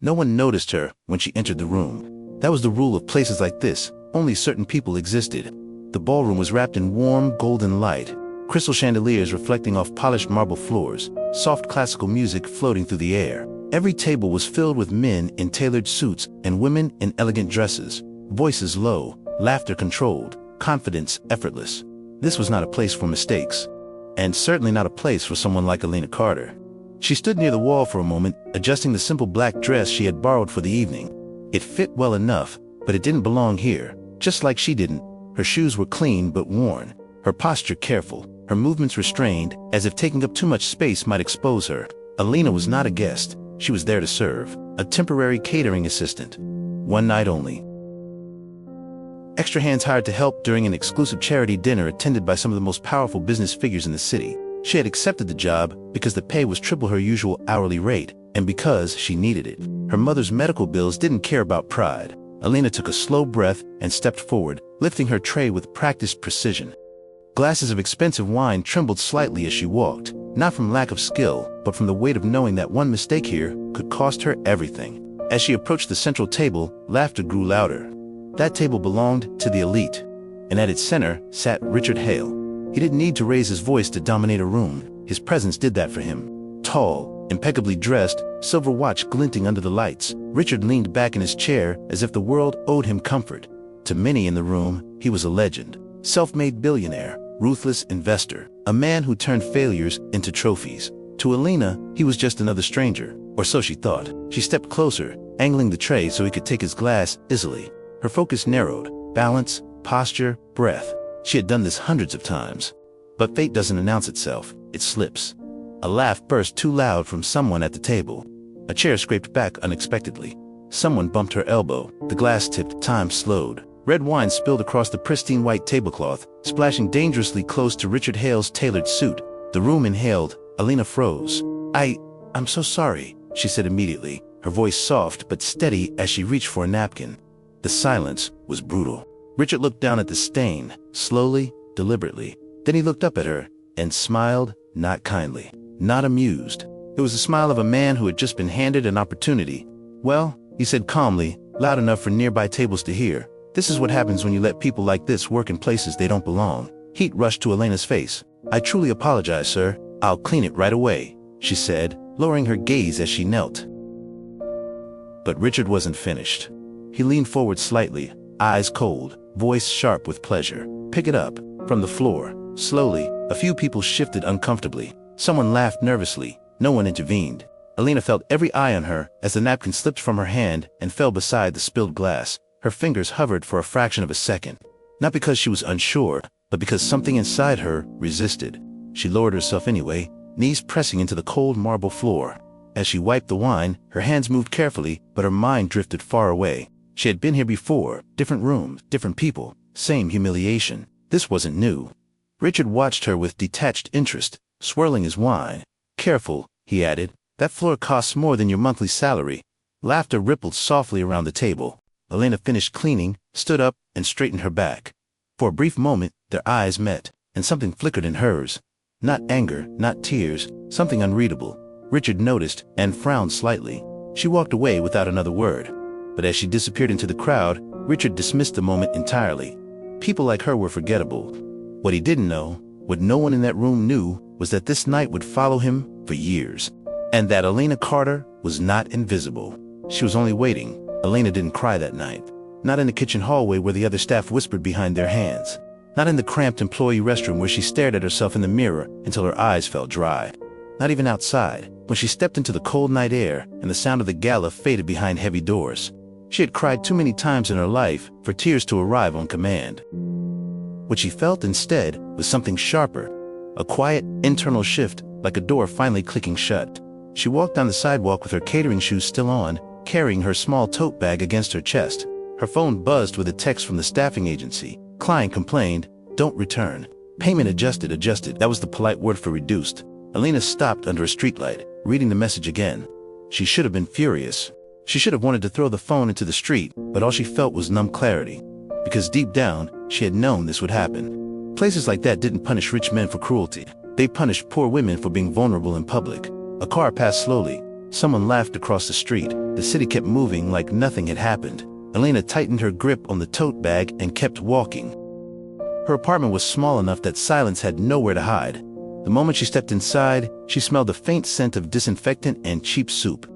No one noticed her when she entered the room. That was the rule of places like this. Only certain people existed. The ballroom was wrapped in warm, golden light. Crystal chandeliers reflecting off polished marble floors. Soft classical music floating through the air. Every table was filled with men in tailored suits and women in elegant dresses. Voices low, laughter controlled, confidence effortless. This was not a place for mistakes. And certainly not a place for someone like Alina Carter. She stood near the wall for a moment, adjusting the simple black dress she had borrowed for the evening. It fit well enough, but it didn't belong here, just like she didn't. Her shoes were clean but worn, her posture careful, her movements restrained, as if taking up too much space might expose her. Alina was not a guest, she was there to serve, a temporary catering assistant. One night only. Extra hands hired to help during an exclusive charity dinner attended by some of the most powerful business figures in the city. She had accepted the job because the pay was triple her usual hourly rate, and because she needed it. Her mother's medical bills didn't care about pride. Alina took a slow breath and stepped forward, lifting her tray with practiced precision. Glasses of expensive wine trembled slightly as she walked, not from lack of skill, but from the weight of knowing that one mistake here could cost her everything. As she approached the central table, laughter grew louder. That table belonged to the elite, and at its center sat Richard Hale. He didn't need to raise his voice to dominate a room. His presence did that for him. Tall, impeccably dressed, silver watch glinting under the lights, Richard leaned back in his chair as if the world owed him comfort. To many in the room, he was a legend. Self-made billionaire, ruthless investor, a man who turned failures into trophies. To Alina, he was just another stranger, or so she thought. She stepped closer, angling the tray so he could take his glass easily. Her focus narrowed. Balance, posture, breath. She had done this hundreds of times. But fate doesn't announce itself, it slips. A laugh burst too loud from someone at the table. A chair scraped back unexpectedly. Someone bumped her elbow. The glass tipped. Time slowed. Red wine spilled across the pristine white tablecloth, splashing dangerously close to Richard Hale's tailored suit. The room inhaled. Alina froze. I'm so sorry, she said immediately, her voice soft but steady as she reached for a napkin. The silence was brutal. Richard looked down at the stain, slowly, deliberately. Then he looked up at her and smiled, not kindly, not amused. It was the smile of a man who had just been handed an opportunity. Well, he said calmly, loud enough for nearby tables to hear, this is what happens when you let people like this work in places they don't belong. Heat rushed to Alina's face. I truly apologize, sir. I'll clean it right away, she said, lowering her gaze as she knelt. But Richard wasn't finished. He leaned forward slightly, eyes cold, voice sharp with pleasure. Pick it up. From the floor. Slowly, a few people shifted uncomfortably. Someone laughed nervously. No one intervened. Alina felt every eye on her as the napkin slipped from her hand and fell beside the spilled glass. Her fingers hovered for a fraction of a second. Not because she was unsure, but because something inside her resisted. She lowered herself anyway, knees pressing into the cold marble floor. As she wiped the wine, her hands moved carefully, but her mind drifted far away. She had been here before, different rooms, different people, same humiliation. This wasn't new. Richard watched her with detached interest, swirling his wine. Careful, he added, that floor costs more than your monthly salary. Laughter rippled softly around the table. Alina finished cleaning, stood up, and straightened her back. For a brief moment, their eyes met, and something flickered in hers. Not anger, not tears, something unreadable. Richard noticed and frowned slightly. She walked away without another word. But as she disappeared into the crowd, Richard dismissed the moment entirely. People like her were forgettable. What he didn't know, what no one in that room knew, was that this night would follow him for years. And that Alina Carter was not invisible. She was only waiting. Alina didn't cry that night. Not in the kitchen hallway where the other staff whispered behind their hands. Not in the cramped employee restroom where she stared at herself in the mirror until her eyes felt dry. Not even outside, when she stepped into the cold night air and the sound of the gala faded behind heavy doors. She had cried too many times in her life for tears to arrive on command. What she felt instead was something sharper, a quiet, internal shift, like a door finally clicking shut. She walked down the sidewalk with her catering shoes still on, carrying her small tote bag against her chest. Her phone buzzed with a text from the staffing agency. Client complained, don't return. Payment adjusted. That was the polite word for reduced. Alina stopped under a streetlight, reading the message again. She should have been furious. She should have wanted to throw the phone into the street, but all she felt was numb clarity. Because deep down, she had known this would happen. Places like that didn't punish rich men for cruelty. They punished poor women for being vulnerable in public. A car passed slowly. Someone laughed across the street. The city kept moving like nothing had happened. Alina tightened her grip on the tote bag and kept walking. Her apartment was small enough that silence had nowhere to hide. The moment she stepped inside, she smelled the faint scent of disinfectant and cheap soup.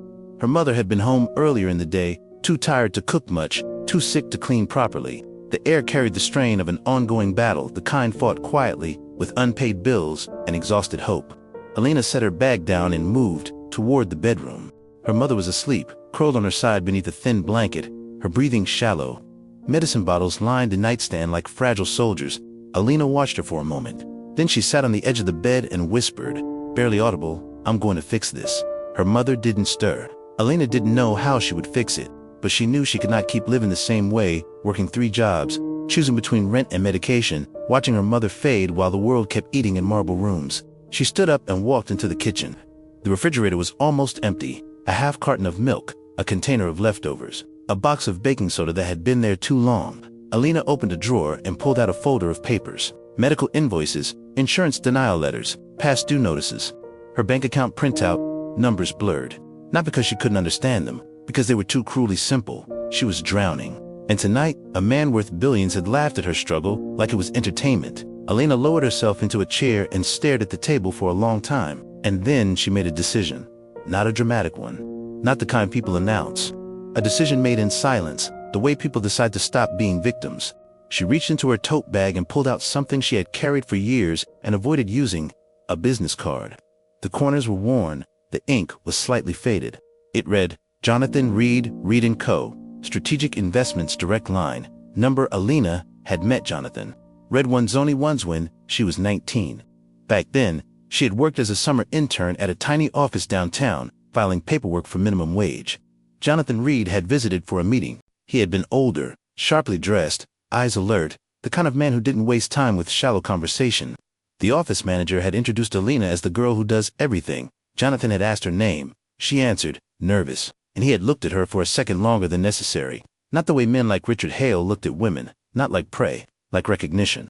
Her mother had been home earlier in the day, too tired to cook much, too sick to clean properly. The air carried the strain of an ongoing battle, the kind fought quietly, with unpaid bills and exhausted hope. Alina set her bag down and moved toward the bedroom. Her mother was asleep, curled on her side beneath a thin blanket, her breathing shallow. Medicine bottles lined the nightstand like fragile soldiers. Alina watched her for a moment. Then she sat on the edge of the bed and whispered, barely audible, "I'm going to fix this." Her mother didn't stir. Alina didn't know how she would fix it, but she knew she could not keep living the same way, working 3 jobs, choosing between rent and medication, watching her mother fade while the world kept eating in marble rooms. She stood up and walked into the kitchen. The refrigerator was almost empty. A half carton of milk, a container of leftovers, a box of baking soda that had been there too long. Alina opened a drawer and pulled out a folder of papers. Medical invoices, insurance denial letters, past due notices. Her bank account printout, numbers blurred. Not because she couldn't understand them, because they were too cruelly simple. She was drowning. And tonight, a man worth billions had laughed at her struggle like it was entertainment. Alina lowered herself into a chair and stared at the table for a long time. And then she made a decision. Not a dramatic one. Not the kind people announce. A decision made in silence, the way people decide to stop being victims. She reached into her tote bag and pulled out something she had carried for years and avoided using, a business card. The corners were worn, the ink was slightly faded. It read, Jonathan Reed, Reed & Co., Strategic Investments Direct Line. Number Alina had met Jonathan. Read one's only ones when she was 19. Back then, she had worked as a summer intern at a tiny office downtown, filing paperwork for minimum wage. Jonathan Reed had visited for a meeting. He had been older, sharply dressed, eyes alert, the kind of man who didn't waste time with shallow conversation. The office manager had introduced Alina as the girl who does everything. Jonathan had asked her name. She answered, nervous, and he had looked at her for a second longer than necessary. Not the way men like Richard Hale looked at women, not like prey, like recognition.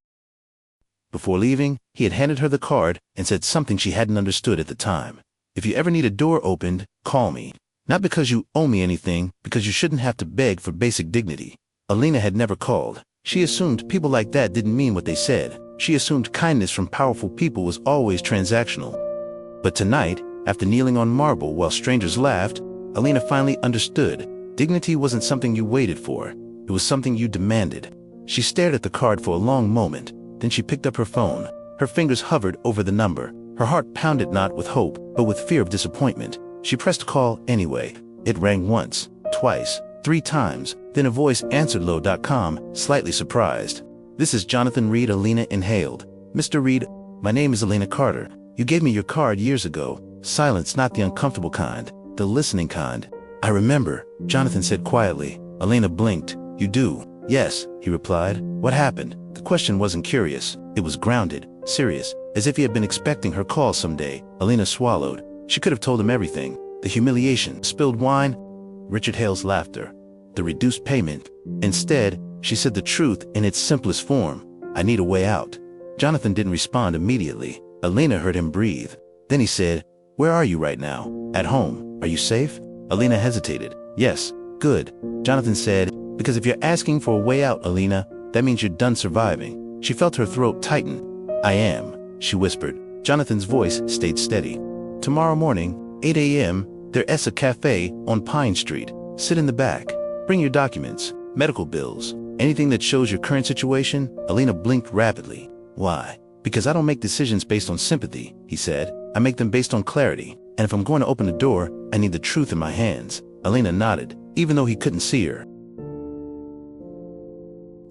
Before leaving, he had handed her the card and said something she hadn't understood at the time. If you ever need a door opened, call me. Not because you owe me anything, because you shouldn't have to beg for basic dignity. Alina had never called. She assumed people like that didn't mean what they said. She assumed kindness from powerful people was always transactional. But tonight, after kneeling on marble while strangers laughed, Alina finally understood. Dignity wasn't something you waited for. It was something you demanded. She stared at the card for a long moment. Then she picked up her phone. Her fingers hovered over the number. Her heart pounded not with hope, but with fear of disappointment. She pressed call anyway. It rang once, twice, 3 times. Then a voice answered low.com, slightly surprised. This is Jonathan Reed. Alina inhaled. Mr. Reed, my name is Alina Carter. You gave me your card years ago. Silence, not the uncomfortable kind, the listening kind. I remember, Jonathan said quietly. Alina blinked. You do? Yes, he replied. What happened? The question wasn't curious. It was grounded, serious, as if he had been expecting her call someday. Alina swallowed. She could have told him everything. The humiliation, spilled wine, Richard Hale's laughter, the reduced payment. Instead, she said the truth in its simplest form. I need a way out. Jonathan didn't respond immediately. Alina heard him breathe. Then he said, where are you right now? At home. Are you safe? Alina hesitated. Yes. Good. Jonathan said, because if you're asking for a way out, Alina, that means you're done surviving. She felt her throat tighten. I am, she whispered. Jonathan's voice stayed steady. Tomorrow morning, 8 a.m., there's a cafe on Pine Street. Sit in the back. Bring your documents, medical bills, anything that shows your current situation. Alina blinked rapidly. Why? Because I don't make decisions based on sympathy, he said. I make them based on clarity. And if I'm going to open the door, I need the truth in my hands. Alina nodded, even though he couldn't see her.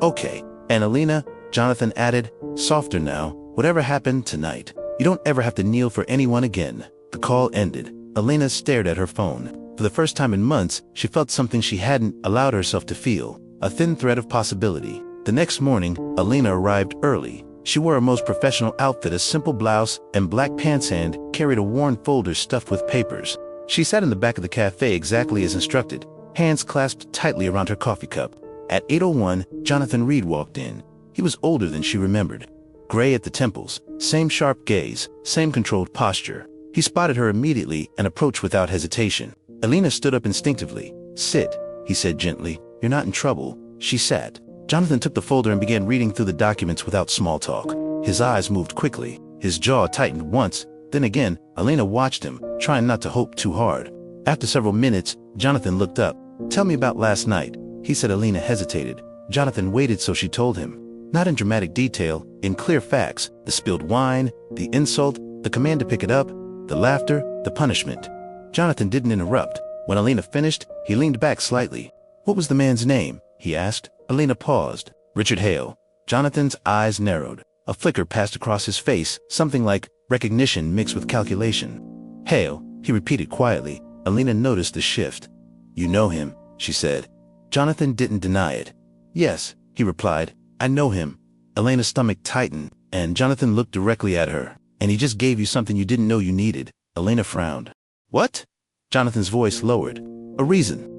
Okay. And Alina, Jonathan added, softer now, whatever happened tonight, you don't ever have to kneel for anyone again. The call ended. Alina stared at her phone. For the first time in months, she felt something she hadn't allowed herself to feel, a thin thread of possibility. The next morning, Alina arrived early. She wore her most professional outfit, a simple blouse and black pants, and carried a worn folder stuffed with papers. She sat in the back of the cafe exactly as instructed, hands clasped tightly around her coffee cup. At 8:01, Jonathan Reed walked in. He was older than she remembered. Gray at the temples, same sharp gaze, same controlled posture. He spotted her immediately and approached without hesitation. Alina stood up instinctively. "Sit," he said gently. "You're not in trouble." She sat. Jonathan took the folder and began reading through the documents without small talk. His eyes moved quickly. His jaw tightened once, then again. Alina watched him, trying not to hope too hard. After several minutes, Jonathan looked up. "Tell me about last night," he said. Alina hesitated. Jonathan waited, so she told him. Not in dramatic detail, in clear facts: the spilled wine, the insult, the command to pick it up, the laughter, the punishment. Jonathan didn't interrupt. When Alina finished, he leaned back slightly. "What was the man's name?" he asked. Alina paused. "Richard Hale." Jonathan's eyes narrowed. A flicker passed across his face, something like recognition mixed with calculation. "Hale," he repeated quietly. Alina noticed the shift. "You know him," she said. Jonathan didn't deny it. "Yes," he replied. "I know him." Alina's stomach tightened, and Jonathan looked directly at her. "And he just gave you something you didn't know you needed." Alina frowned. "What?" Jonathan's voice lowered. "A reason."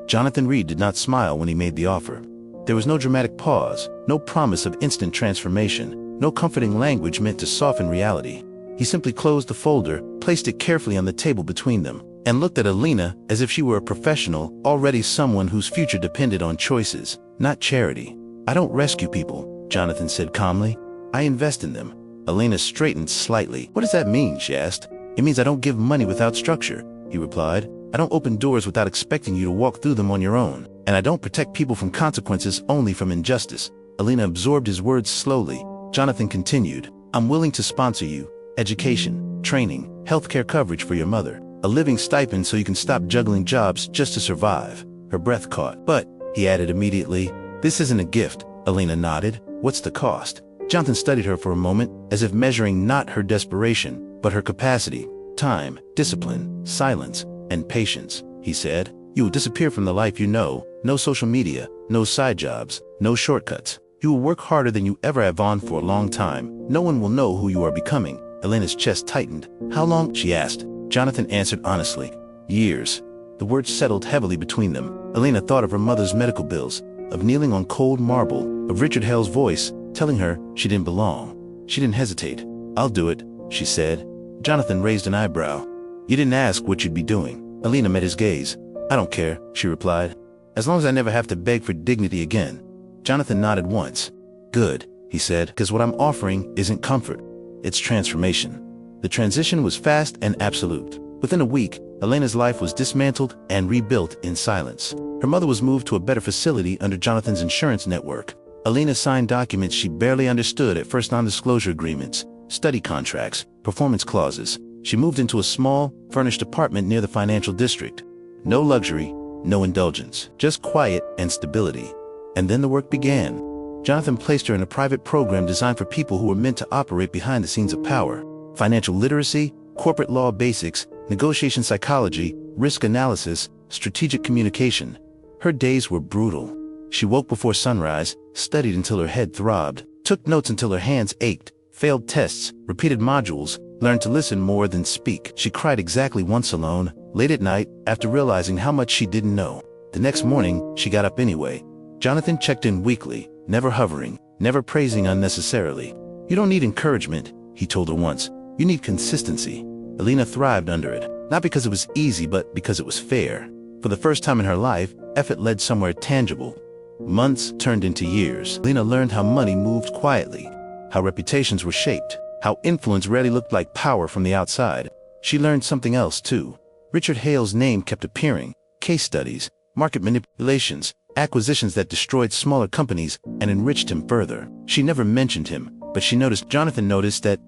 Jonathan Reed did not smile when he made the offer. There was no dramatic pause, no promise of instant transformation, no comforting language meant to soften reality. He simply closed the folder, placed it carefully on the table between them, and looked at Alina as if she were a professional, already someone whose future depended on choices, not charity. "I don't rescue people," Jonathan said calmly. "I invest in them." Alina straightened slightly. "What does that mean?" she asked. "It means I don't give money without structure," he replied. "I don't open doors without expecting you to walk through them on your own. And I don't protect people from consequences, only from injustice." Alina absorbed his words slowly. Jonathan continued. "I'm willing to sponsor you. Education, training, healthcare coverage for your mother. A living stipend so you can stop juggling jobs just to survive." Her breath caught. "But," he added immediately, "this isn't a gift." Alina nodded. "What's the cost?" Jonathan studied her for a moment, as if measuring not her desperation, but her capacity. "Time, discipline, silence, and patience," he said. "You will disappear from the life you know. No social media, no side jobs, no shortcuts. You will work harder than you ever have on for a long time. No one will know who you are becoming." Alina's chest tightened. "How long?" she asked. Jonathan answered honestly. "Years." The words settled heavily between them. Alina thought of her mother's medical bills, of kneeling on cold marble, of Richard Hale's voice, telling her she didn't belong. She didn't hesitate. "I'll do it," she said. Jonathan raised an eyebrow. "You didn't ask what you'd be doing." Alina met his gaze. "I don't care," she replied. "As long as I never have to beg for dignity again." Jonathan nodded once. "Good," he said, "because what I'm offering isn't comfort. It's transformation." The transition was fast and absolute. Within a week, Alina's life was dismantled and rebuilt in silence. Her mother was moved to a better facility under Jonathan's insurance network. Alina signed documents she barely understood at first: non-disclosure agreements, study contracts, performance clauses. She moved into a small, furnished apartment near the financial district. No luxury, no indulgence, just quiet and stability. And then the work began. Jonathan placed her in a private program designed for people who were meant to operate behind the scenes of power. Financial literacy, corporate law basics, negotiation psychology, risk analysis, strategic communication. Her days were brutal. She woke before sunrise, studied until her head throbbed, took notes until her hands ached, failed tests, repeated modules, learned to listen more than speak. She cried exactly once alone, late at night, after realizing how much she didn't know. The next morning, she got up anyway. Jonathan checked in weekly, never hovering, never praising unnecessarily. "You don't need encouragement," he told her once. "You need consistency." Alina thrived under it, not because it was easy, but because it was fair. For the first time in her life, effort led somewhere tangible. Months turned into years. Alina learned how money moved quietly, how reputations were shaped, how influence rarely looked like power from the outside. She learned something else too. Richard Hale's name kept appearing: case studies, market manipulations, acquisitions that destroyed smaller companies and enriched him further. She never mentioned him, but Jonathan noticed that.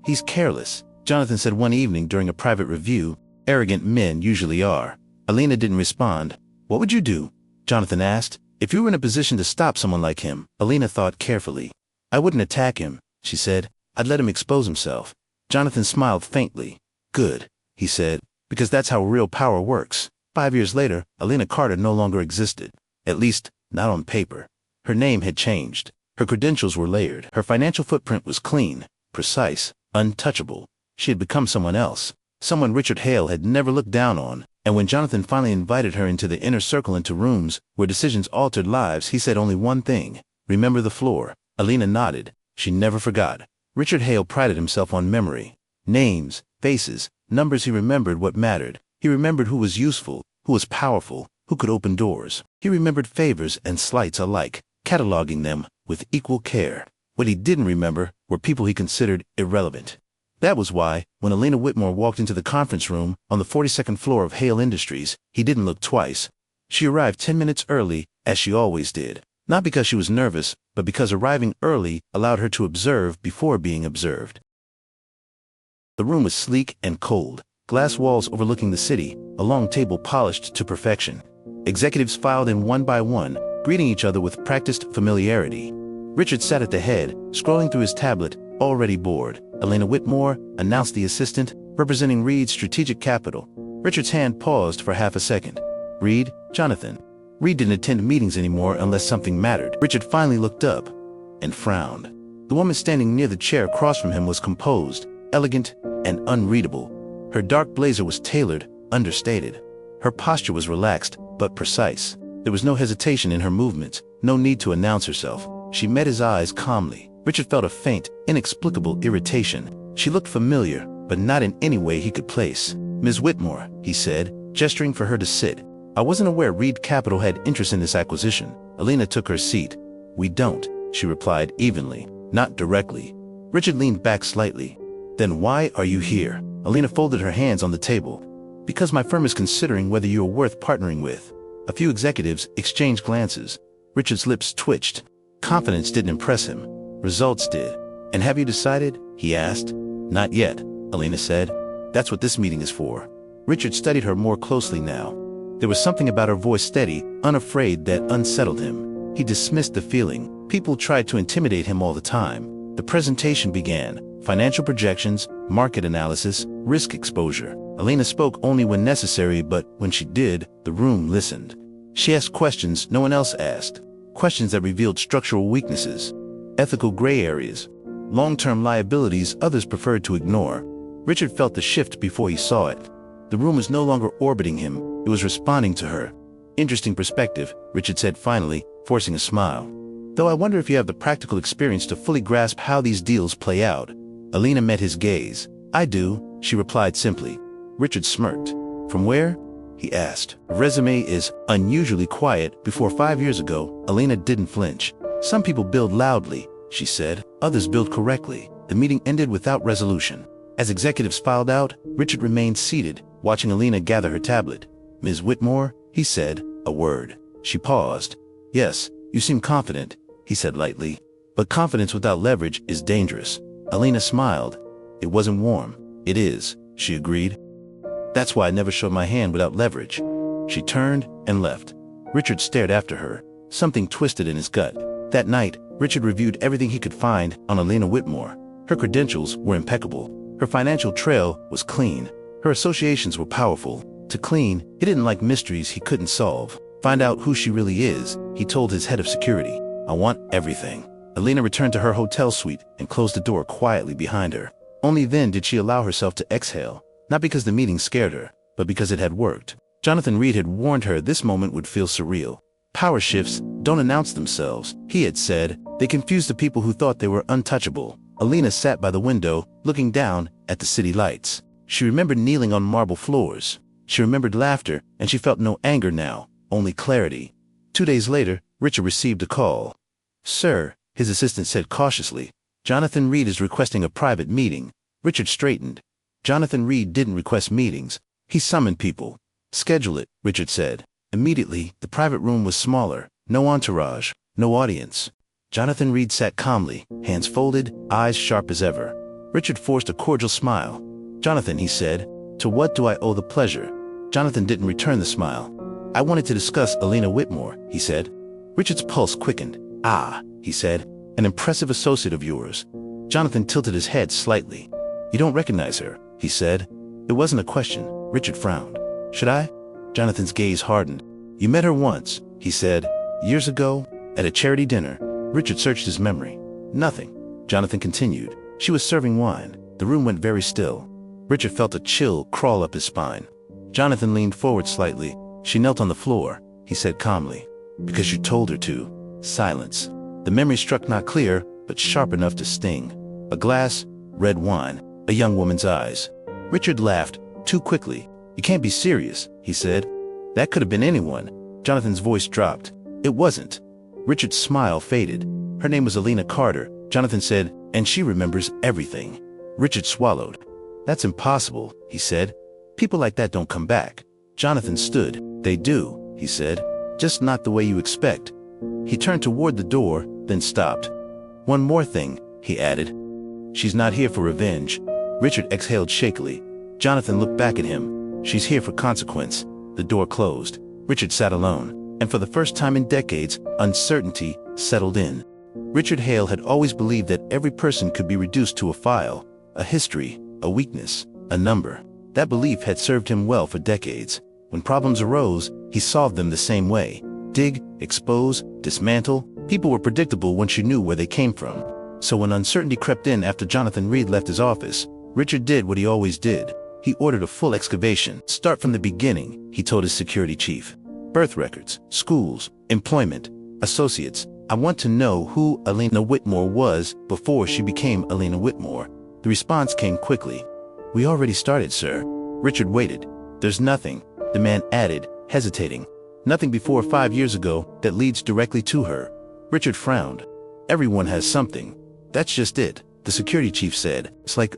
"He's careless," Jonathan said one evening during a private review. "Arrogant men usually are." Alina didn't respond. "What would you do?" Jonathan asked. "If you were in a position to stop someone like him?" Alina thought carefully. "I wouldn't attack him," she said. "I'd let him expose himself." Jonathan smiled faintly. "Good," he said, "because that's how real power works." 5 years later, Alina Carter no longer existed. At least, not on paper. Her name had changed. Her credentials were layered. Her financial footprint was clean, precise, untouchable. She had become someone else, someone Richard Hale had never looked down on. And when Jonathan finally invited her into the inner circle, into rooms where decisions altered lives, he said only one thing: "Remember the floor." Alina nodded. She never forgot. Richard Hale prided himself on memory. Names, faces, numbers. He remembered what mattered. He remembered who was useful, who was powerful, who could open doors. He remembered favors and slights alike, cataloging them with equal care. What he didn't remember were people he considered irrelevant. That was why, when Elena Whitmore walked into the conference room on the 42nd floor of Hale Industries, he didn't look twice. She arrived 10 minutes early, as she always did. Not because she was nervous, but because arriving early allowed her to observe before being observed. The room was sleek and cold, glass walls overlooking the city, a long table polished to perfection. Executives filed in one by one, greeting each other with practiced familiarity. Richard sat at the head, scrolling through his tablet, already bored. Elena Whitmore, announced the assistant, representing Reed's Strategic Capital. Richard's hand paused for half a second. Reed, Jonathan. Reed didn't attend meetings anymore unless something mattered. Richard finally looked up and frowned. The woman standing near the chair across from him was composed, elegant, and unreadable. Her dark blazer was tailored, understated. Her posture was relaxed, but precise. There was no hesitation in her movements, no need to announce herself. She met his eyes calmly. Richard felt a faint, inexplicable irritation. She looked familiar, but not in any way he could place. "Ms. Whitmore," he said, gesturing for her to sit. "I wasn't aware Reed Capital had interest in this acquisition." Elena took her seat. "We don't," she replied evenly, not directly. Richard leaned back slightly. "Then why are you here?" Elena folded her hands on the table. "Because my firm is considering whether you are worth partnering with." A few executives exchanged glances. Richard's lips twitched. Confidence didn't impress him. Results did. "And have you decided?" he asked. "Not yet," Elena said. "That's what this meeting is for." Richard studied her more closely now. There was something about her voice, steady, unafraid, that unsettled him. He dismissed the feeling. People tried to intimidate him all the time. The presentation began. Financial projections, market analysis, risk exposure. Elena spoke only when necessary, but when she did, the room listened. She asked questions no one else asked. Questions that revealed structural weaknesses, ethical gray areas, long-term liabilities others preferred to ignore. Richard felt the shift before he saw it. The room was no longer orbiting him, it was responding to her. "Interesting perspective," Richard said finally, forcing a smile. "Though I wonder if you have the practical experience to fully grasp how these deals play out." Elena met his gaze. "I do," she replied simply. Richard smirked. "From where?" he asked. "Her resume is unusually quiet. Before 5 years ago, Elena didn't flinch. "Some people build loudly," she said. "Others build correctly." The meeting ended without resolution. As executives filed out, Richard remained seated, watching Elena gather her tablet. "Ms. Whitmore," he said, a word. She paused. "Yes, you seem confident," he said lightly. "But confidence without leverage is dangerous." Elena smiled. "It wasn't warm." "It is," she agreed. "That's why I never showed my hand without leverage." She turned and left. Richard stared after her, something twisted in his gut. That night, Richard reviewed everything he could find on Elena Whitmore. Her credentials were impeccable. Her financial trail was clean. Her associations were powerful. To clean, he didn't like mysteries he couldn't solve. "Find out who she really is," he told his head of security. "I want everything." Elena returned to her hotel suite and closed the door quietly behind her. Only then did she allow herself to exhale, not because the meeting scared her, but because it had worked. Jonathan Reed had warned her this moment would feel surreal. "Power shifts don't announce themselves," he had said. "They confuse the people who thought they were untouchable." Elena sat by the window, looking down at the city lights. She remembered kneeling on marble floors. She remembered laughter, and she felt no anger now, only clarity. 2 days later, Richard received a call. "Sir," his assistant said cautiously, "Jonathan Reed is requesting a private meeting." Richard straightened. Jonathan Reed didn't request meetings. He summoned people. "Schedule it," Richard said. Immediately, the private room was smaller. No entourage, no audience. Jonathan Reed sat calmly, hands folded, eyes sharp as ever. Richard forced a cordial smile. "Jonathan," he said, "to what do I owe the pleasure?" Jonathan didn't return the smile. "I wanted to discuss Elena Whitmore," he said. Richard's pulse quickened. "Ah," he said, "an impressive associate of yours." Jonathan tilted his head slightly. "You don't recognize her," he said. It wasn't a question. Richard frowned. "Should I?" Jonathan's gaze hardened. "You met her once," he said, "years ago, at a charity dinner." Richard searched his memory. "Nothing." Jonathan continued. "She was serving wine." The room went very still. Richard felt a chill crawl up his spine. Jonathan leaned forward slightly. "She knelt on the floor," he said calmly. "Because you told her to." Silence. The memory struck, not clear, but sharp enough to sting. A glass, red wine. a young woman's eyes. Richard laughed, too quickly. "You can't be serious," he said. "That could have been anyone." Jonathan's voice dropped. "It wasn't." Richard's smile faded. "Her name was Alina Carter," Jonathan said, "and she remembers everything." Richard swallowed. "That's impossible," he said. "People like that don't come back." Jonathan stood. "They do," he said. "Just not the way you expect." He turned toward the door, then stopped. "One more thing," he added. "She's not here for revenge." Richard exhaled shakily. Jonathan looked back at him. "She's here for consequence." The door closed. Richard sat alone, and for the first time in decades, uncertainty settled in. Richard Hale had always believed that every person could be reduced to a file, a history, a weakness, a number. That belief had served him well for decades. When problems arose, he solved them the same way. Dig, expose, dismantle. People were predictable once you knew where they came from. So when uncertainty crept in after Jonathan Reed left his office, Richard did what he always did. He ordered a full excavation. "Start from the beginning," he told his security chief. "Birth records, schools, employment, associates. I want to know who Alina Whitmore was before she became Alina Whitmore." The response came quickly. "We already started, sir." Richard waited. "There's nothing," the man added, hesitating. "Nothing before 5 years ago that leads directly to her." Richard frowned. "Everyone has something." "That's just it," the security chief said. "It's like,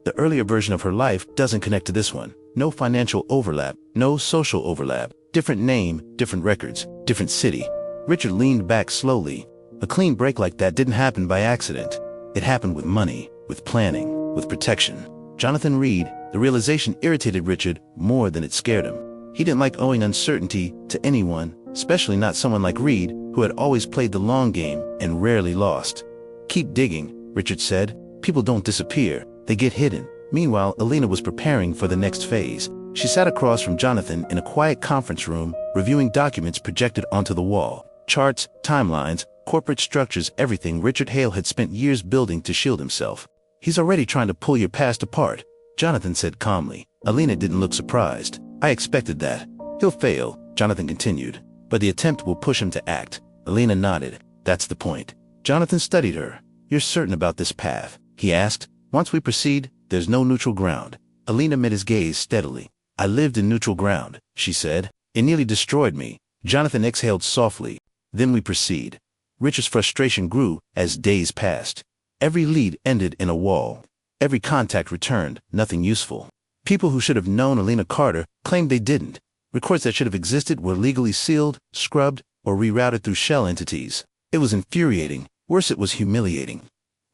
the earlier version of her life doesn't connect to this one. No financial overlap, no social overlap. Different name, different records, different city." Richard leaned back slowly. A clean break like that didn't happen by accident. It happened with money, with planning, with protection. Jonathan Reed, the realization irritated Richard more than it scared him. He didn't like owing uncertainty to anyone, especially not someone like Reed, who had always played the long game and rarely lost. "Keep digging," Richard said. "People don't disappear, they get hidden." Meanwhile, Alina was preparing for the next phase. She sat across from Jonathan in a quiet conference room, reviewing documents projected onto the wall. Charts, timelines, corporate structures, everything Richard Hale had spent years building to shield himself. "He's already trying to pull your past apart," Jonathan said calmly. Alina didn't look surprised. "I expected that." "He'll fail," Jonathan continued, "but the attempt will push him to act." Alina nodded. "That's the point." Jonathan studied her. "You're certain about this path?" he asked. "Once we proceed, there's no neutral ground." Alina met his gaze steadily. "I lived in neutral ground," she said. "It nearly destroyed me." Jonathan exhaled softly. "Then we proceed." Richard's frustration grew as days passed. Every lead ended in a wall. Every contact returned, nothing useful. People who should have known Alina Carter claimed they didn't. Records that should have existed were legally sealed, scrubbed, or rerouted through shell entities. It was infuriating. Worse, it was humiliating.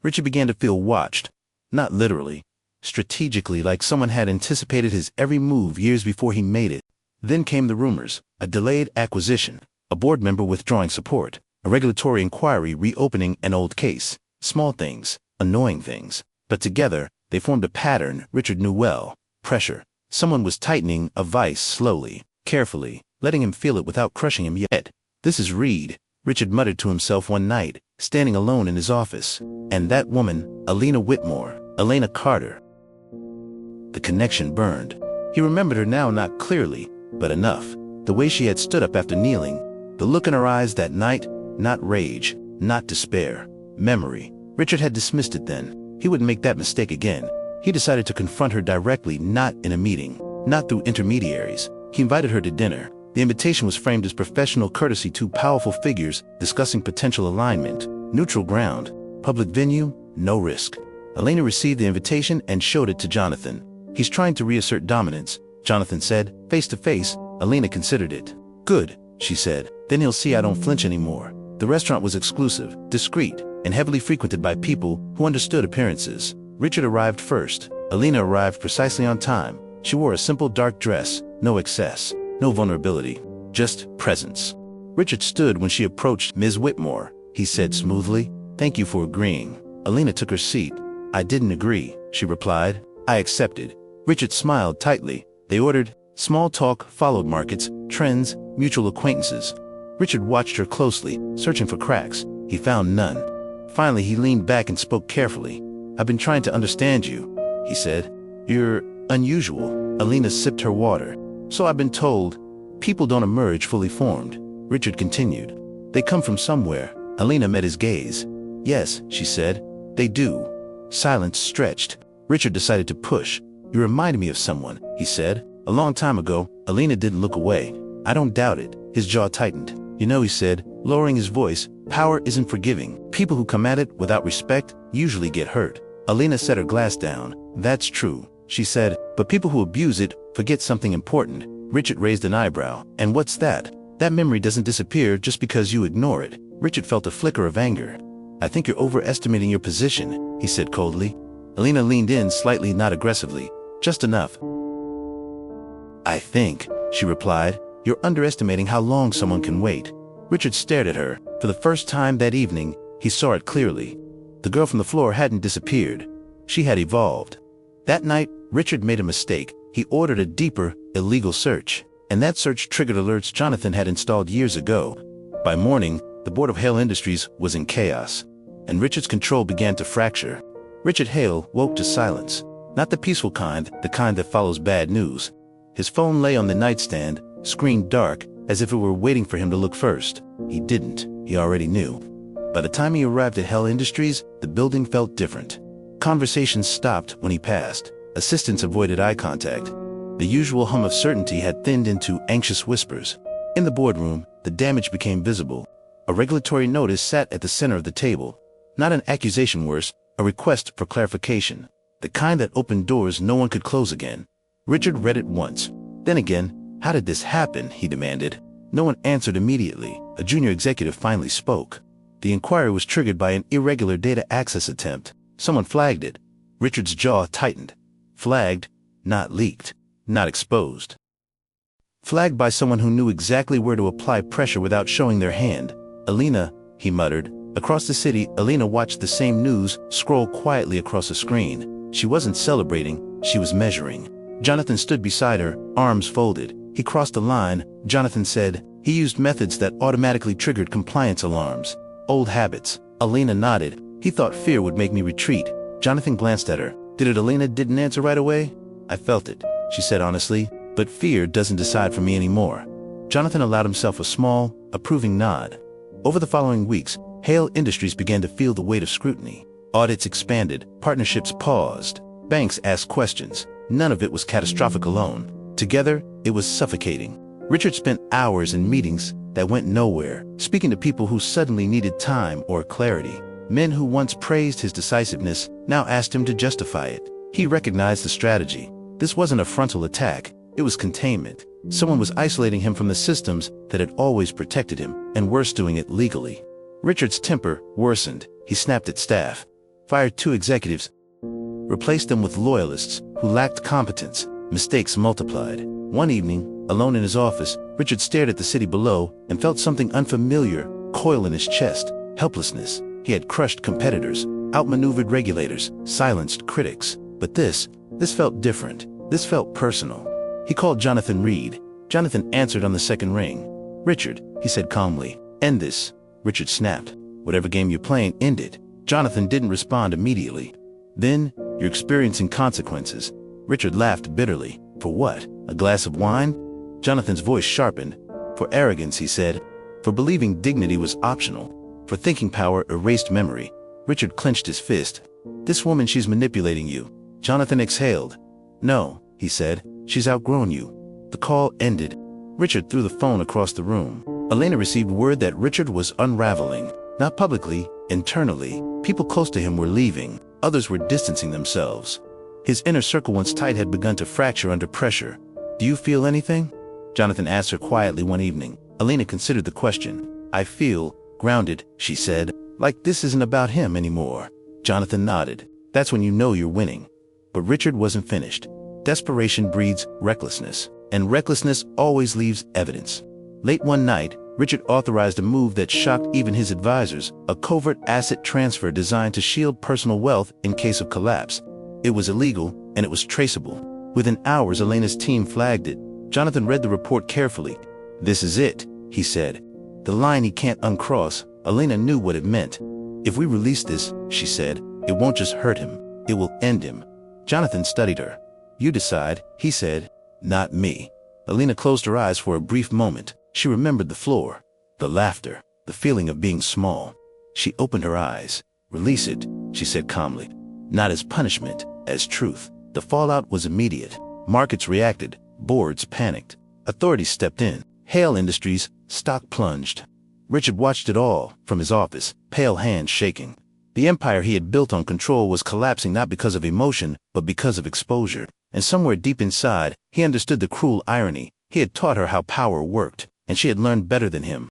Richard began to feel watched. Not literally. Strategically, like someone had anticipated his every move years before he made it. Then came the rumors, a delayed acquisition, a board member withdrawing support, a regulatory inquiry reopening an old case. Small things, annoying things. But together, they formed a pattern Richard knew well. Pressure. Someone was tightening a vice slowly, carefully, letting him feel it without crushing him yet. "This is Reed," Richard muttered to himself one night, standing alone in his office. And that woman, Alina Whitmore, Alina Carter. The connection burned. He remembered her now, not clearly, but enough. The way she had stood up after kneeling, the look in her eyes that night, not rage, not despair, memory. Richard had dismissed it then. He wouldn't make that mistake again. He decided to confront her directly, not in a meeting, not through intermediaries. He invited her to dinner. The invitation was framed as professional courtesy, two powerful figures discussing potential alignment. Neutral ground, public venue, no risk. Alina received the invitation and showed it to Jonathan. "He's trying to reassert dominance," Jonathan said. Face to face, Alina considered it. "Good," she said. "Then he'll see I don't flinch anymore." The restaurant was exclusive, discreet, and heavily frequented by people who understood appearances. Richard arrived first. Alina arrived precisely on time. She wore a simple dark dress, no excess, no vulnerability, just presence. Richard stood when she approached. "Ms. Whitmore," he said smoothly. "Thank you for agreeing." Alina took her seat. "I didn't agree," she replied. "I accepted." Richard smiled tightly. They ordered. Small talk followed, markets, trends, mutual acquaintances. Richard watched her closely, searching for cracks. He found none. Finally, he leaned back and spoke carefully. "I've been trying to understand you," he said. "You're unusual." Alina sipped her water. "So I've been told. People don't emerge fully formed." Richard continued. "They come from somewhere." Alina met his gaze. "Yes," she said, "they do." Silence stretched. Richard decided to push. "You remind me of someone," he said. "A long time ago." Alina didn't look away. "I don't doubt it." His jaw tightened. "You know," he said, lowering his voice, "power isn't forgiving. People who come at it without respect usually get hurt." Alina set her glass down. "That's true," she said, "but people who abuse it forget something important." Richard raised an eyebrow. "And what's that?" "That memory doesn't disappear just because you ignore it." Richard felt a flicker of anger. "I think you're overestimating your position," he said coldly. Alina leaned in slightly, not aggressively. "Just enough." "I think," she replied, "you're underestimating how long someone can wait." Richard stared at her. For the first time that evening, he saw it clearly. The girl from the floor hadn't disappeared. She had evolved. That night, Richard made a mistake. He ordered a deeper, illegal search. And that search triggered alerts Jonathan had installed years ago. By morning, the board of Hale Industries was in chaos, and Richard's control began to fracture. Richard Hale woke to silence. Not the peaceful kind, the kind that follows bad news. His phone lay on the nightstand, screen dark, as if it were waiting for him to look first. He didn't. He already knew. By the time he arrived at Hale Industries, the building felt different. Conversations stopped when he passed. Assistants avoided eye contact. The usual hum of certainty had thinned into anxious whispers. In the boardroom, the damage became visible. A regulatory notice sat at the center of the table. Not an accusation, worse, a request for clarification. The kind that opened doors no one could close again. Richard read it once. Then again. "How did this happen?" he demanded. No one answered immediately. A junior executive finally spoke. The inquiry was triggered by an irregular data access attempt. Someone flagged it. Richard's jaw tightened. Flagged, not leaked, not exposed. Flagged by someone who knew exactly where to apply pressure without showing their hand. "Alina," he muttered. Across the city, Alina watched the same news scroll quietly across a screen. She wasn't celebrating, she was measuring. Jonathan stood beside her, arms folded. He crossed the line, Jonathan said. He used methods that automatically triggered compliance alarms. Old habits. Alina nodded. "He thought fear would make me retreat." Jonathan glanced at her. "Did it?" Alina didn't answer right away. "I felt it," she said honestly, "but fear doesn't decide for me anymore." Jonathan allowed himself a small, approving nod. Over the following weeks, Hale Industries began to feel the weight of scrutiny. Audits expanded, partnerships paused, banks asked questions. None of it was catastrophic alone. Together, it was suffocating. Richard spent hours in meetings that went nowhere, speaking to people who suddenly needed time or clarity. Men who once praised his decisiveness now asked him to justify it. He recognized the strategy. This wasn't a frontal attack, it was containment. Someone was isolating him from the systems that had always protected him, and worse, doing it legally. Richard's temper worsened. He snapped at staff, fired 2 executives, replaced them with loyalists who lacked competence. Mistakes multiplied. One evening, alone in his office, Richard stared at the city below and felt something unfamiliar coil in his chest. Helplessness. He had crushed competitors, outmaneuvered regulators, silenced critics. But this felt different. This felt personal. He called Jonathan Reed. Jonathan answered on the second ring. "Richard," he said calmly, "end this." Richard snapped. "Whatever game you're playing, end it." Jonathan didn't respond immediately. "Then, you're experiencing consequences." Richard laughed bitterly. "For what? A glass of wine?" Jonathan's voice sharpened. "For arrogance," he said. "For believing dignity was optional. For thinking power erased memory." Richard clenched his fist. "This woman, she's manipulating you." Jonathan exhaled. "No," he said, "she's outgrown you." The call ended. Richard threw the phone across the room. Elena received word that Richard was unraveling. Not publicly, internally. People close to him were leaving. Others were distancing themselves. His inner circle, once tight, had begun to fracture under pressure. "Do you feel anything?" Jonathan asked her quietly one evening. Elena considered the question. "I feel grounded," she said, "like this isn't about him anymore." Jonathan nodded. "That's when you know you're winning." But Richard wasn't finished. Desperation breeds recklessness, and recklessness always leaves evidence. Late one night, Richard authorized a move that shocked even his advisors, a covert asset transfer designed to shield personal wealth in case of collapse. It was illegal, and it was traceable. Within hours, Elena's team flagged it. Jonathan read the report carefully. "This is it," he said. "The line he can't uncross." Elena knew what it meant. "If we release this," she said, "it won't just hurt him, it will end him." Jonathan studied her. "You decide," he said. "Not me." Elena closed her eyes for a brief moment. She remembered the floor, the laughter, the feeling of being small. She opened her eyes. "Release it," she said calmly. "Not as punishment, as truth. The fallout was immediate. Markets reacted. Boards panicked. Authorities stepped in. Hale Industries' stock plunged. Richard watched it all from his office, pale hands shaking. The empire he had built on control was collapsing not because of emotion, but because of exposure. And somewhere deep inside, he understood the cruel irony. He had taught her how power worked, and she had learned better than him.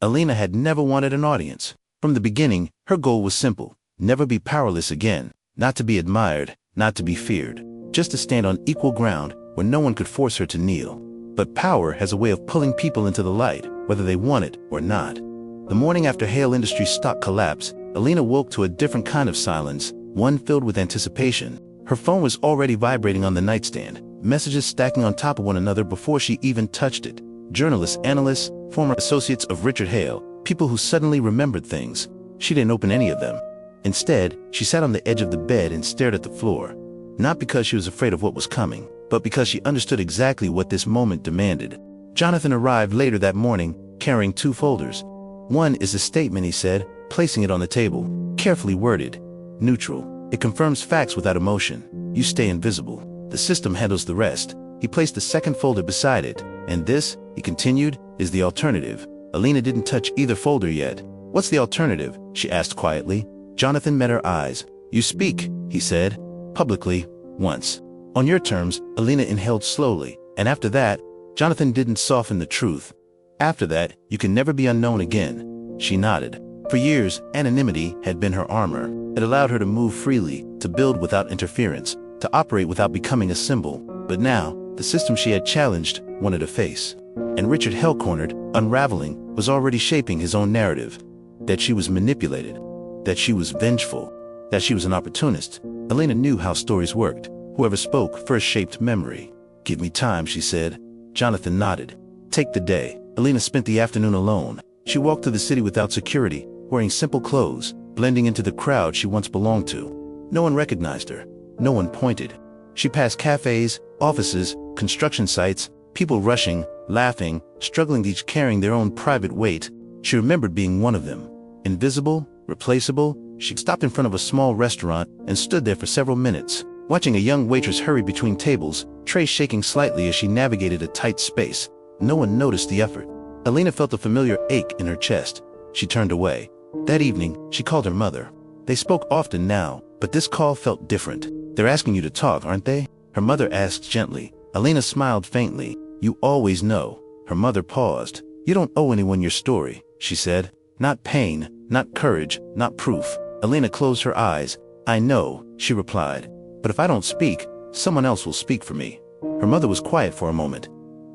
Alina had never wanted an audience. From the beginning, her goal was simple: never be powerless again, not to be admired, not to be feared, just to stand on equal ground where no one could force her to kneel. But power has a way of pulling people into the light, whether they want it or not. The morning after Hale Industries' stock collapsed, Alina woke to a different kind of silence, one filled with anticipation. Her phone was already vibrating on the nightstand, messages stacking on top of one another before she even touched it. Journalists, analysts, former associates of Richard Hale, people who suddenly remembered things. She didn't open any of them. Instead, she sat on the edge of the bed and stared at the floor. Not because she was afraid of what was coming, but because she understood exactly what this moment demanded. Jonathan arrived later that morning, carrying 2 folders. One is a statement, he said, placing it on the table. Carefully worded. Neutral. It confirms facts without emotion. You stay invisible. The system handles the rest. He placed the second folder beside it. And this, he continued, is the alternative. Alina didn't touch either folder yet. What's the alternative? She asked quietly. Jonathan met her eyes. You speak, he said, publicly, once. On your terms. Alina inhaled slowly. And after that, Jonathan didn't soften the truth. After that, you can never be unknown again. She nodded. For years, anonymity had been her armor. It allowed her to move freely, to build without interference, to operate without becoming a symbol. But now, the system she had challenged wanted a face. And Richard Hale, cornered, unraveling, was already shaping his own narrative. That she was manipulated. That she was vengeful. That she was an opportunist. Alina knew how stories worked. Whoever spoke first shaped memory. Give me time, she said. Jonathan nodded. Take the day. Alina spent the afternoon alone. She walked through the city without security, wearing simple clothes, blending into the crowd she once belonged to. No one recognized her. No one pointed. She passed cafes, offices, construction sites, people rushing, laughing, struggling, each carrying their own private weight. She remembered being one of them. Invisible, replaceable. She stopped in front of a small restaurant and stood there for several minutes, watching a young waitress hurry between tables, trays shaking slightly as she navigated a tight space. No one noticed the effort. Alina felt a familiar ache in her chest. She turned away. That evening, she called her mother. They spoke often now, but this call felt different. They're asking you to talk, aren't they? Her mother asked gently. Alina smiled faintly. You always know. Her mother paused. You don't owe anyone your story, she said. Not pain, not courage, not proof. Alina closed her eyes. I know, she replied. But if I don't speak, someone else will speak for me. Her mother was quiet for a moment.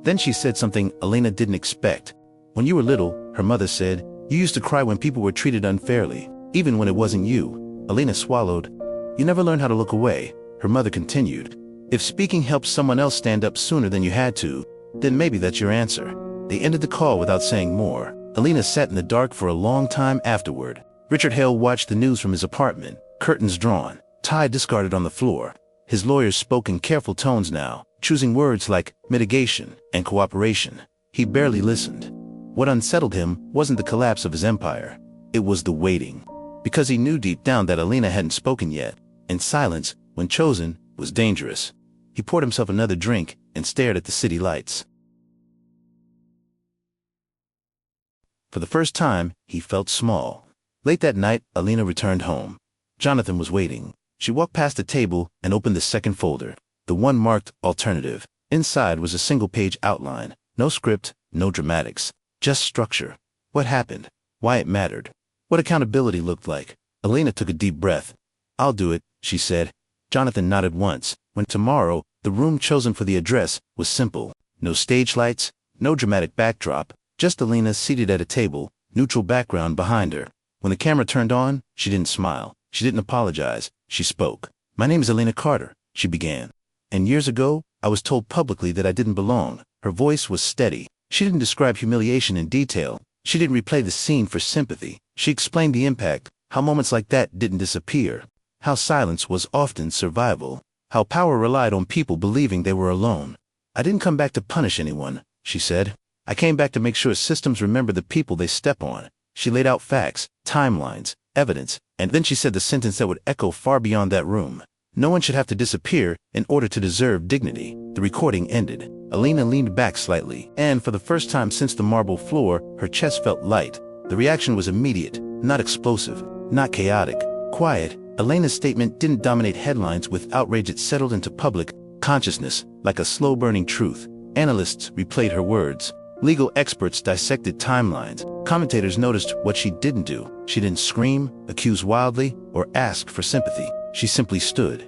Then she said something Alina didn't expect. When you were little, her mother said, you used to cry when people were treated unfairly, even when it wasn't you. Alina swallowed. You never learned how to look away, her mother continued. If speaking helped someone else stand up sooner than you had to, then maybe that's your answer. They ended the call without saying more. Alina sat in the dark for a long time afterward. Richard Hale watched the news from his apartment, curtains drawn, tie discarded on the floor. His lawyers spoke in careful tones now, choosing words like mitigation and cooperation. He barely listened. What unsettled him wasn't the collapse of his empire. It was the waiting. Because he knew deep down that Alina hadn't spoken yet, and silence, when chosen, was dangerous. He poured himself another drink and stared at the city lights. For the first time, he felt small. Late that night, Alina returned home. Jonathan was waiting. She walked past the table and opened the second folder, the one marked Alternative. Inside was a single-page outline. No script, no dramatics. Just structure. What happened? Why it mattered. What accountability looked like. Alina took a deep breath. I'll do it, she said. Jonathan nodded once. When tomorrow, the room chosen for the address was simple. No stage lights, no dramatic backdrop, just Alina seated at a table, neutral background behind her. When the camera turned on, she didn't smile. She didn't apologize. She spoke. My name is Alina Carter, she began. And years ago, I was told publicly that I didn't belong. Her voice was steady. She didn't describe humiliation in detail. She didn't replay the scene for sympathy. She explained the impact, how moments like that didn't disappear, how silence was often survival, how power relied on people believing they were alone. I didn't come back to punish anyone, she said. I came back to make sure systems remember the people they step on. She laid out facts, timelines, evidence, and then she said the sentence that would echo far beyond that room. No one should have to disappear in order to deserve dignity. The recording ended. Elena leaned back slightly, and for the first time since the marble floor, her chest felt light. The reaction was immediate, not explosive, not chaotic, quiet. Elena's statement didn't dominate headlines with outrage. It settled into public consciousness like a slow-burning truth. Analysts replayed her words. Legal experts dissected timelines. Commentators noticed what she didn't do. She didn't scream, accuse wildly, or ask for sympathy. She simply stood.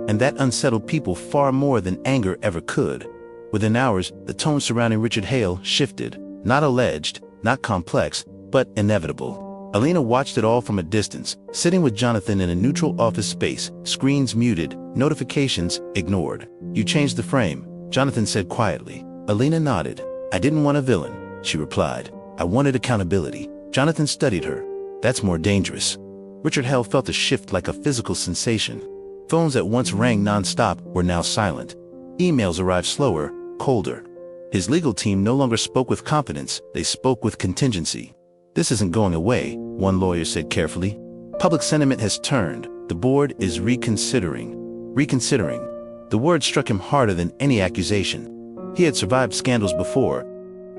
And that unsettled people far more than anger ever could. Within hours, the tone surrounding Richard Hale shifted. Not alleged, not complex, but inevitable. Elena watched it all from a distance, sitting with Jonathan in a neutral office space, screens muted, notifications ignored. "You changed the frame," Jonathan said quietly. Elena nodded. "I didn't want a villain," she replied. "I wanted accountability." Jonathan studied her. "That's more dangerous." Richard Hale felt a shift like a physical sensation. Phones that once rang non-stop were now silent. Emails arrived slower, colder. His legal team no longer spoke with confidence, they spoke with contingency. "This isn't going away," one lawyer said carefully. "Public sentiment has turned. The board is reconsidering." Reconsidering. The word struck him harder than any accusation. He had survived scandals before.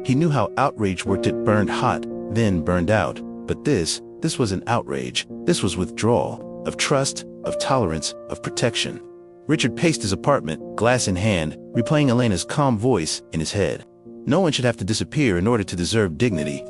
He knew how outrage worked. It burned hot, then burned out. But this was an outrage. This was withdrawal, of trust, of tolerance, of protection. Richard paced his apartment, glass in hand, replaying Elena's calm voice in his head. No one should have to disappear in order to deserve dignity.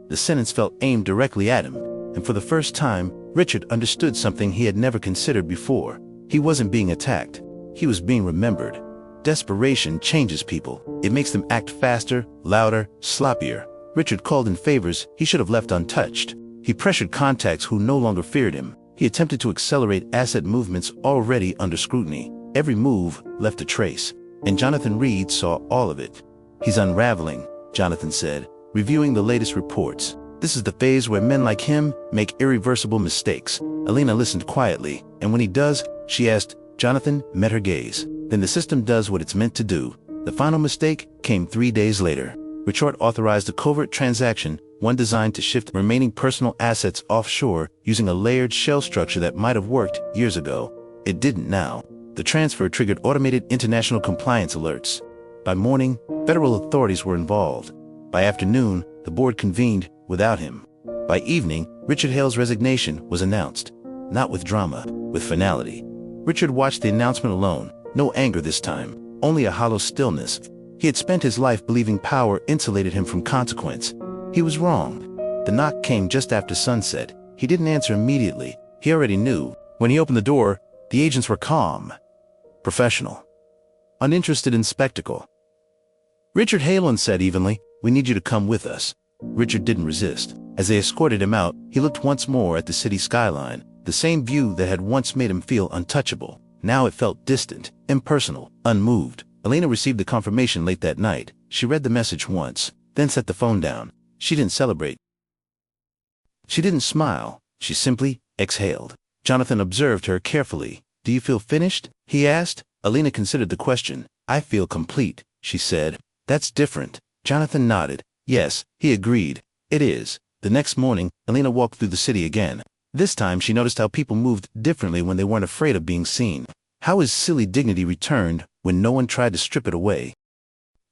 The sentence felt aimed directly at him, and for the first time, Richard understood something he had never considered before. He wasn't being attacked. He was being remembered. Desperation changes people. It makes them act faster, louder, sloppier. Richard called in favors he should have left untouched. He pressured contacts who no longer feared him. He attempted to accelerate asset movements already under scrutiny. Every move left a trace, and Jonathan Reed saw all of it. "He's unraveling," Jonathan said, reviewing the latest reports. "This is the phase where men like him make irreversible mistakes." Elena listened quietly, and when he does, she asked. Jonathan met her gaze. "Then the system does what it's meant to do." The final mistake came 3 days later. Richard authorized a covert transaction, one designed to shift remaining personal assets offshore using a layered shell structure that might have worked years ago. It didn't now. The transfer triggered automated international compliance alerts. By morning, federal authorities were involved. By afternoon, the board convened without him. By evening, Richard Hale's resignation was announced. Not with drama, with finality. Richard watched the announcement alone. No anger this time, only a hollow stillness. He had spent his life believing power insulated him from consequence. He was wrong. The knock came just after sunset. He didn't answer immediately. He already knew. When he opened the door, the agents were calm, professional, uninterested in spectacle. Richard Hale said evenly, "We need you to come with us." Richard didn't resist. As they escorted him out, he looked once more at the city skyline, the same view that had once made him feel untouchable. Now it felt distant, impersonal, unmoved. Elena received the confirmation late that night. She read the message once, then set the phone down. She didn't celebrate. She didn't smile. She simply exhaled. Jonathan observed her carefully. "Do you feel finished?" he asked. Elena considered the question. "I feel complete," she said. "That's different." Jonathan nodded. "Yes," he agreed. "It is." The next morning, Elena walked through the city again. This time she noticed how people moved differently when they weren't afraid of being seen. How his silly dignity returned when no one tried to strip it away.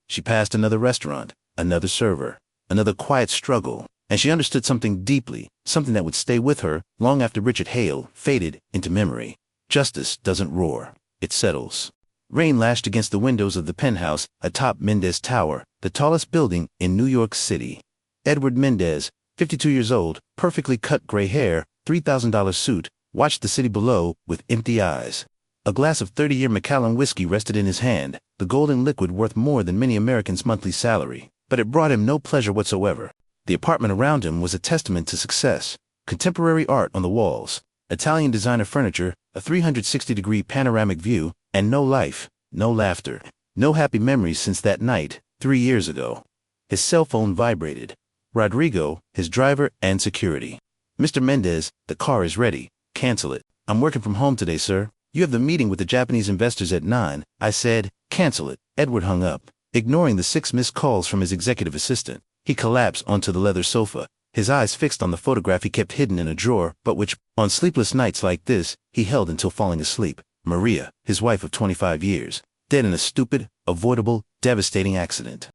She passed another restaurant, another server, another quiet struggle, and she understood something deeply, something that would stay with her long after Richard Hale faded into memory. Justice doesn't roar, it settles. Rain lashed against the windows of the penthouse atop Mendez Tower, the tallest building in New York City. Edward Mendez, 52 years old, perfectly cut gray hair, $3,000 suit, watched the city below with empty eyes. A glass of 30-year Macallan whiskey rested in his hand, the golden liquid worth more than many Americans' monthly salary. But it brought him no pleasure whatsoever. The apartment around him was a testament to success. Contemporary art on the walls, Italian designer furniture, a 360-degree panoramic view, and no life, no laughter, no happy memories since that night, 3 years ago. His cell phone vibrated. Rodrigo, his driver and security. "Mr. Mendez, the car is ready. Cancel it." "I'm working from home today, sir." "You have the meeting with the Japanese investors at 9. I said, cancel it." Edward hung up, ignoring the 6 missed calls from his executive assistant. He collapsed onto the leather sofa, his eyes fixed on the photograph he kept hidden in a drawer, but which, on sleepless nights like this, he held until falling asleep. Maria, his wife of 25 years, dead in a stupid, avoidable, devastating accident.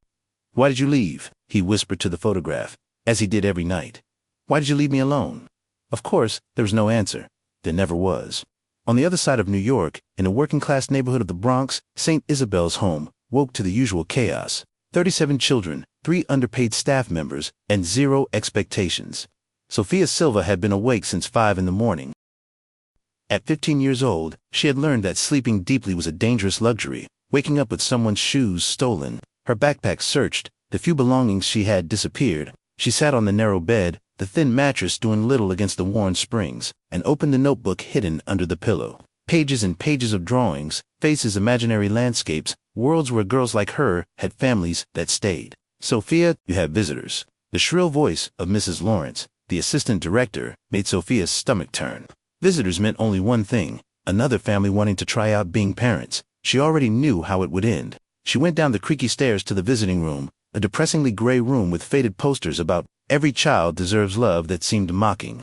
"Why did you leave?" he whispered to the photograph, as he did every night. "Why did you leave me alone?" Of course, there was no answer. There never was. On the other side of New York, in a working-class neighborhood of the Bronx, St. Isabel's home woke to the usual chaos. 37 children, 3 underpaid staff members, and 0 expectations. Sophia Silva had been awake since 5 in the morning. At 15 years old, she had learned that sleeping deeply was a dangerous luxury, waking up with someone's shoes stolen, her backpack searched, the few belongings she had disappeared. She sat on the narrow bed, the thin mattress doing little against the worn springs, and opened the notebook hidden under the pillow. Pages and pages of drawings, faces, imaginary landscapes, worlds where girls like her had families that stayed. "Sophia, you have visitors." The shrill voice of Mrs. Lawrence, the assistant director, made Sophia's stomach turn. Visitors meant only one thing: another family wanting to try out being parents. She already knew how it would end. She went down the creaky stairs to the visiting room, a depressingly gray room with faded posters about "every child deserves love" that seemed mocking.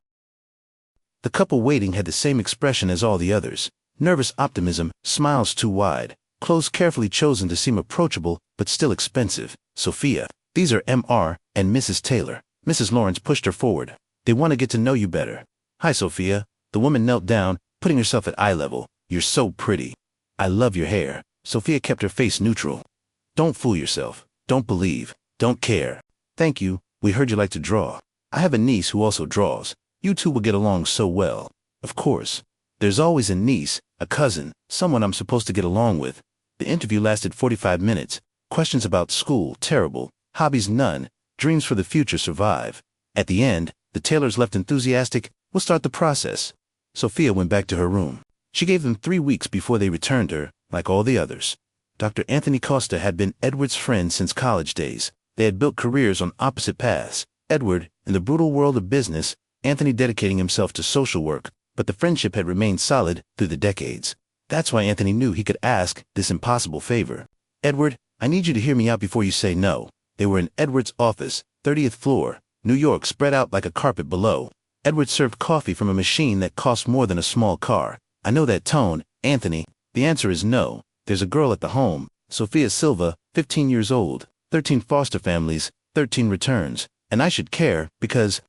The couple waiting had the same expression as all the others: nervous optimism, smiles too wide, clothes carefully chosen to seem approachable but still expensive. "Sophia, these are Mr. and Mrs. Taylor." Mrs. Lawrence pushed her forward. "They want to get to know you better." "Hi, Sophia." The woman knelt down, putting herself at eye level. "You're so pretty. I love your hair." Sophia kept her face neutral. "Don't fool yourself. Don't believe. Don't care." "Thank you. We heard you like to draw. I have a niece who also draws. You two will get along so well." "Of course. There's always a niece, a cousin, someone I'm supposed to get along with." The interview lasted 45 minutes. Questions about school, terrible. Hobbies, none. Dreams for the future, survive. At the end, the Taylors left enthusiastic. "We'll start the process." Sophia went back to her room. She gave them 3 weeks before they returned her, like all the others. Dr. Anthony Costa had been Edward's friend since college days. They had built careers on opposite paths. Edward, in the brutal world of business, Anthony dedicating himself to social work, but the friendship had remained solid through the decades. That's why Anthony knew he could ask this impossible favor. "Edward, I need you to hear me out before you say no." They were in Edward's office, 30th floor, New York, spread out like a carpet below. Edward served coffee from a machine that cost more than a small car. "I know that tone, Anthony. The answer is no. There's a girl at the home, Sophia Silva, 15 years old, 13 foster families, 13 returns, and I should care because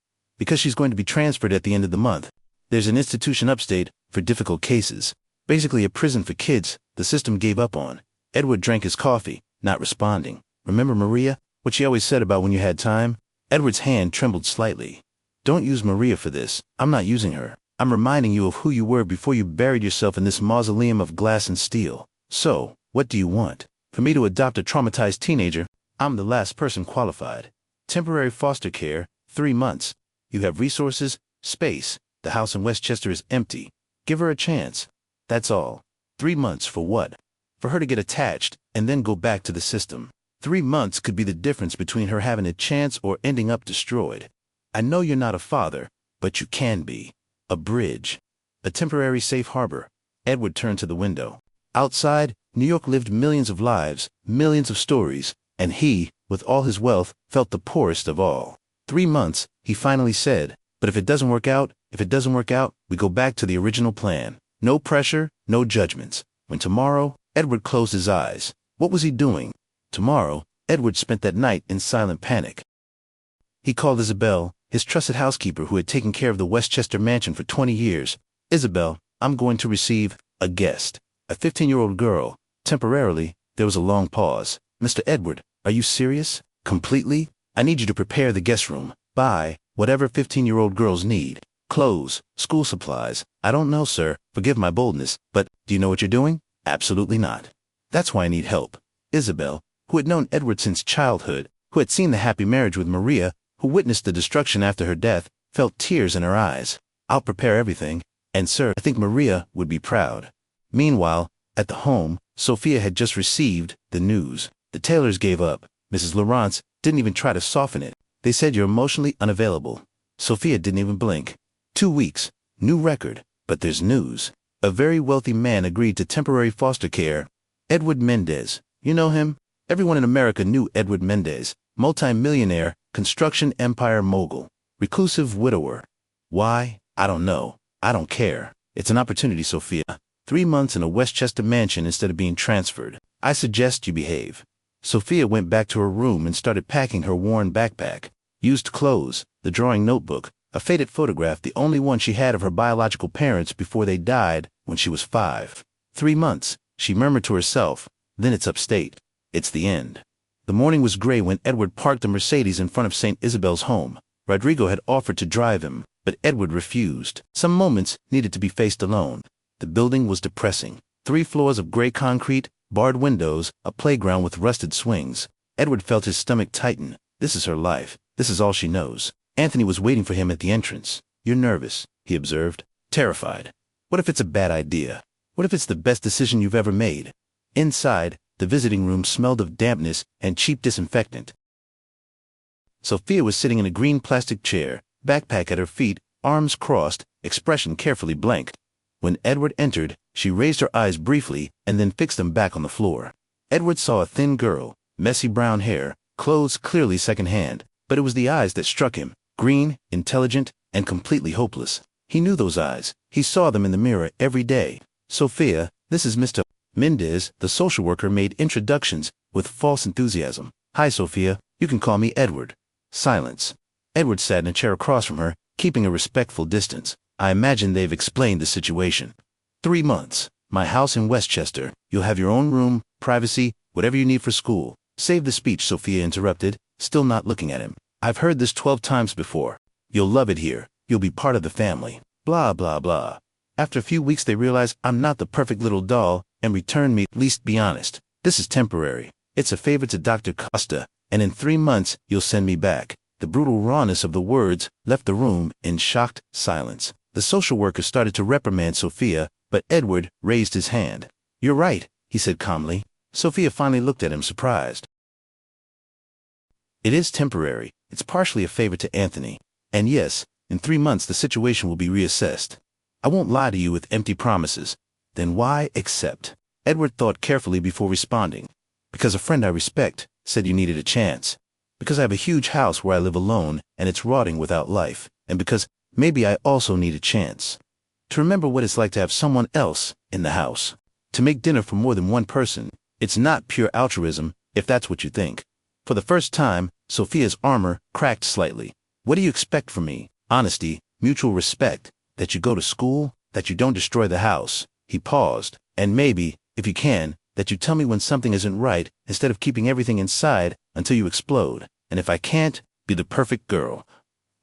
she's going to be transferred at the end of the month. There's an institution upstate for difficult cases. Basically a prison for kids the system gave up on." Edward drank his coffee, not responding. "Remember Maria? What she always said about when you had time?" Edward's hand trembled slightly. "Don't use Maria for this. I'm not using her. I'm reminding you of who you were before you buried yourself in this mausoleum of glass and steel. So, what do you want? For me to adopt a traumatized teenager? I'm the last person qualified. Temporary foster care, 3 months. You have resources, space. The house in Westchester is empty. Give her a chance. That's all. 3 months for what? For her to get attached and then go back to the system. 3 months could be the difference between her having a chance or ending up destroyed. I know you're not a father, but you can be. A bridge. A temporary safe harbor." Edward turned to the window. Outside, New York lived millions of lives, millions of stories, and he, with all his wealth, felt the poorest of all. 3 months, he finally said, "But if it doesn't work out, we go back to the original plan. No pressure, no judgments." When tomorrow, Edward closed his eyes. What was he doing? Tomorrow, Edward spent that night in silent panic. He called Isabel, his trusted housekeeper who had taken care of the Westchester mansion for 20 years. "Isabel, I'm going to receive a guest. A 15-year-old girl." Temporarily, there was a long pause. "Mr. Edward, are you serious? Completely? I need you to prepare the guest room. Buy whatever 15-year-old girls need. Clothes, school supplies. I don't know, sir. Forgive my boldness, but do you know what you're doing?" "Absolutely not." "That's why I need help." Isabel, who had known Edward since childhood, who had seen the happy marriage with Maria, who witnessed the destruction after her death, felt tears in her eyes. "I'll prepare everything. And sir, I think Maria would be proud." Meanwhile, at the home, Sophia had just received the news. The Taylors gave up. Mrs. Lawrence didn't even try to soften it. "They said you're emotionally unavailable." Sophia didn't even blink. 2 weeks. New record. But there's news. A very wealthy man agreed to temporary foster care. Edward Mendez. You know him? Everyone in America knew Edward Mendez. Multi-millionaire, construction empire mogul. Reclusive widower. Why? I don't know. I don't care. It's an opportunity, Sophia. 3 months in a Westchester mansion instead of being transferred. I suggest you behave. Sophia went back to her room and started packing her worn backpack. Used clothes, the drawing notebook, a faded photograph, the only one she had of her biological parents before they died when she was 5. 3 months, she murmured to herself, then it's upstate. It's the end. The morning was gray when Edward parked the Mercedes in front of St. Isabel's home. Rodrigo had offered to drive him, but Edward refused. Some moments needed to be faced alone. The building was depressing. 3 floors of gray concrete, barred windows, a playground with rusted swings. Edward felt his stomach tighten. This is her life. This is all she knows. Anthony was waiting for him at the entrance. You're nervous, he observed, terrified. What if it's a bad idea? What if it's the best decision you've ever made? Inside, the visiting room smelled of dampness and cheap disinfectant. Sophia was sitting in a green plastic chair, backpack at her feet, arms crossed, expression carefully blank. When Edward entered, she raised her eyes briefly and then fixed them back on the floor. Edward saw a thin girl, messy brown hair, clothes clearly secondhand, but it was the eyes that struck him, green, intelligent, and completely hopeless. He knew those eyes. He saw them in the mirror every day. Sophia, this is Mr. Mendez, the social worker, made introductions with false enthusiasm. Hi, Sophia. You can call me Edward. Silence. Edward sat in a chair across from her, keeping a respectful distance. I imagine they've explained the situation. 3 months. My house in Westchester. You'll have your own room, privacy, whatever you need for school. Save the speech, Sophia interrupted, still not looking at him. I've heard this 12 times before. You'll love it here. You'll be part of the family. Blah, blah, blah. After a few weeks they realize I'm not the perfect little doll and return me. At least be honest. This is temporary. It's a favor to Dr. Costa, and in 3 months you'll send me back. The brutal rawness of the words left the room in shocked silence. The social worker started to reprimand Sophia, but Edward raised his hand. You're right, he said calmly. Sophia finally looked at him, surprised. It is temporary. It's partially a favor to Anthony. And yes, in 3 months the situation will be reassessed. I won't lie to you with empty promises. Then why accept? Edward thought carefully before responding. Because a friend I respect said you needed a chance. Because I have a huge house where I live alone and it's rotting without life. And because maybe I also need a chance to remember what it's like to have someone else in the house. To make dinner for more than one person. It's not pure altruism, if that's what you think. For the first time, Sophia's armor cracked slightly. What do you expect from me? Honesty, mutual respect, that you go to school, that you don't destroy the house. He paused. And maybe, if you can, that you tell me when something isn't right instead of keeping everything inside until you explode. And if I can't, be the perfect girl.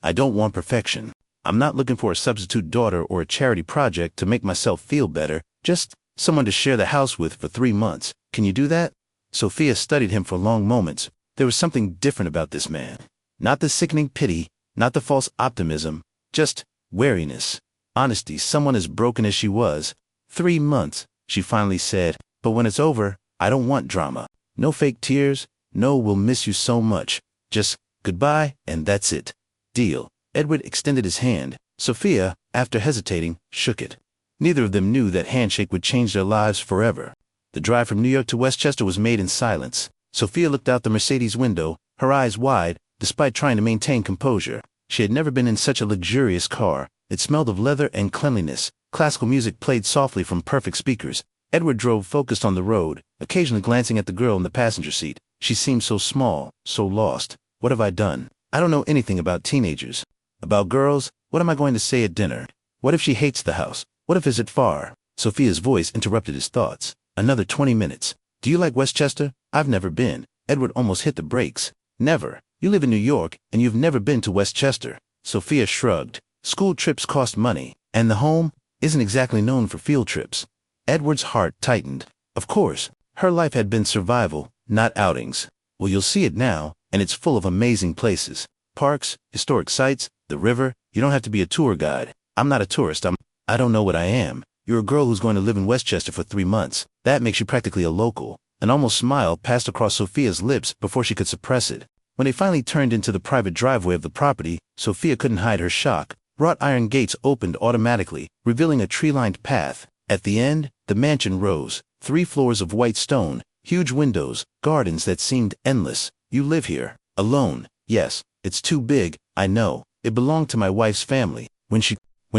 I don't want perfection. I'm not looking for a substitute daughter or a charity project to make myself feel better, just someone to share the house with for 3 months. Can you do that? Sophia studied him for long moments. There was something different about this man. Not the sickening pity, not the false optimism, just wariness, honesty, someone as broken as she was. 3 months, she finally said, but when it's over, I don't want drama. No fake tears, no we'll miss you so much. Just goodbye, and that's it. Deal. Edward extended his hand. Sophia, after hesitating, shook it. Neither of them knew that handshake would change their lives forever. The drive from New York to Westchester was made in silence. Sophia looked out the Mercedes window, her eyes wide, despite trying to maintain composure. She had never been in such a luxurious car. It smelled of leather and cleanliness. Classical music played softly from perfect speakers. Edward drove focused on the road, occasionally glancing at the girl in the passenger seat. She seemed so small, so lost. What have I done? I don't know anything about teenagers. About girls, what am I going to say at dinner? What if she hates the house? What if is it far? Sophia's voice interrupted his thoughts. Another 20 minutes. Do you like Westchester? I've never been. Edward almost hit the brakes. Never. You live in New York, and you've never been to Westchester. Sophia shrugged. School trips cost money, and the home isn't exactly known for field trips. Edward's heart tightened. Of course, her life had been survival, not outings. Well, you'll see it now, and it's full of amazing places. Parks, historic sites, the river. You don't have to be a tour guide. I'm not a tourist. I don't know what I am. You're a girl who's going to live in Westchester for 3 months. That makes you practically a local. An almost smile passed across Sophia's lips before she could suppress it. When they finally turned into the private driveway of the property, Sophia couldn't hide her shock. Wrought iron gates opened automatically, revealing a tree-lined path. At the end, the mansion rose. 3 floors of white stone, huge windows, gardens that seemed endless. You live here. Alone. Yes, it's too big, I know. It belonged to my wife's family. When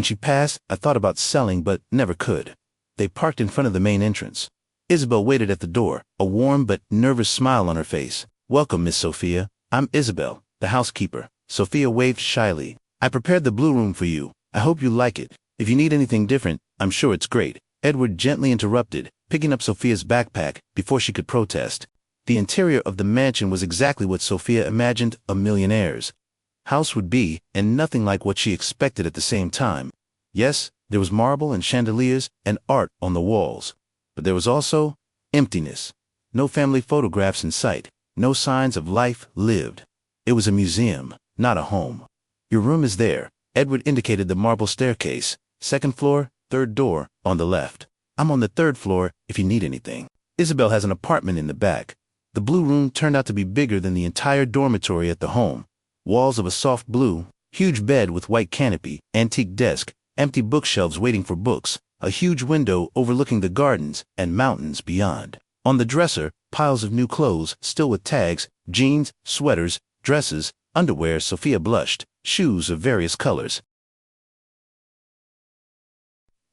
she passed, I thought about selling but never could. They parked in front of the main entrance. Isabel waited at the door, a warm but nervous smile on her face. "Welcome, Miss Sophia. I'm Isabel, the housekeeper." Sophia waved shyly. "I prepared the blue room for you. I hope you like it. If you need anything different, I'm sure it's great." Edward gently interrupted, picking up Sophia's backpack before she could protest. The interior of the mansion was exactly what Sophia imagined a millionaire's house would be, and nothing like what she expected at the same time. Yes, there was marble and chandeliers and art on the walls. But there was also emptiness. No family photographs in sight. No signs of life lived. It was a museum, not a home. "Your room is there." Edward indicated the marble staircase. "Second floor, third door, on the left. I'm on the third floor if you need anything." Isabel has an apartment in the back. The blue room turned out to be bigger than the entire dormitory at the home. Walls of a soft blue, huge bed with white canopy, antique desk, empty bookshelves waiting for books, a huge window overlooking the gardens and mountains beyond. On the dresser, piles of new clothes, still with tags, jeans, sweaters, dresses, underwear. Sophia blushed, shoes of various colors.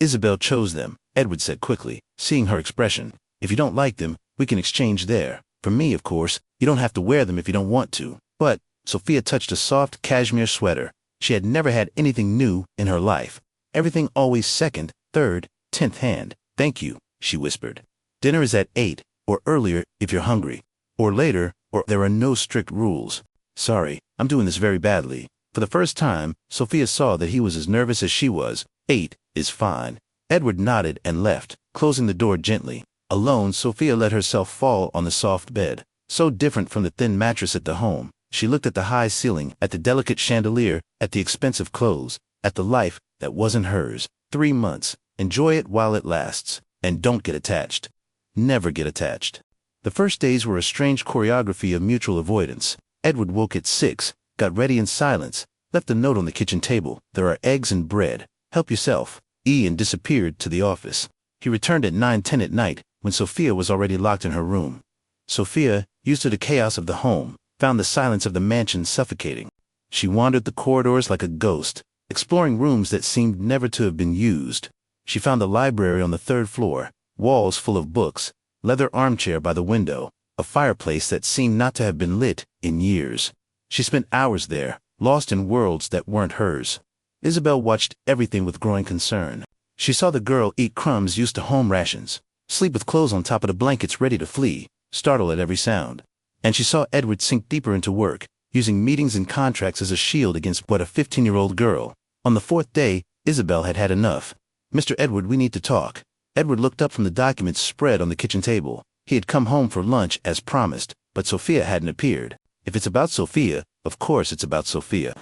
Isabel chose them, Edward said quickly, seeing her expression. "If you don't like them, we can exchange there. For me, of course, you don't have to wear them if you don't want to." But Sophia touched a soft cashmere sweater. She had never had anything new in her life. Everything always second, third, 10th hand. "Thank you," she whispered. "Dinner is at 8, or earlier if you're hungry. Or later, or there are no strict rules." "Sorry, I'm doing this very badly." For the first time, Sophia saw that he was as nervous as she was. 8 is fine." Edward nodded and left, closing the door gently. Alone, Sophia let herself fall on the soft bed. So different from the thin mattress at the home. She looked at the high ceiling, at the delicate chandelier, at the expensive clothes, at the life that wasn't hers. 3 months. Enjoy it while it lasts. And don't get attached. Never get attached. The first days were a strange choreography of mutual avoidance. Edward woke at 6, got ready in silence, left a note on the kitchen table. "There are eggs and bread. Help yourself." And disappeared to the office. He returned at 9:10 at night, when Sophia was already locked in her room. Sophia, used to the chaos of the home, found the silence of the mansion suffocating. She wandered the corridors like a ghost, exploring rooms that seemed never to have been used. She found the library on the 3rd floor, walls full of books, leather armchair by the window, a fireplace that seemed not to have been lit in years. She spent hours there, lost in worlds that weren't hers. Isabel watched everything with growing concern. She saw the girl eat crumbs used to home rations, sleep with clothes on top of the blankets ready to flee, startle at every sound. And she saw Edward sink deeper into work, using meetings and contracts as a shield against what a 15-year-old girl. On the 4th day, Isabel had had enough. "Mr. Edward, we need to talk." Edward looked up from the documents spread on the kitchen table. He had come home for lunch as promised, but Sophia hadn't appeared. If it's about Sophia, of course it's about Sophia.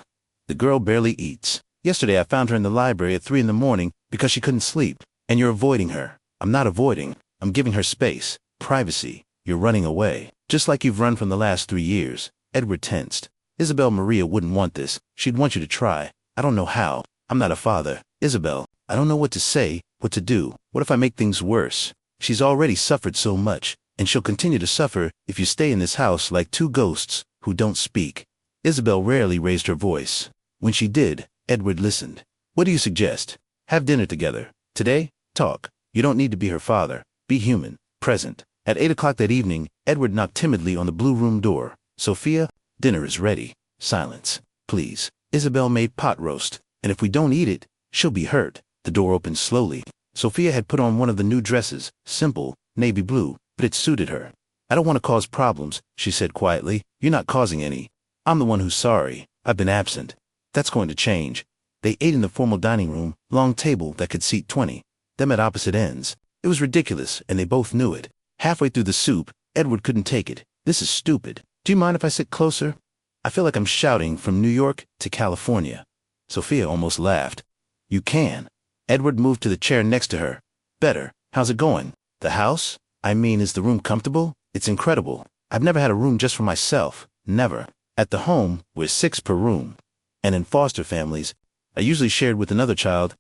The girl barely eats. "Yesterday I found her in the library at 3 in the morning because she couldn't sleep. And you're avoiding her." "I'm not avoiding. I'm giving her space, privacy. You're running away. Just like you've run from the last 3 years." Edward tensed. "Isabel Maria wouldn't want this. She'd want you to try. I don't know how. I'm not a father. Isabel, I don't know what to say, what to do. What if I make things worse? She's already suffered so much, and she'll continue to suffer if you stay in this house like 2 ghosts who don't speak." Isabel rarely raised her voice. When she did, Edward listened. "What do you suggest? Have dinner together. Today? Talk. You don't need to be her father. Be human, present." At 8 o'clock that evening, Edward knocked timidly on the blue room door. "Sophia, dinner is ready." Silence. "Please." Isabel made pot roast, "and if we don't eat it, she'll be hurt." The door opened slowly. Sophia had put on one of the new dresses, simple, navy blue, but it suited her. "I don't want to cause problems," she said quietly. "You're not causing any. I'm the one who's sorry. I've been absent. That's going to change." They ate in the formal dining room, long table that could seat 20, them at opposite ends. It was ridiculous, and they both knew it. Halfway through the soup, Edward couldn't take it. "This is stupid. Do you mind if I sit closer? I feel like I'm shouting from New York to California." Sophia almost laughed. "You can." Edward moved to the chair next to her. "Better. How's it going? The house? I mean, is the room comfortable? It's incredible. I've never had a room just for myself. Never. At the home, we're 6 per room. And in foster families, I usually shared with another child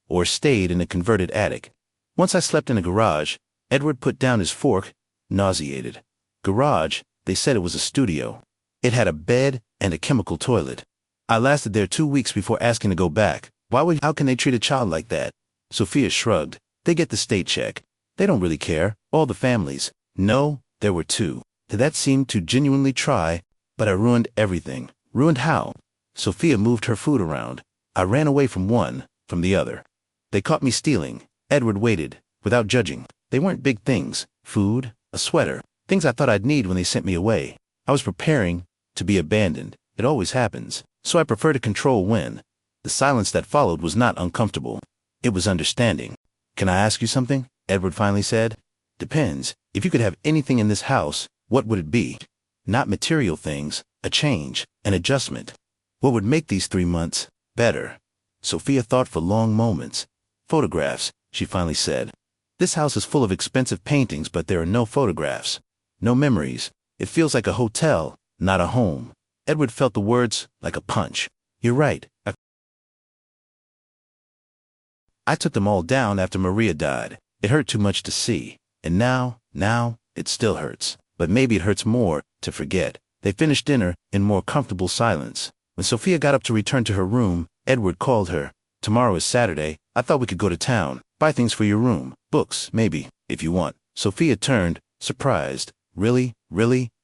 or stayed in a converted attic. Once I slept in a garage." Edward put down his fork, nauseated. "Garage? They said it was a studio. It had a bed and a chemical toilet. I lasted there 2 weeks before asking to go back. How can they treat a child like that?" Sophia shrugged. They get the state check. They don't really care, all the families. No, there were two. That seemed to genuinely try, but I ruined everything. Ruined how? Sophia moved her food around. I ran away from one, from the other. They caught me stealing. Edward waited, without judging. They weren't big things. Food, a sweater, things I thought I'd need when they sent me away. I was preparing to be abandoned. It always happens. So I prefer to control when. The silence that followed was not uncomfortable. It was understanding. Can I ask you something? Edward finally said. Depends. If you could have anything in this house, what would it be? Not material things, a change, an adjustment. What would make these 3 months better? Sophia thought for long moments. Photographs, she finally said. This house is full of expensive paintings, but there are no photographs. No memories. It feels like a hotel, not a home. Edward felt the words like a punch. You're right. I took them all down after Maria died. It hurt too much to see. And now, it still hurts. But maybe it hurts more to forget. They finished dinner in more comfortable silence. When Sophia got up to return to her room, Edward called her. Tomorrow is Saturday. I thought we could go to town. Buy things for your room. Books, maybe, if you want. Sophia turned, surprised. Really?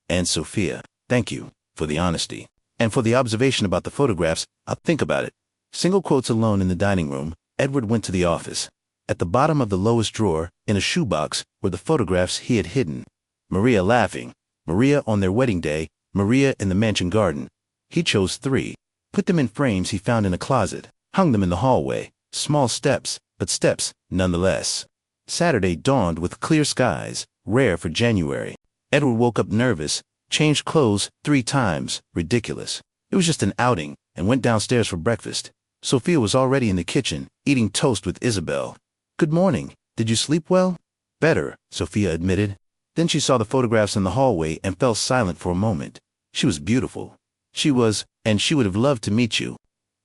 And Sophia, thank you for the honesty. And for the observation about the photographs. I'll think about it. Single quotes alone in the dining room, Edward went to the office. At the bottom of the lowest drawer, in a shoebox, were the photographs he had hidden. Maria laughing. Maria on their wedding day. Maria in the mansion garden. He chose 3. Put them in frames he found in a closet. Hung them in the hallway. Small steps, but steps nonetheless. Saturday dawned with clear skies, rare for January. Edward woke up nervous, changed clothes 3 times, ridiculous. It was just an outing, and went downstairs for breakfast. Sophia was already in the kitchen, eating toast with Isabel. Good morning. Did you sleep well? Better, Sophia admitted. Then she saw the photographs in the hallway and fell silent for a moment. She was beautiful. And she would have loved to meet you.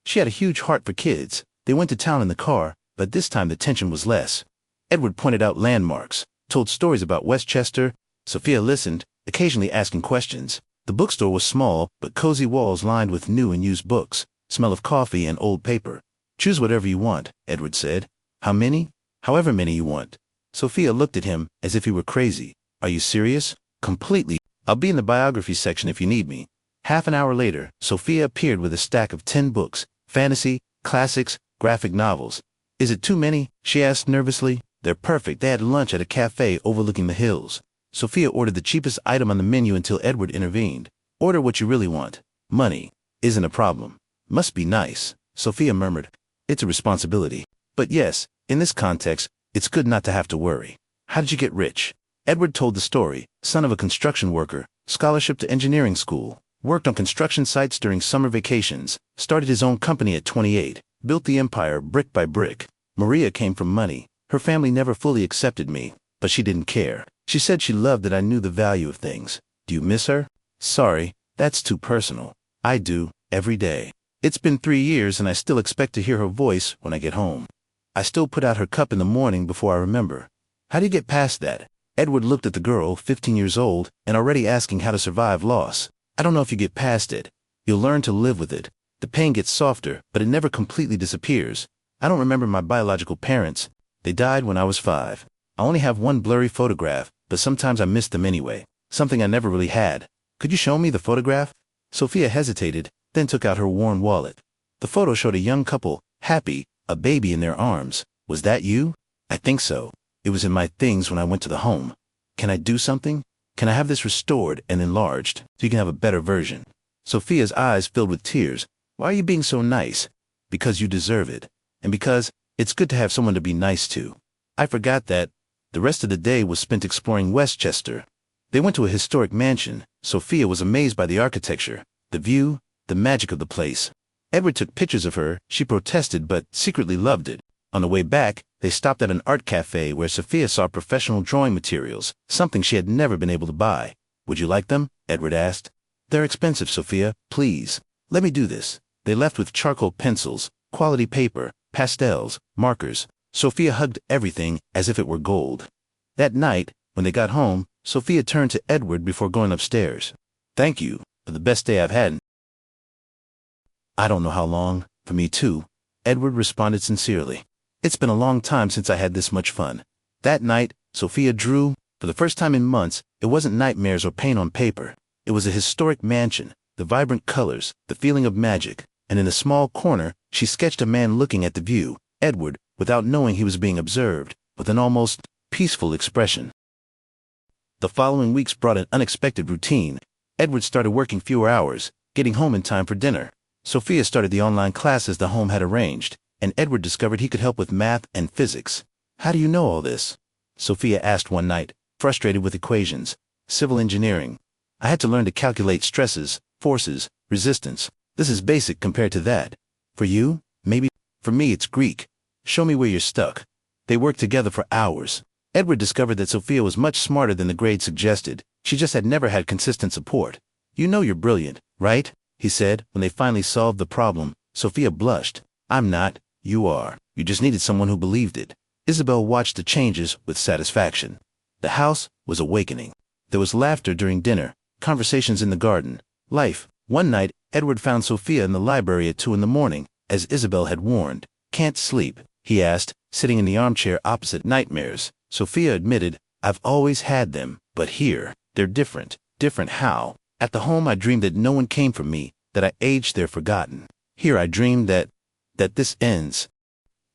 She had a huge heart for kids. They went to town in the car, but this time the tension was less. Edward pointed out landmarks, told stories about Westchester. Sophia listened, occasionally asking questions. The bookstore was small, but cozy walls lined with new and used books, smell of coffee and old paper. Choose whatever you want, Edward said. How many? However many you want. Sophia looked at him as if he were crazy. Are you serious? Completely. I'll be in the biography section if you need me. Half an hour later, Sophia appeared with a stack of 10 books, fantasy, classics, graphic novels. Is it too many? She asked nervously. They're perfect. They had lunch at a cafe overlooking the hills. Sophia ordered the cheapest item on the menu until Edward intervened. Order what you really want. Money isn't a problem. Must be nice, Sophia murmured. It's a responsibility. But yes, in this context, it's good not to have to worry. How did you get rich? Edward told the story. Son of a construction worker, scholarship to engineering school. Worked on construction sites during summer vacations, started his own company at 28, built the empire brick by brick. Maria came from money. Her family never fully accepted me, but she didn't care. She said she loved that I knew the value of things. Do you miss her? Sorry, that's too personal. I do, every day. It's been 3 years and I still expect to hear her voice when I get home. I still put out her cup in the morning before I remember. How do you get past that? Edward looked at the girl, 15 years old, and already asking how to survive loss. I don't know if you get past it. You'll learn to live with it. The pain gets softer, but it never completely disappears. I don't remember my biological parents. They died when I was 5. I only have one blurry photograph, but sometimes I miss them anyway. Something I never really had. Could you show me the photograph? Sophia hesitated, then took out her worn wallet. The photo showed a young couple, happy, a baby in their arms. Was that you? I think so. It was in my things when I went to the home. Can I do something? Can I have this restored and enlarged so you can have a better version? Sophia's eyes filled with tears. Why are you being so nice? Because you deserve it. And because it's good to have someone to be nice to. I forgot that. The rest of the day was spent exploring Westchester. They went to a historic mansion. Sophia was amazed by the architecture, the view, the magic of the place. Edward took pictures of her. She protested but secretly loved it. On the way back, they stopped at an art cafe where Sophia saw professional drawing materials, something she had never been able to buy. Would you like them? Edward asked. They're expensive, Sophia. Please. Let me do this. They left with charcoal pencils, quality paper, pastels, markers. Sophia hugged everything as if it were gold. That night, when they got home, Sophia turned to Edward before going upstairs. Thank you for the best day I've had. I don't know how long. For me too. Edward responded sincerely. It's been a long time since I had this much fun. That night, Sophia drew. For the first time in months, it wasn't nightmares or paint on paper. It was a historic mansion, the vibrant colors, the feeling of magic, and in a small corner, she sketched a man looking at the view, Edward, without knowing he was being observed, with an almost peaceful expression. The following weeks brought an unexpected routine. Edward started working fewer hours, getting home in time for dinner. Sophia started the online classes the home had arranged, and Edward discovered he could help with math and physics. "How do you know all this?" Sophia asked one night, frustrated with equations. "Civil engineering. I had to learn to calculate stresses, forces, resistance. This is basic compared to that. For you, maybe. For me, it's Greek. Show me where you're stuck." They worked together for hours. Edward discovered that Sophia was much smarter than the grade suggested. She just had never had consistent support. "You know you're brilliant, right?" he said when they finally solved the problem. Sophia blushed. "I'm not. You are. You just needed someone who believed it." Isabel watched the changes with satisfaction. The house was awakening. There was laughter during dinner, conversations in the garden, life. One night, Edward found Sophia in the library at 2 a.m, as Isabel had warned. "Can't sleep?" he asked, sitting in the armchair opposite. "Nightmares." Sophia admitted, "I've always had them, but here, they're different." "Different how?" "At the home I dreamed that no one came for me, that I aged there forgotten. Here I dreamed that this ends,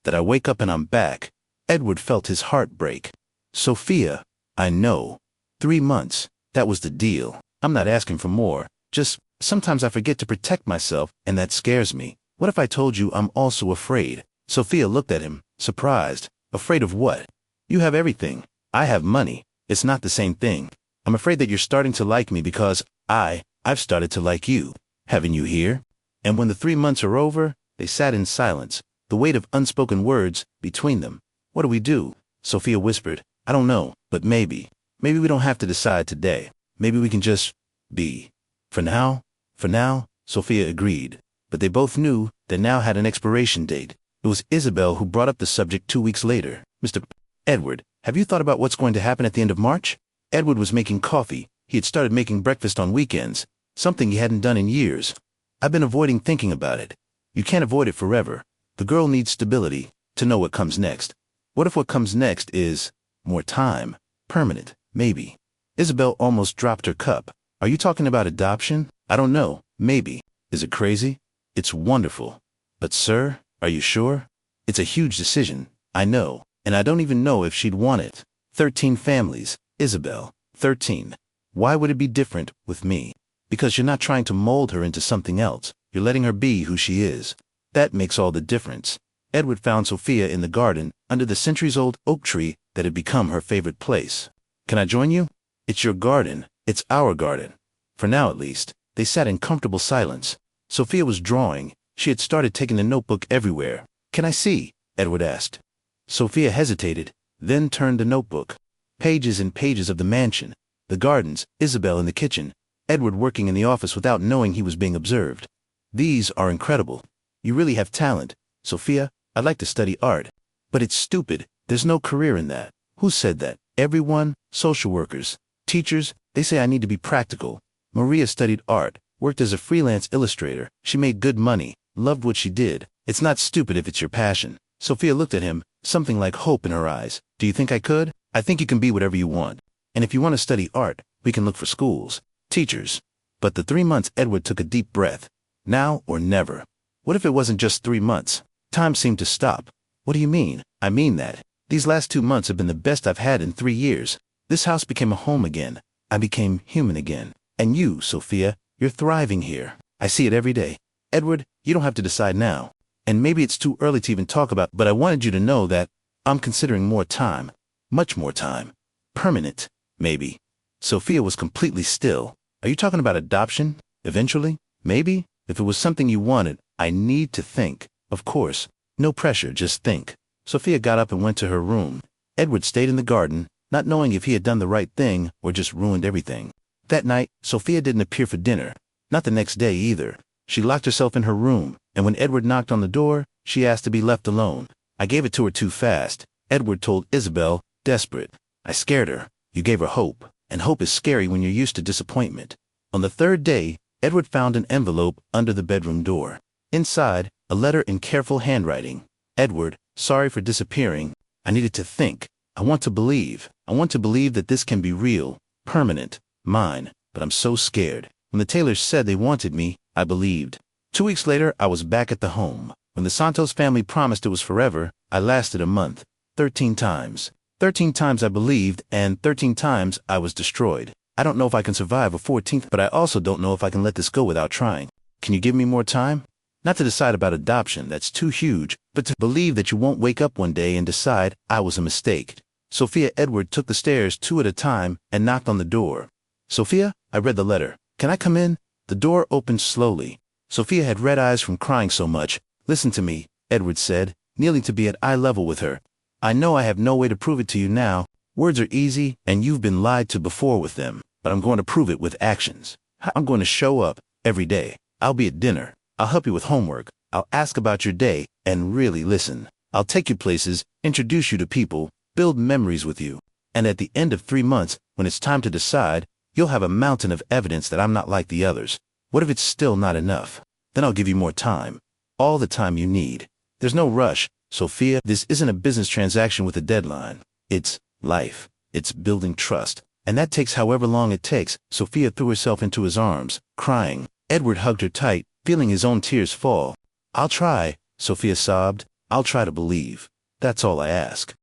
that I wake up and I'm back." Edward felt his heart break. "Sophia, I know. 3 months, that was the deal. I'm not asking for more, just sometimes I forget to protect myself, and that scares me. What if I told you I'm also afraid?" Sophia looked at him, surprised. "Afraid of what?" "You have everything. I have money. It's not the same thing. I'm afraid that you're starting to like me because I've started to like you. Haven't you here?" And when the 3 months are over, they sat in silence, the weight of unspoken words between them. "What do we do?" Sophia whispered. "I don't know, but maybe we don't have to decide today. Maybe we can just be. For now, Sophia agreed. But they both knew that now had an expiration date. It was Isabel who brought up the subject 2 weeks later. "Mr. Edward, have you thought about what's going to happen at the end of March?" Edward was making coffee. He had started making breakfast on weekends, something he hadn't done in years. "I've been avoiding thinking about it." "You can't avoid it forever. The girl needs stability to know what comes next." "What if what comes next is more time? Permanent, maybe." Isabel almost dropped her cup. "Are you talking about adoption?" "I don't know. Maybe." "Is it crazy?" "It's wonderful." "But sir, are you sure?" "It's a huge decision, I know, and I don't even know if she'd want it. 13 families, Isabel, 13. Why would it be different with me?" "Because you're not trying to mold her into something else. You're letting her be who she is. That makes all the difference." Edward found Sophia in the garden, under the centuries-old oak tree that had become her favorite place. "Can I join you?" "It's your garden. It's our garden." For now, at least, they sat in comfortable silence. Sophia was drawing. She had started taking the notebook everywhere. "Can I see?" Edward asked. Sophia hesitated, then turned the notebook. Pages and pages of the mansion, the gardens, Isabel in the kitchen, Edward working in the office without knowing he was being observed. "These are incredible. You really have talent. Sophia, I'd like to study art." "But it's stupid. There's no career in that." "Who said that?" "Everyone, social workers, teachers, they say I need to be practical." Maria studied art, worked as a freelance illustrator. She made good money, loved what she did. "It's not stupid if it's your passion." Sophia looked at him, something like hope in her eyes. "Do you think I could?" "I think you can be whatever you want. And if you want to study art, we can look for schools, teachers." But the 3 months, Edward took a deep breath. Now or never. What if it wasn't just 3 months? Time seemed to stop. "What do you mean?" "I mean that. These last 2 months have been the best I've had in 3 years. This house became a home again. I became human again. And you, Sophia, you're thriving here. I see it every day." "Edward, you don't have to decide now. And maybe it's too early to even talk about, but I wanted you to know that I'm considering more time. Much more time. Permanent, maybe." Sophia was completely still. "Are you talking about adoption? Eventually? Maybe? If it was something you wanted, I need to think. Of course. No pressure, just think." Sophia got up and went to her room. Edward stayed in the garden, not knowing if he had done the right thing or just ruined everything. That night, Sophia didn't appear for dinner. Not the next day either. She locked herself in her room, and when Edward knocked on the door, she asked to be left alone. "I gave it to her too fast," Edward told Isabel, desperate. "I scared her." "You gave her hope, and hope is scary when you're used to disappointment." On the 3rd day, Edward found an envelope under the bedroom door. Inside, a letter in careful handwriting. "Edward, Sorry for disappearing. I needed to think. I want to believe. I want to believe that this can be real, permanent, mine, but I'm so scared. When the Taylors said they wanted me, I believed. 2 weeks later, I was back at the home. When the Santos family promised it was forever, I lasted a month. 13 times. 13 times I believed, and 13 times I was destroyed. I don't know if I can survive a 14th, but I also don't know if I can let this go without trying. Can you give me more time? Not to decide about adoption, that's too huge, but to believe that you won't wake up one day and decide I was a mistake. Sophia Edward took the stairs 2 at a time and knocked on the door. Sophia, I read the letter. Can I come in? The door opened slowly. Sophia had red eyes from crying so much. Listen to me, Edward said, kneeling to be at eye level with her. I know I have no way to prove it to you now. Words are easy, and you've been lied to before with them, but I'm going to prove it with actions. I'm going to show up every day. I'll be at dinner. I'll help you with homework. I'll ask about your day and really listen. I'll take you places, introduce you to people, build memories with you. And at the end of 3 months, when it's time to decide, you'll have a mountain of evidence that I'm not like the others. What if it's still not enough? Then I'll give you more time. All the time you need. There's no rush, Sophia. This isn't a business transaction with a deadline. It's life. It's building trust. And that takes however long it takes. Sophia threw herself into his arms, crying. Edward hugged her tight, feeling his own tears fall. I'll try, Sophia sobbed. I'll try to believe. That's all I ask.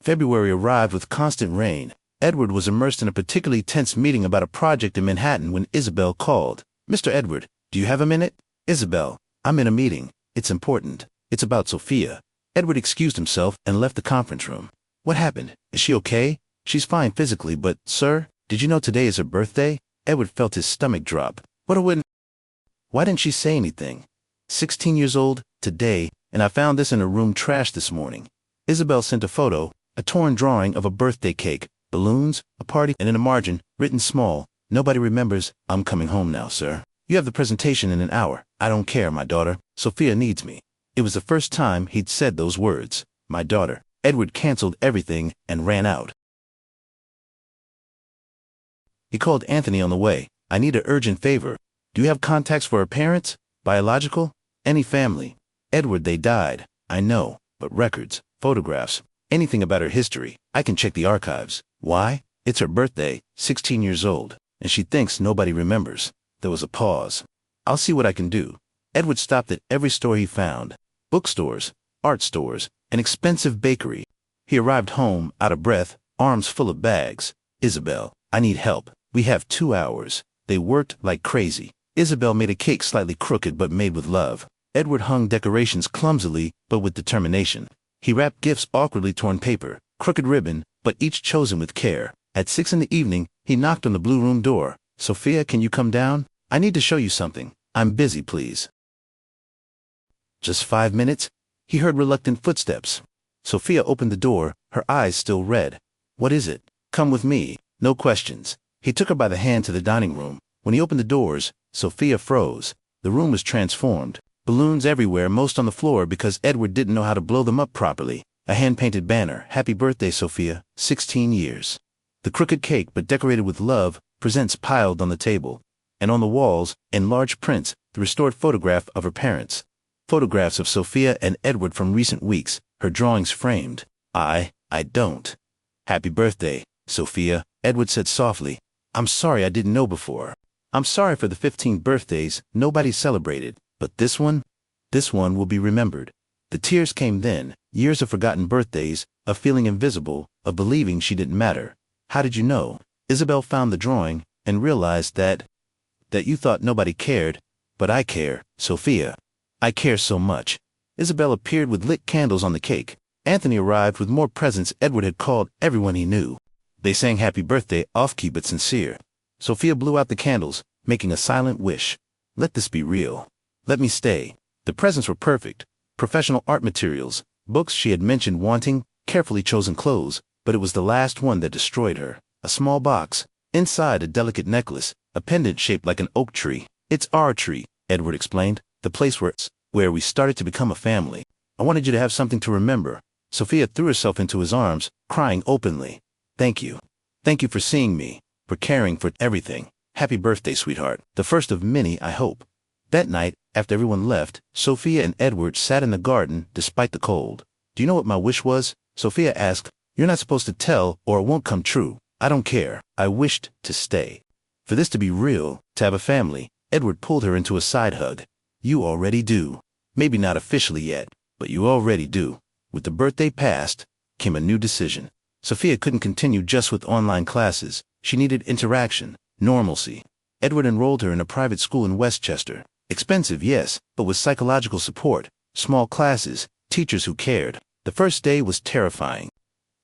February arrived with constant rain. Edward was immersed in a particularly tense meeting about a project in Manhattan when Isabel called. Mr. Edward, do you have a minute? Isabel, I'm in a meeting. It's important. It's about Sophia. Edward excused himself and left the conference room. What happened? Is she okay? She's fine physically, but, sir, did you know today is her birthday? Edward felt his stomach drop. What a win. Why didn't she say anything? 16 years old, today, and I found this in her room trash this morning. Isabel sent a photo, a torn drawing of a birthday cake, balloons, a party, and in a margin, written small, nobody remembers, I'm coming home now, sir. You have the presentation in an hour. I don't care, my daughter. Sophia needs me. It was the first time he'd said those words, my daughter. Edward canceled everything and ran out. He called Anthony on the way. I need an urgent favor. Do you have contacts for her parents? Biological? Any family? Edward, they died. I know, but records, photographs, anything about her history. I can check the archives. Why? It's her birthday, 16 years old, and she thinks nobody remembers. There was a pause. I'll see what I can do. Edward stopped at every store he found. Bookstores, art stores, an expensive bakery. He arrived home, out of breath, arms full of bags. Isabel, I need help. We have 2 hours. They worked like crazy. Isabel made a cake slightly crooked but made with love. Edward hung decorations clumsily but with determination. He wrapped gifts awkwardly torn paper, crooked ribbon, but each chosen with care. At 6 in the evening, he knocked on the blue room door. Sophia, can you come down? I need to show you something. I'm busy, please. Just 5 minutes? He heard reluctant footsteps. Sophia opened the door, her eyes still red. What is it? Come with me. No questions. He took her by the hand to the dining room. When he opened the doors, Sophia froze. The room was transformed. Balloons everywhere, most on the floor because Edward didn't know how to blow them up properly. A hand-painted banner, Happy Birthday, Sophia, 16 years. The crooked cake, but decorated with love, presents piled on the table. And on the walls, in large prints, the restored photograph of her parents. Photographs of Sophia and Edward from recent weeks, her drawings framed. I don't. Happy birthday, Sophia, Edward said softly. I'm sorry I didn't know before. I'm sorry for the 15 birthdays nobody celebrated, but this one will be remembered. The tears came then, years of forgotten birthdays, of feeling invisible, of believing she didn't matter. How did you know? Isabel found the drawing and realized that you thought nobody cared, but I care, Sophia. I care so much. Isabel appeared with lit candles on the cake. Anthony arrived with more presents. Edward had called everyone he knew. They sang happy birthday, off-key but sincere. Sophia blew out the candles, making a silent wish. Let this be real. Let me stay. The presents were perfect. Professional art materials, books she had mentioned wanting, carefully chosen clothes, but it was the last one that destroyed her. A small box. Inside a delicate necklace, a pendant shaped like an oak tree. It's our tree, Edward explained. The place where we started to become a family. I wanted you to have something to remember. Sophia threw herself into his arms, crying openly. Thank you. Thank you for seeing me, for caring for everything. Happy birthday, sweetheart. The first of many, I hope. That night, After everyone left, Sophia and Edward sat in the garden despite the cold. Do you know what my wish was? Sophia asked. You're not supposed to tell or it won't come true. I don't care. I wished to stay. For this to be real, to have a family. Edward pulled her into a side hug. You already do. Maybe not officially yet, but you already do. With the birthday passed, came a new decision. Sophia couldn't continue just with online classes. She needed interaction, normalcy. Edward enrolled her in a private school in Westchester. Expensive, yes, but with psychological support, small classes, teachers who cared. The first day was terrifying.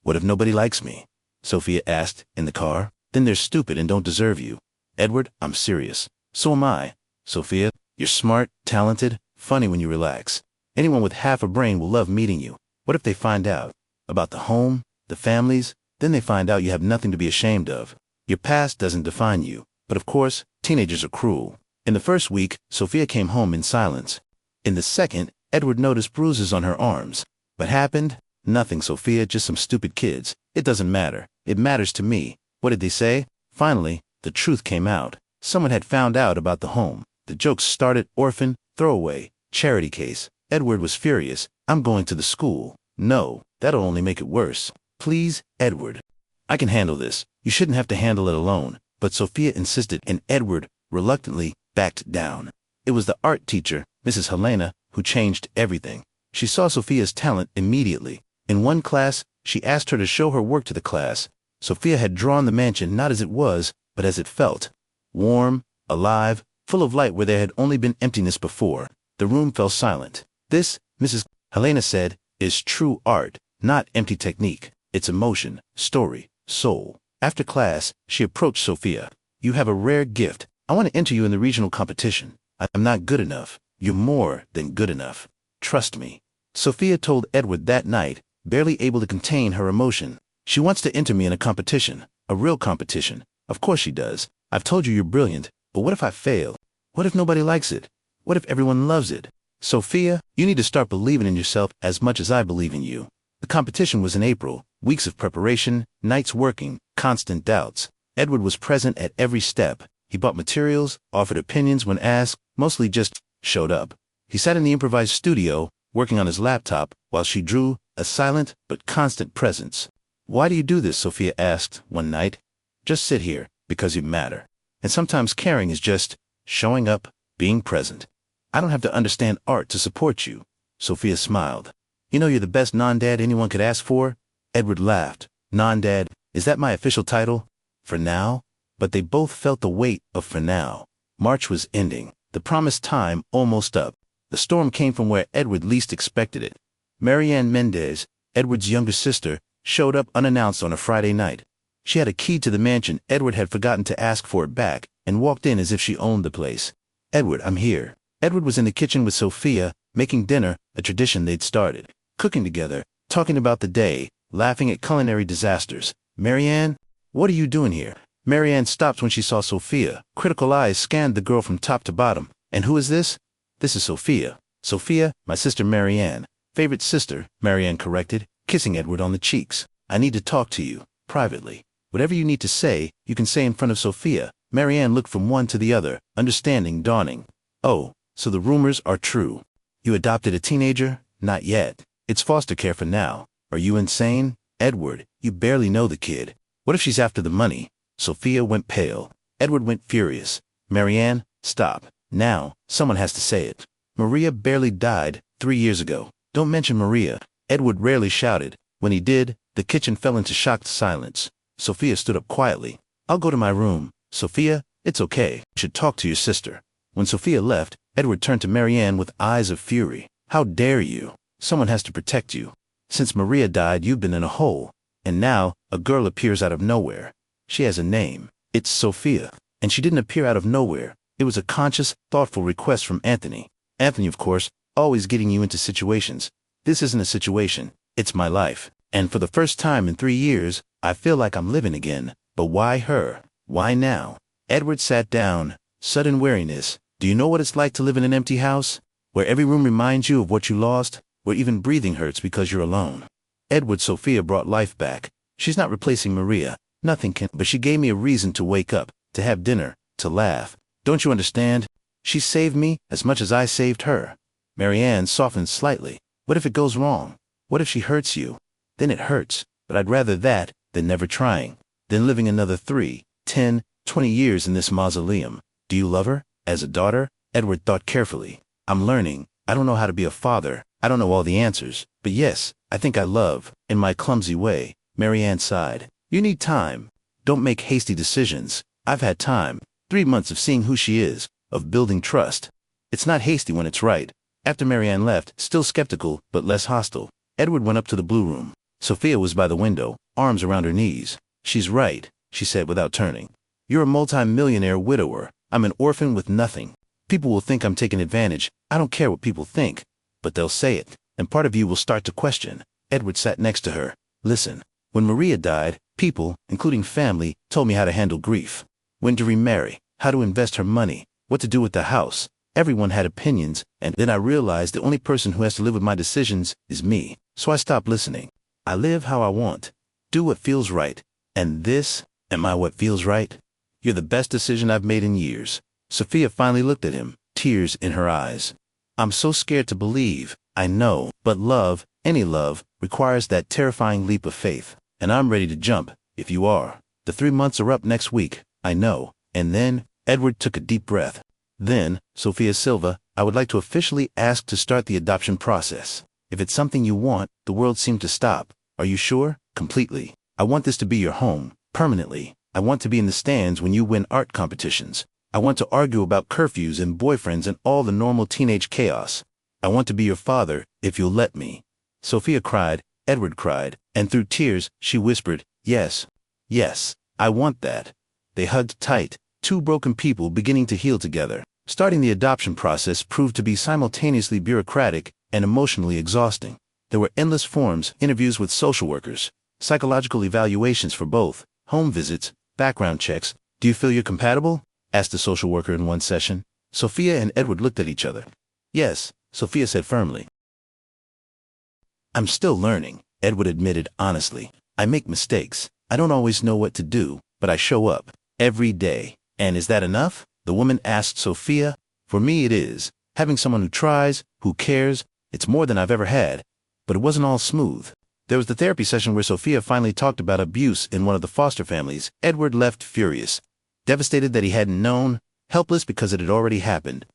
What if nobody likes me? Sophia asked in the car. Then they're stupid and don't deserve you. Edward, I'm serious. So am I. Sophia, you're smart, talented, funny when you relax. Anyone with half a brain will love meeting you. What if they find out about the home, the families? Then they find out you have nothing to be ashamed of. Your past doesn't define you. But of course, teenagers are cruel. In the first week, Sophia came home in silence. In the second, Edward noticed bruises on her arms. What happened? Nothing, Sophia, just some stupid kids. It doesn't matter. It matters to me. What did they say? Finally, the truth came out. Someone had found out about the home. The jokes started orphan, throwaway, charity case. Edward was furious. I'm going to the school. No, that'll only make it worse. Please, Edward. I can handle this. You shouldn't have to handle it alone. But Sophia insisted, and Edward reluctantly backed down. It was the art teacher, Mrs. Helena, who changed everything. She saw Sophia's talent immediately. In one class, she asked her to show her work to the class. Sophia had drawn the mansion not as it was, but as it felt. Warm, alive, full of light where there had only been emptiness before. The room fell silent. This, Mrs. Helena said, is true art, not empty technique. It's emotion, story, soul. After class, she approached Sophia. You have a rare gift. I want to enter you in the regional competition. I'm not good enough. You're more than good enough. Trust me. Sophia told Edward that night, barely able to contain her emotion. She wants to enter me in a competition, a real competition. Of course she does. I've told you you're brilliant, but what if I fail? What if nobody likes it? What if everyone loves it? Sophia, you need to start believing in yourself as much as I believe in you. The competition was in April, weeks of preparation, nights working, constant doubts. Edward was present at every step. He bought materials, offered opinions when asked, mostly just showed up. He sat in the improvised studio, working on his laptop, while she drew, a silent but constant presence. Why do you do this? Sophia asked one night. Just sit here, because you matter. And sometimes caring is just showing up, being present. I don't have to understand art to support you. Sophia smiled. You know you're the best non-dad anyone could ask for? Edward laughed. Non-dad, is that my official title? For now? But they both felt the weight of for now. March was ending, the promised time almost up. The storm came from where Edward least expected it. Marianne Mendez, Edward's younger sister, showed up unannounced on a Friday night. She had a key to the mansion. Edward had forgotten to ask for it back, and walked in as if she owned the place. Edward, I'm here. Edward was in the kitchen with Sophia, making dinner, a tradition they'd started. Cooking together, talking about the day, laughing at culinary disasters. Marianne, what are you doing here? Marianne stopped when she saw Sophia. Critical eyes scanned the girl from top to bottom. And who is this? This is Sophia. Sophia, my sister Marianne. Favorite sister, Marianne corrected, kissing Edward on the cheeks. I need to talk to you, privately. Whatever you need to say, you can say in front of Sophia. Marianne looked from one to the other, understanding dawning. Oh, so the rumors are true. You adopted a teenager? Not yet. It's foster care for now. Are you insane? Edward, you barely know the kid. What if she's after the money? Sophia went pale. Edward went furious. Marianne, stop. Now, someone has to say it. Maria barely died 3 years ago. Don't mention Maria. Edward rarely shouted. When he did, the kitchen fell into shocked silence. Sophia stood up quietly. I'll go to my room. Sophia, it's okay. You should talk to your sister. When Sophia left, Edward turned to Marianne with eyes of fury. How dare you? Someone has to protect you. Since Maria died, you've been in a hole. And now, a girl appears out of nowhere. She has a name. It's Sophia. And she didn't appear out of nowhere. It was a conscious, thoughtful request from Anthony. Anthony, of course, always getting you into situations. This isn't a situation. It's my life. And for the first time in 3 years, I feel like I'm living again. But why her? Why now? Edward sat down. Sudden weariness. Do you know what it's like to live in an empty house? Where every room reminds you of what you lost? Where even breathing hurts because you're alone? Edward, Sophia brought life back. She's not replacing Maria. Nothing can, but she gave me a reason to wake up, to have dinner, to laugh. Don't you understand? She saved me as much as I saved her. Marianne softened slightly. What if it goes wrong? What if she hurts you? Then it hurts, but I'd rather that than never trying, than living another 3, 10, 20 years in this mausoleum. Do you love her? As a daughter? Edward thought carefully. I'm learning. I don't know how to be a father. I don't know all the answers. But yes, I think I love, in my clumsy way. Marianne sighed. You need time. Don't make hasty decisions. I've had time. 3 months of seeing who she is, of building trust. It's not hasty when it's right. After Marianne left, still skeptical, but less hostile, Edward went up to the blue room. Sophia was by the window, arms around her knees. She's right, she said without turning. You're a multi-millionaire widower. I'm an orphan with nothing. People will think I'm taking advantage. I don't care what people think. But they'll say it, and part of you will start to question. Edward sat next to her. Listen, when Maria died, people, including family, told me how to handle grief. When to remarry, how to invest her money, what to do with the house. Everyone had opinions, and then I realized the only person who has to live with my decisions is me. So I stopped listening. I live how I want. Do what feels right. And this, am I what feels right? You're the best decision I've made in years. Sophia finally looked at him, tears in her eyes. I'm so scared to believe. I know, but love, any love, requires that terrifying leap of faith. And I'm ready to jump, if you are. The 3 months are up next week, I know. And then, Edward took a deep breath. Then, Sophia Silva, I would like to officially ask to start the adoption process. If it's something you want, the world seemed to stop. Are you sure? Completely. I want this to be your home, permanently. I want to be in the stands when you win art competitions. I want to argue about curfews and boyfriends and all the normal teenage chaos. I want to be your father, if you'll let me. Sophia cried, Edward cried, and through tears, she whispered, yes, yes, I want that. They hugged tight, two broken people beginning to heal together. Starting the adoption process proved to be simultaneously bureaucratic and emotionally exhausting. There were endless forms, interviews with social workers, psychological evaluations for both, home visits, background checks. Do you feel you're compatible? Asked the social worker in one session. Sophia and Edward looked at each other. Yes, Sophia said firmly. I'm still learning, Edward admitted honestly. I make mistakes. I don't always know what to do, but I show up every day. And is that enough? The woman asked Sophia. For me it is. Having someone who tries, who cares, it's more than I've ever had. But it wasn't all smooth. There was the therapy session where Sophia finally talked about abuse in one of the foster families. Edward left furious, devastated that he hadn't known, helpless because it had already happened.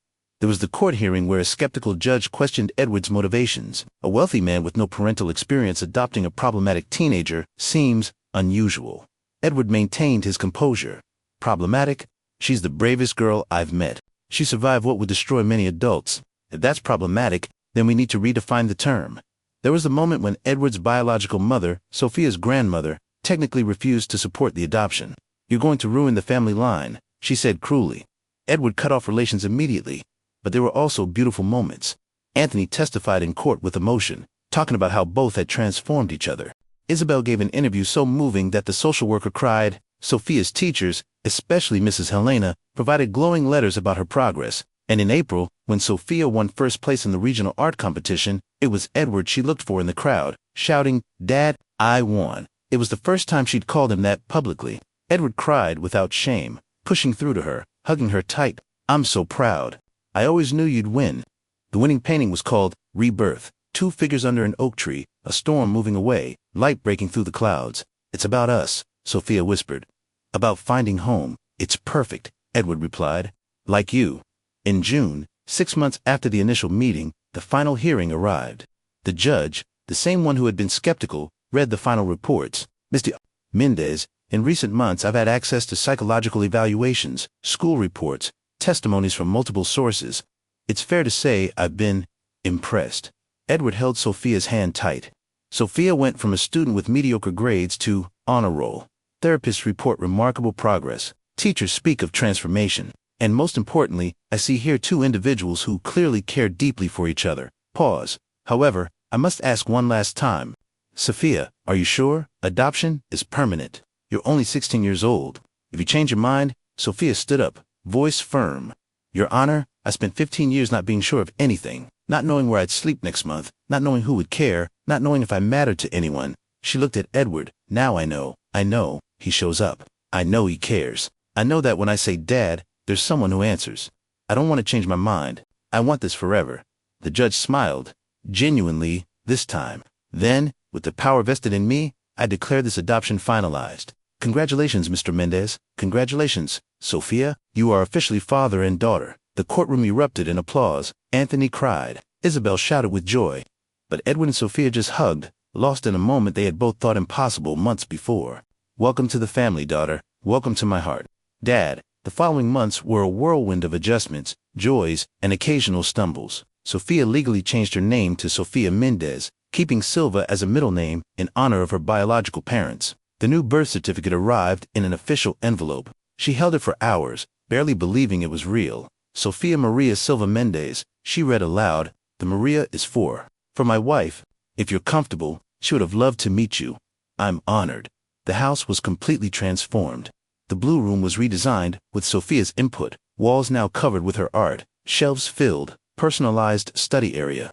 There was the court hearing where a skeptical judge questioned Edward's motivations. A wealthy man with no parental experience adopting a problematic teenager seems unusual. Edward maintained his composure. Problematic? She's the bravest girl I've met. She survived what would destroy many adults. If that's problematic, then we need to redefine the term. There was a moment when Edward's biological mother, Sophia's grandmother, technically refused to support the adoption. You're going to ruin the family line, she said cruelly. Edward cut off relations immediately. But there were also beautiful moments. Anthony testified in court with emotion, talking about how both had transformed each other. Isabel gave an interview so moving that the social worker cried. Sophia's teachers, especially Mrs. Helena, provided glowing letters about her progress. And in April, when Sophia won first place in the regional art competition, it was Edward she looked for in the crowd, shouting, Dad, I won. It was the first time she'd called him that publicly. Edward cried without shame, pushing through to her, hugging her tight. I'm so proud. I always knew you'd win. The winning painting was called Rebirth. 2 figures under an oak tree, a storm moving away, light breaking through the clouds. It's about us, Sophia whispered. About finding home. It's perfect, Edward replied. Like you. In June, 6 months after the initial meeting, the final hearing arrived. The judge, the same one who had been skeptical, read the final reports. Mr. Mendez, in recent months I've had access to psychological evaluations, school reports, testimonies from multiple sources. It's fair to say I've been impressed. Edward held Sophia's hand tight. Sophia went from a student with mediocre grades to honor roll. Therapists report remarkable progress. Teachers speak of transformation. And most importantly, I see here 2 individuals who clearly care deeply for each other. Pause. However, I must ask one last time. Sophia, are you sure? Adoption is permanent. You're only 16 years old. If you change your mind, Sophia stood up, voice firm. Your Honor, I spent 15 years not being sure of anything, not knowing where I'd sleep next month, not knowing who would care, not knowing if I mattered to anyone. She looked at Edward. Now I know, he shows up. I know he cares. I know that when I say Dad, there's someone who answers. I don't want to change my mind. I want this forever. The judge smiled, genuinely, this time. Then, with the power vested in me, I declare this adoption finalized. Congratulations, Mr. Mendez. Congratulations, Sophia. You are officially father and daughter. The courtroom erupted in applause. Anthony cried. Isabel shouted with joy. But Edward and Sophia just hugged, lost in a moment they had both thought impossible months before. Welcome to the family, daughter. Welcome to my heart. Dad, the following months were a whirlwind of adjustments, joys, and occasional stumbles. Sophia legally changed her name to Sophia Mendez, keeping Silva as a middle name in honor of her biological parents. The new birth certificate arrived in an official envelope. She held it for hours, barely believing it was real. Sophia Maria Silva Mendez, she read aloud. The Maria is for my wife. If you're comfortable, she would have loved to meet you. I'm honored. The house was completely transformed. The blue room was redesigned with Sophia's input, walls now covered with her art, shelves filled, personalized study area.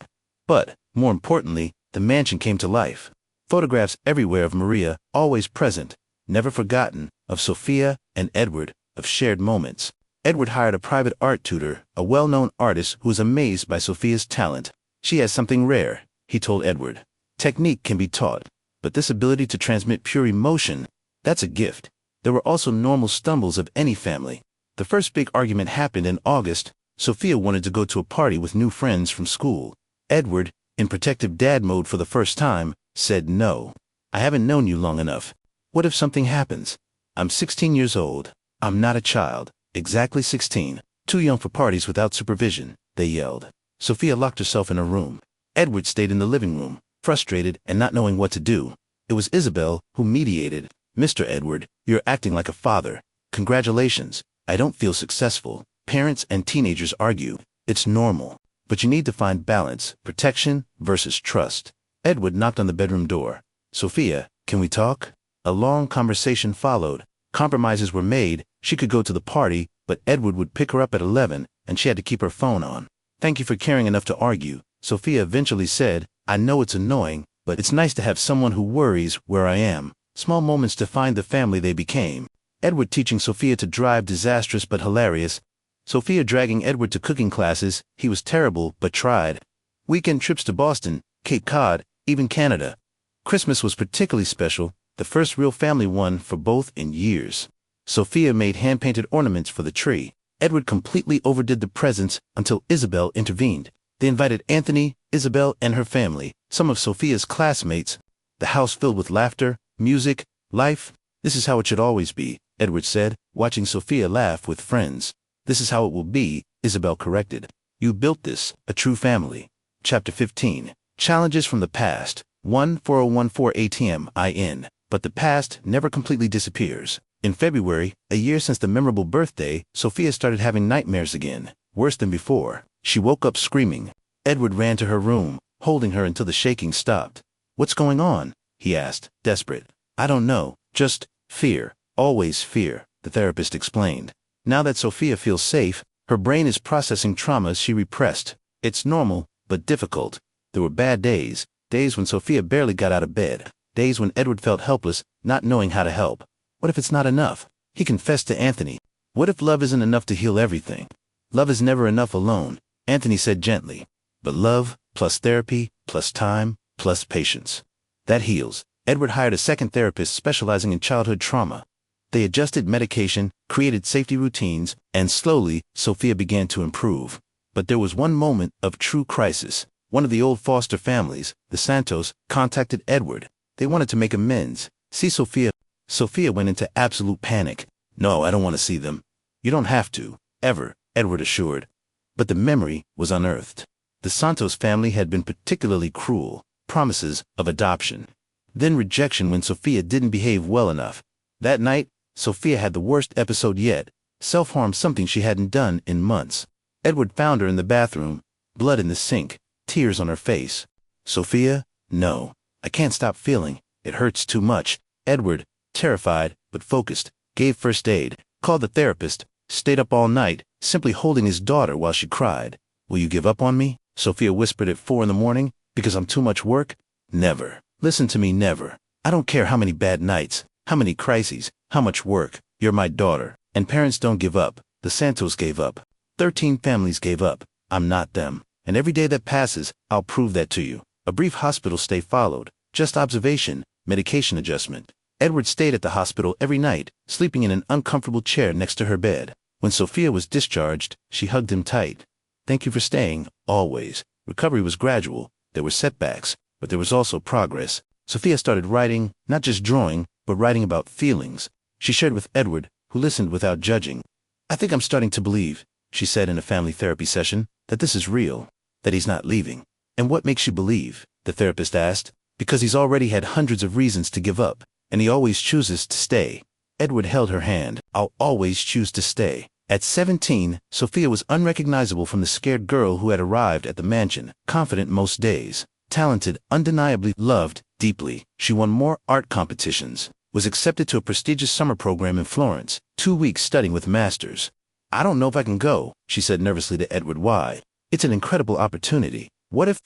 But, more importantly, the mansion came to life. Photographs everywhere of Maria, always present, never forgotten, of Sophia and Edward, of shared moments. Edward hired a private art tutor, a well-known artist who was amazed by Sophia's talent. She has something rare, he told Edward. Technique can be taught, but this ability to transmit pure emotion, that's a gift. There were also normal stumbles of any family. The first big argument happened in August. Sophia wanted to go to a party with new friends from school. Edward, in protective dad mode for the first time, said no. I haven't known you long enough. What if something happens? I'm 16 years old. I'm not a child. Exactly 16. Too young for parties without supervision, they yelled. Sophia locked herself in her room. Edward stayed in the living room, frustrated and not knowing what to do. It was Isabel who mediated. Mr. Edward, you're acting like a father. Congratulations. I don't feel successful. Parents and teenagers argue. It's normal. But you need to find balance, protection versus trust. Edward knocked on the bedroom door. Sophia, can we talk? A long conversation followed. Compromises were made. She could go to the party, but Edward would pick her up at 11, and she had to keep her phone on. Thank you for caring enough to argue, Sophia eventually said. I know it's annoying, but it's nice to have someone who worries where I am. Small moments defined the family they became. Edward teaching Sophia to drive, disastrous but hilarious. Sophia dragging Edward to cooking classes. He was terrible but tried. Weekend trips to Boston, Cape Cod, even Canada. Christmas was particularly special, the first real family one for both in years. Sophia made hand-painted ornaments for the tree. Edward completely overdid the presents until Isabel intervened. They invited Anthony, Isabel, and her family, some of Sophia's classmates. The house filled with laughter, music, life. This is how it should always be, Edward said, watching Sophia laugh with friends. This is how it will be, Isabel corrected. You built this, a true family. Chapter 15. Challenges from the past. 14014 ATM IN. But the past never completely disappears. In February, a year since the memorable birthday, Sophia started having nightmares again, worse than before. She woke up screaming. Edward ran to her room, holding her until the shaking stopped. What's going on? He asked, desperate. I don't know, just fear, always fear, the therapist explained. Now that Sophia feels safe, her brain is processing traumas she repressed. It's normal, but difficult. There were bad days, days when Sophia barely got out of bed, days when Edward felt helpless, not knowing how to help. What if it's not enough? He confessed to Anthony. What if love isn't enough to heal everything? Love is never enough alone, Anthony said gently. But love, plus therapy, plus time, plus patience. That heals. Edward hired a second therapist specializing in childhood trauma. They adjusted medication, created safety routines, and slowly, Sophia began to improve. But there was one moment of true crisis. One of the old foster families, the Santos, contacted Edward. They wanted to make amends. See Sophia. Sophia went into absolute panic. No, I don't want to see them. You don't have to, ever, Edward assured. But the memory was unearthed. The Santos family had been particularly cruel. Promises of adoption. Then rejection when Sophia didn't behave well enough. That night, Sophia had the worst episode yet. Self-harm, something she hadn't done in months. Edward found her in the bathroom, blood in the sink, tears on her face. Sophia, no. I can't stop feeling. It hurts too much. Edward, terrified but focused, gave first aid, called the therapist, stayed up all night, simply holding his daughter while she cried. Will you give up on me? Sophia whispered at 4 a.m, because I'm too much work? Never. Listen to me, never. I don't care how many bad nights, how many crises, how much work. You're my daughter. And parents don't give up. The Santos gave up. 13 families gave up. I'm not them. And every day that passes, I'll prove that to you. A brief hospital stay followed. Just observation, medication adjustment. Edward stayed at the hospital every night, sleeping in an uncomfortable chair next to her bed. When Sophia was discharged, she hugged him tight. Thank you for staying, always. Recovery was gradual. There were setbacks, but there was also progress. Sophia started writing, not just drawing, but writing about feelings. She shared with Edward, who listened without judging. I think I'm starting to believe, she said in a family therapy session, that this is real, that he's not leaving. And what makes you believe? The therapist asked. Because he's already had hundreds of reasons to give up, and he always chooses to stay. Edward held her hand. I'll always choose to stay. At 17, Sophia was unrecognizable from the scared girl who had arrived at the mansion, confident most days. Talented, undeniably loved, deeply. She won more art competitions, was accepted to a prestigious summer program in Florence, 2 weeks studying with masters. I don't know if I can go, she said nervously to Edward. Why? It's an incredible opportunity. What if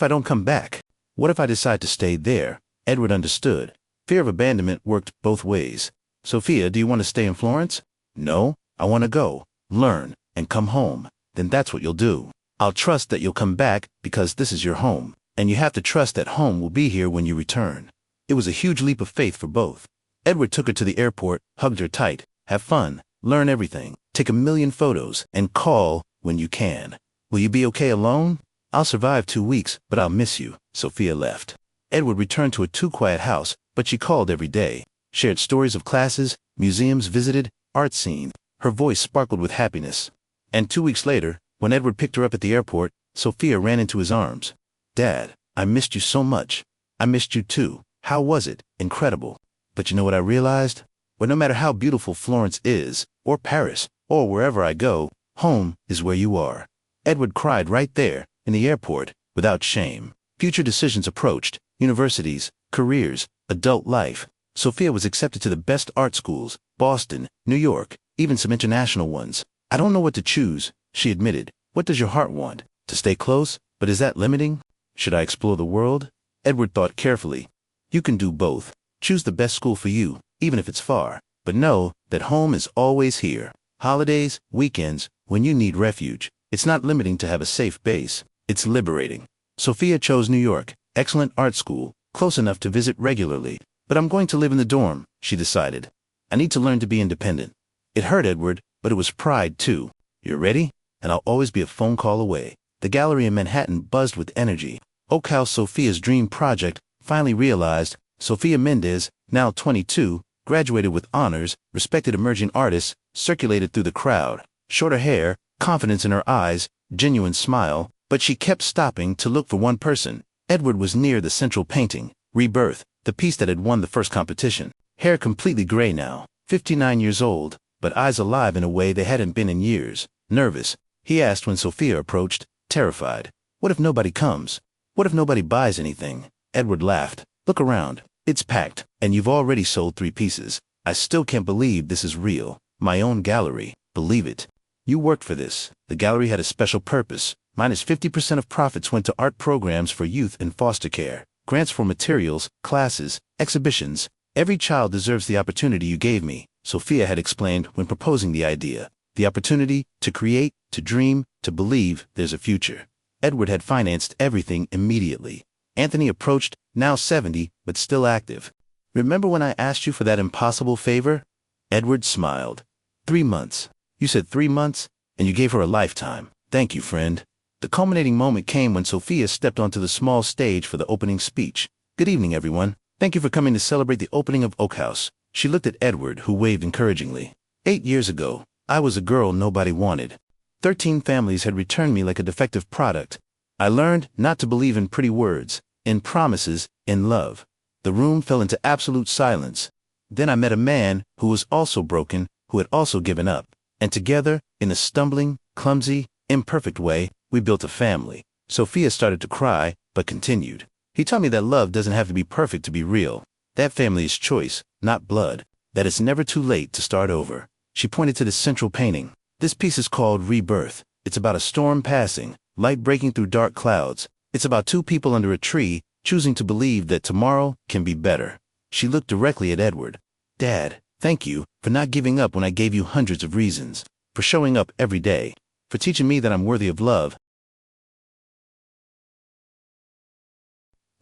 I don't come back? What if I decide to stay there? Edward understood. Fear of abandonment worked both ways. Sophia, do you want to stay in Florence? No, I want to go, learn, and come home. Then that's what you'll do. I'll trust that you'll come back because this is your home, and you have to trust that home will be here when you return. It was a huge leap of faith for both. Edward took her to the airport, hugged her tight. Have fun, learn everything, take a million photos, and call when you can. Will you be okay alone? I'll survive 2 weeks, but I'll miss you. Sophia left. Edward returned to a too-quiet house, but she called every day, shared stories of classes, museums visited, art scene. Her voice sparkled with happiness. And 2 weeks later, when Edward picked her up at the airport, Sophia ran into his arms. Dad, I missed you so much. I missed you too. How was it? Incredible. But you know what I realized? Well, no matter how beautiful Florence is, or Paris, or wherever I go, home is where you are. Edward cried right there, in the airport, without shame. Future decisions approached, universities, careers, adult life. Sophia was accepted to the best art schools, Boston, New York, even some international ones. I don't know what to choose, she admitted. What does your heart want? To stay close? But is that limiting? Should I explore the world? Edward thought carefully. You can do both. Choose the best school for you, even if it's far. But know that home is always here. Holidays, weekends, when you need refuge. It's not limiting to have a safe base. It's liberating. Sophia chose New York, excellent art school, close enough to visit regularly. But I'm going to live in the dorm, she decided. I need to learn to be independent. It hurt Edward, but it was pride too. You're ready? And I'll always be a phone call away. The gallery in Manhattan buzzed with energy. Oak House, Sophia's dream project, finally realized. Sophia Mendez, now 22, graduated with honors, respected emerging artist, circulated through the crowd. Shorter hair, confidence in her eyes, genuine smile, but she kept stopping to look for one person. Edward was near the central painting, Rebirth, the piece that had won the first competition. Hair completely gray now, 59 years old, but eyes alive in a way they hadn't been in years. Nervous, he asked when Sophia approached, terrified. What if nobody comes? What if nobody buys anything? Edward laughed. Look around. It's packed, and you've already sold 3 pieces. I still can't believe this is real. My own gallery. Believe it. You worked for this. The gallery had a special purpose. Minus 50% of profits went to art programs for youth in foster care, grants for materials, classes, exhibitions. Every child deserves the opportunity you gave me, Sophia had explained when proposing the idea. The opportunity to create, to dream, to believe there's a future. Edward had financed everything immediately. Anthony approached, now 70, but still active. Remember when I asked you for that impossible favor? Edward smiled. 3 months. You said 3 months, and you gave her a lifetime. Thank you, friend. The culminating moment came when Sophia stepped onto the small stage for the opening speech. Good evening, everyone. Thank you for coming to celebrate the opening of Oak House. She looked at Edward, who waved encouragingly. 8 years ago, I was a girl nobody wanted. 13 families had returned me like a defective product. I learned not to believe in pretty words, in promises, in love. The room fell into absolute silence. Then I met a man who was also broken, who had also given up. And together, in a stumbling, clumsy, imperfect way, we built a family. Sophia started to cry, but continued. He taught me that love doesn't have to be perfect to be real. That family is choice, not blood. That it's never too late to start over. She pointed to the central painting. This piece is called Rebirth. It's about a storm passing, light breaking through dark clouds. It's about 2 people under a tree, choosing to believe that tomorrow can be better. She looked directly at Edward. Dad, thank you for not giving up when I gave you hundreds of reasons, for showing up every day. for teaching me that I'm worthy of love.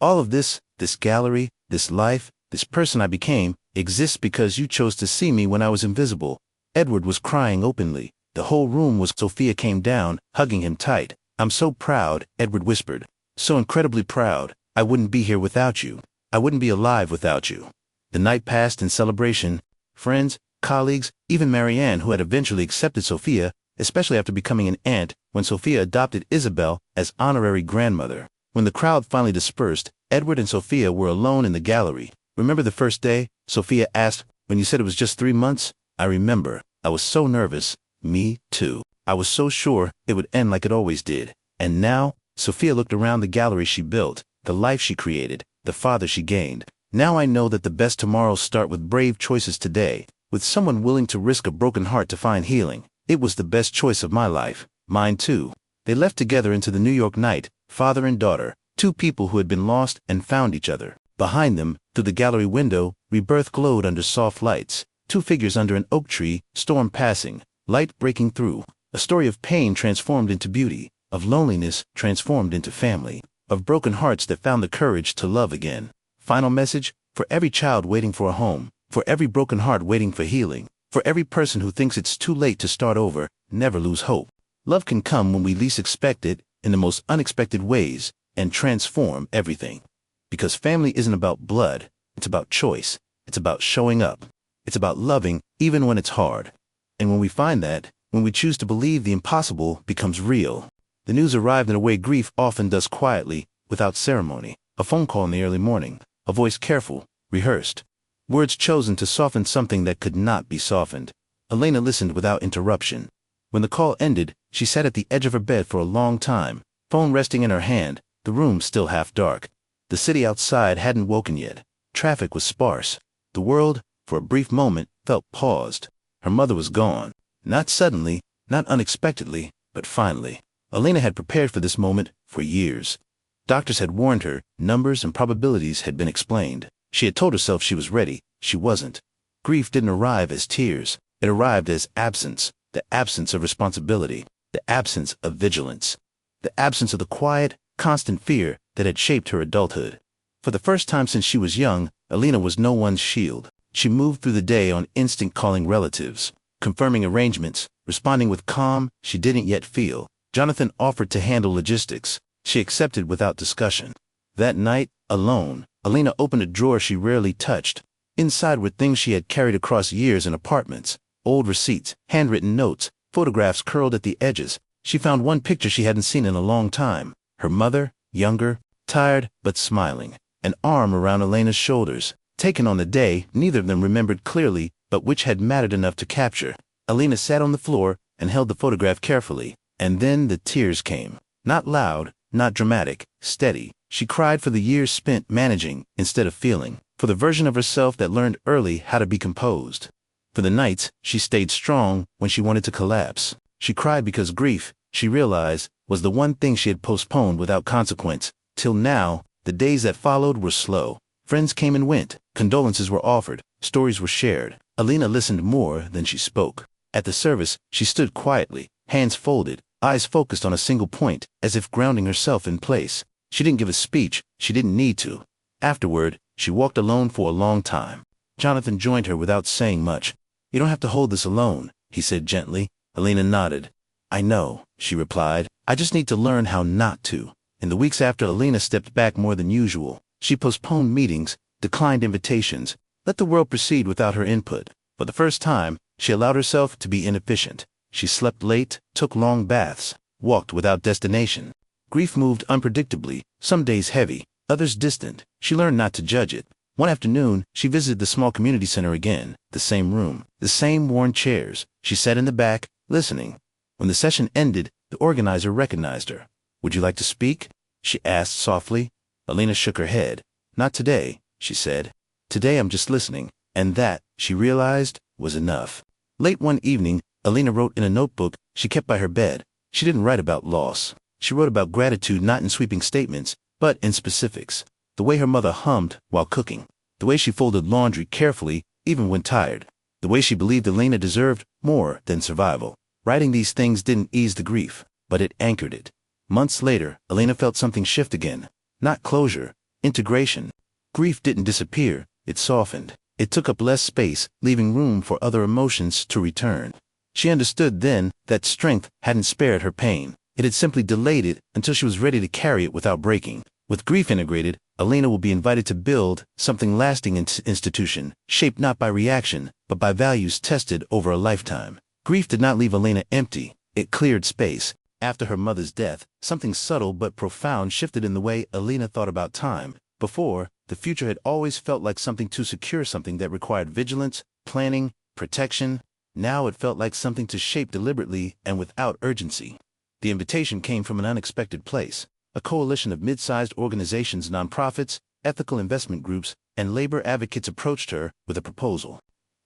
All of this gallery, this life, this person I became, exists because you chose to see me when I was invisible. Edward was crying openly. The whole room was. Sophia came down, hugging him tight. I'm so proud, Edward whispered. So incredibly proud. I wouldn't be here without you. I wouldn't be alive without you. The night passed in celebration. Friends, colleagues, even Marianne, who had eventually accepted Sophia, especially after becoming an aunt when Sophia adopted Isabel as honorary grandmother. When the crowd finally dispersed, Edward and Sophia were alone in the gallery. Remember the first day? Sophia asked, when you said it was just 3 months? I remember. I was so nervous. Me, too. I was so sure it would end like it always did. And now, Sophia looked around the gallery she built, the life she created, the father she gained. Now I know that the best tomorrows start with brave choices today, with someone willing to risk a broken heart to find healing. It was the best choice of my life. Mine too. They left together into the New York night, father and daughter, two people who had been lost and found each other. Behind them, through the gallery window, rebirth glowed under soft lights. Two figures under an oak tree, storm passing, light breaking through. A story of pain transformed into beauty, of loneliness transformed into family, of broken hearts that found the courage to love again. Final message, for every child waiting for a home, for every broken heart waiting for healing, for every person who thinks it's too late to start over, never lose hope. Love can come when we least expect it, in the most unexpected ways, and transform everything. Because family isn't about blood, it's about choice, it's about showing up, it's about loving even when it's hard. And when we find that, when we choose to believe the impossible becomes real. The news arrived in a way grief often does, quietly, without ceremony. A phone call in the early morning, a voice careful, rehearsed, words chosen to soften something that could not be softened. Elena listened without interruption. When the call ended, she sat at the edge of her bed for a long time, phone resting in her hand, the room still half dark. The city outside hadn't woken yet. Traffic was sparse. The world, for a brief moment, felt paused. Her mother was gone. Not suddenly, not unexpectedly, but finally. Elena had prepared for this moment for years. Doctors had warned her, numbers and probabilities had been explained. She had told herself she was ready. She wasn't. Grief didn't arrive as tears. It arrived as absence, the absence of responsibility, the absence of vigilance, the absence of the quiet, constant fear that had shaped her adulthood. For the first time since she was young, Elena was no one's shield. She moved through the day on instinct, calling relatives, confirming arrangements, responding with calm she didn't yet feel. Jonathan offered to handle logistics. She accepted without discussion. That night, alone, Elena opened a drawer she rarely touched. Inside were things she had carried across years in apartments, old receipts, handwritten notes, photographs curled at the edges. She found one picture she hadn't seen in a long time. Her mother, younger, tired but smiling, an arm around Elena's shoulders, taken on the day neither of them remembered clearly, but which had mattered enough to capture. Elena sat on the floor and held the photograph carefully, and then the tears came. Not loud, not dramatic, steady. She cried for the years spent managing instead of feeling, for the version of herself that learned early how to be composed. For the nights she stayed strong when she wanted to collapse. She cried because grief, she realized, was the one thing she had postponed without consequence. Till now, the days that followed were slow. Friends came and went, condolences were offered, stories were shared. Elena listened more than she spoke. At the service, she stood quietly, hands folded, eyes focused on a single point, as if grounding herself in place. She didn't give a speech, she didn't need to. Afterward, she walked alone for a long time. Jonathan joined her without saying much. You don't have to hold this alone, he said gently. Elena nodded. I know, she replied. I just need to learn how not to. In the weeks after, Elena stepped back more than usual. She postponed meetings, declined invitations, let the world proceed without her input. For the first time, she allowed herself to be inefficient. She slept late, took long baths, walked without destination. Grief moved unpredictably, some days heavy, others distant. She learned not to judge it. One afternoon, she visited the small community center again, the same room, the same worn chairs. She sat in the back, listening. When the session ended, the organizer recognized her. Would you like to speak? She asked softly. Elena shook her head. Not today, she said. Today I'm just listening. And that, she realized, was enough. Late one evening, Elena wrote in a notebook she kept by her bed. She didn't write about loss. She wrote about gratitude, not in sweeping statements, but in specifics. The way her mother hummed while cooking. The way she folded laundry carefully, even when tired. The way she believed Elena deserved more than survival. Writing these things didn't ease the grief, but it anchored it. Months later, Elena felt something shift again. Not closure, integration. Grief didn't disappear, it softened. It took up less space, leaving room for other emotions to return. She understood then that strength hadn't spared her pain. It had simply delayed it until she was ready to carry it without breaking. With grief integrated, Elena will be invited to build something lasting institution, shaped not by reaction, but by values tested over a lifetime. Grief did not leave Elena empty, it cleared space. After her mother's death, something subtle but profound shifted in the way Elena thought about time. Before, the future had always felt like something to secure, something that required vigilance, planning, protection. Now it felt like something to shape deliberately and without urgency. The invitation came from an unexpected place. A coalition of mid-sized organizations, nonprofits, ethical investment groups, and labor advocates approached her with a proposal.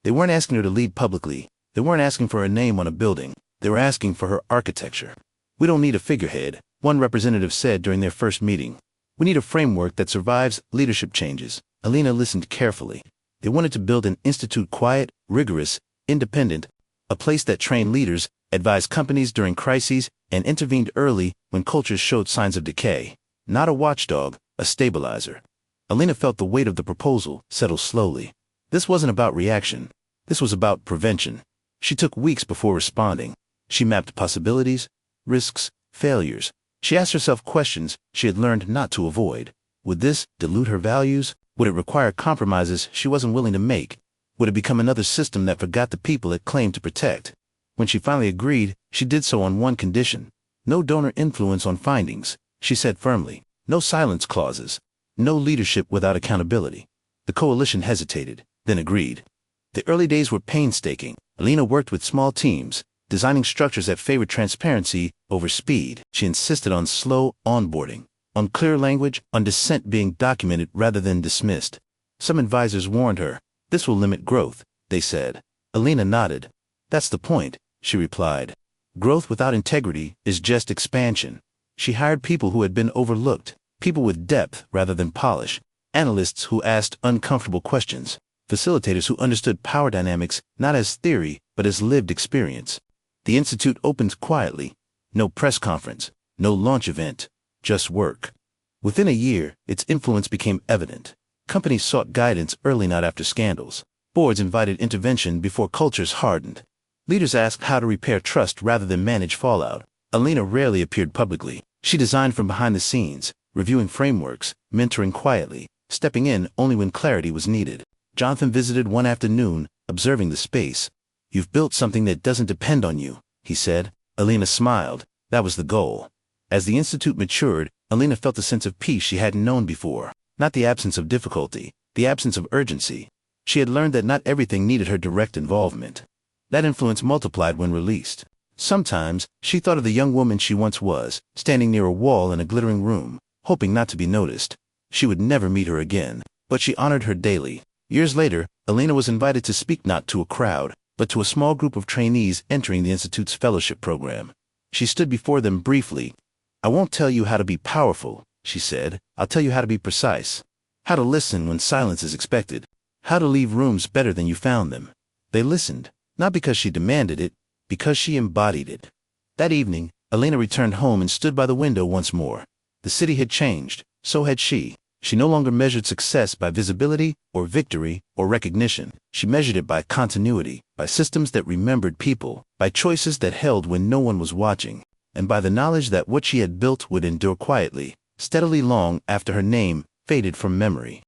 They weren't asking her to lead publicly. They weren't asking for her name on a building. They were asking for her architecture. "We don't need a figurehead," one representative said during their first meeting. "We need a framework that survives leadership changes." Elena listened carefully. They wanted to build an institute, quiet, rigorous, independent, a place that trained leaders, advised companies during crises, and intervened early when cultures showed signs of decay. Not a watchdog, a stabilizer. Elena felt the weight of the proposal settle slowly. This wasn't about reaction. This was about prevention. She took weeks before responding. She mapped possibilities, risks, failures. She asked herself questions she had learned not to avoid. Would this dilute her values? Would it require compromises she wasn't willing to make? Would it become another system that forgot the people it claimed to protect? When she finally agreed, she did so on one condition. No donor influence on findings, she said firmly. No silence clauses. No leadership without accountability. The coalition hesitated, then agreed. The early days were painstaking. Elena worked with small teams, designing structures that favored transparency over speed. She insisted on slow onboarding, on clear language, on dissent being documented rather than dismissed. Some advisors warned her, "This will limit growth," they said. Elena nodded. "That's the point," she replied. "Growth without integrity is just expansion." She hired people who had been overlooked, people with depth rather than polish, analysts who asked uncomfortable questions, facilitators who understood power dynamics not as theory but as lived experience. The institute opened quietly. No press conference, no launch event, just work. Within a year, its influence became evident. Companies sought guidance early, not after scandals. Boards invited intervention before cultures hardened. Leaders asked how to repair trust rather than manage fallout. Elena rarely appeared publicly. She designed from behind the scenes, reviewing frameworks, mentoring quietly, stepping in only when clarity was needed. Jonathan visited one afternoon, observing the space. "You've built something that doesn't depend on you," he said. Elena smiled. That was the goal. As the institute matured, Elena felt a sense of peace she hadn't known before. Not the absence of difficulty, the absence of urgency. She had learned that not everything needed her direct involvement. That influence multiplied when released. Sometimes, she thought of the young woman she once was, standing near a wall in a glittering room, hoping not to be noticed. She would never meet her again, but she honored her daily. Years later, Elena was invited to speak not to a crowd, but to a small group of trainees entering the Institute's fellowship program. She stood before them briefly. "I won't tell you how to be powerful," she said. "I'll tell you how to be precise. How to listen when silence is expected. How to leave rooms better than you found them." They listened, not because she demanded it, because she embodied it. That evening, Elena returned home and stood by the window once more. The city had changed, so had she. She no longer measured success by visibility or victory or recognition. She measured it by continuity, by systems that remembered people, by choices that held when no one was watching, and by the knowledge that what she had built would endure quietly, steadily long after her name faded from memory.